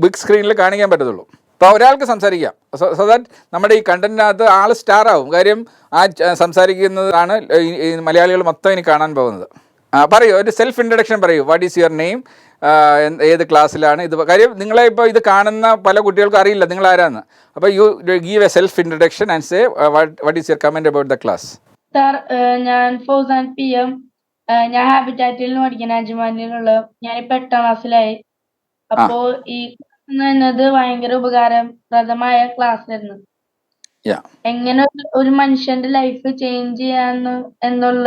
ബിഗ് സ്ക്രീനിൽ കാണിക്കാൻ പറ്റത്തുള്ളൂ. അപ്പോൾ ഒരാൾക്ക് സംസാരിക്കാം. സോ ദാറ്റ് നമ്മുടെ ഈ കണ്ടൻറ്റിനകത്ത് ആൾ സ്റ്റാർ ആവും. കാര്യം ആ സംസാരിക്കുന്നതാണ് ഈ മലയാളികൾ മൊത്തം ഇനി കാണാൻ പോകുന്നത്. പറയൂ, ഒരു സെൽഫ് ഇൻട്രഡക്ഷൻ പറയൂ. വാട്ട് ഈസ് യുവർ നെയിം, ഏത് ക്ലാസ്സിലാണ് ഇത്. കാര്യം നിങ്ങളെ ഇപ്പോൾ ഇത് കാണുന്ന പല കുട്ടികൾക്കും അറിയില്ല നിങ്ങൾ ആരാന്ന്. അപ്പോൾ you give A self introduction and say what is your comment about the class. Sir, ഞാൻ ഫൗസാൻ PM. ഞാൻ ഹാബിറ്റാറ്റിൽ പഠിക്കുന്ന അജ്മാനിലുള്ള. ഞാനിപ്പോൾ 8ാം ക്ലാസ്സിലായി. അപ്പോ ഈ എന്നത് ഭയങ്കര ഉപകാരപ്രദമായ ക്ലാസ് ആയിരുന്നു. എങ്ങനെ ഒരു മനുഷ്യന്റെ ലൈഫ് ചേഞ്ച് ചെയ്യാന്ന് എന്നുള്ള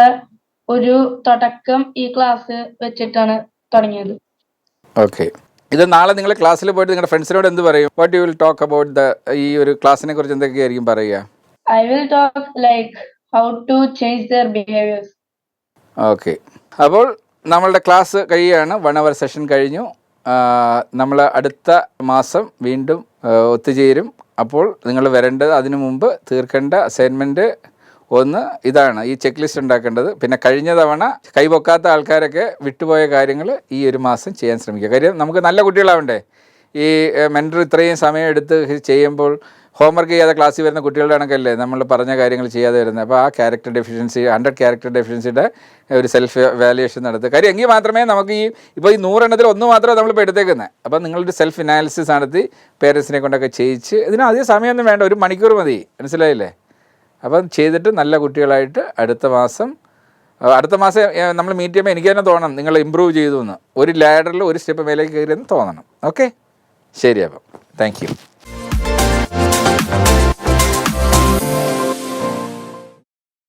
ഒരു തുടക്കം ഈ ക്ലാസ് വെച്ചിട്ടാണ് തുടങ്ങിയത്. ഓക്കെ, ഇത് നാളെ നിങ്ങൾ ക്ലാസ്സിൽ പോയിട്ട് നിങ്ങളുടെ ഫ്രണ്ട്സിനോട് എന്ത് പറയും? What you will talk about ഈ ഒരു ക്ലാസ്സിനെ കുറിച്ച് എന്തൊക്കെയായിരിക്കും പറയുക? I will talk like how to change their behaviors. Okay, അപ്പോൾ നമ്മളുടെ ക്ലാസ് കഴിയുകയാണ്. 1 hour സെഷൻ കഴിഞ്ഞു. നമ്മൾ അടുത്ത മാസം വീണ്ടും ഒത്തുചേരും. അപ്പോൾ നിങ്ങൾ വരേണ്ടത്, അതിനു മുമ്പ് തീർക്കേണ്ട അസൈൻമെൻറ്റ് 1 ഇതാണ്, ഈ ചെക്ക് ലിസ്റ്റ് ഉണ്ടാക്കേണ്ടത്. പിന്നെ കഴിഞ്ഞ തവണ കൈപൊക്കാത്ത ആൾക്കാരൊക്കെ വിട്ടുപോയ കാര്യങ്ങൾ ഈ ഒരു മാസം ചെയ്യാൻ ശ്രമിക്കുക. കാര്യം നമുക്ക് നല്ല കുട്ടികളാവണ്ടേ. ഈ മെൻറ്റർ ഇത്രയും സമയം എടുത്ത് ചെയ്യുമ്പോൾ ഹോംവർക്ക് ചെയ്യാതെ ക്ലാസ്സിൽ വരുന്ന കുട്ടികളുടെ കണക്കല്ലേ നമ്മൾ പറഞ്ഞ കാര്യങ്ങൾ ചെയ്യാതെ വരുന്നത്. അപ്പോൾ ആ ക്യാരക്ടർ ഡെഫിഷ്യൻസി, 100 ക്യാരക്ടർ ഡെഫിഷ്യൻസിയുടെ ഒരു സെൽഫ് വാല്യുവേഷൻ നടത്തുക. കാര്യം എങ്കിൽ മാത്രമേ നമുക്ക് ഇപ്പോൾ ഈ 100 എണ്ണത്തിൽ 1 മാത്രമേ നമ്മളിപ്പോൾ എടുത്തേക്കുന്നത്. അപ്പോൾ നിങ്ങളൊരു സെൽഫ് അനാലിസിസ് നടത്തി പേരൻസിനെ കൊണ്ടൊക്കെ ചെയ്യിച്ച്, ഇതിന് അധികം സമയമൊന്നും വേണ്ട, 1 മണിക്കൂർ മതി. മനസ്സിലായില്ലേ? അപ്പം ചെയ്തിട്ട് നല്ല കുട്ടികളായിട്ട് അടുത്ത മാസം നമ്മൾ മീറ്റ് ചെയ്യുമ്പോൾ എനിക്ക് തന്നെ തോന്നണം നിങ്ങൾ ഇമ്പ്രൂവ് ചെയ്തു എന്ന്. ഒരു ലാഡറിൽ 1 സ്റ്റെപ്പ് മേലേക്ക് കയറിയെന്ന് തോന്നണം. ഓക്കെ, ശരി. അപ്പം താങ്ക് യു.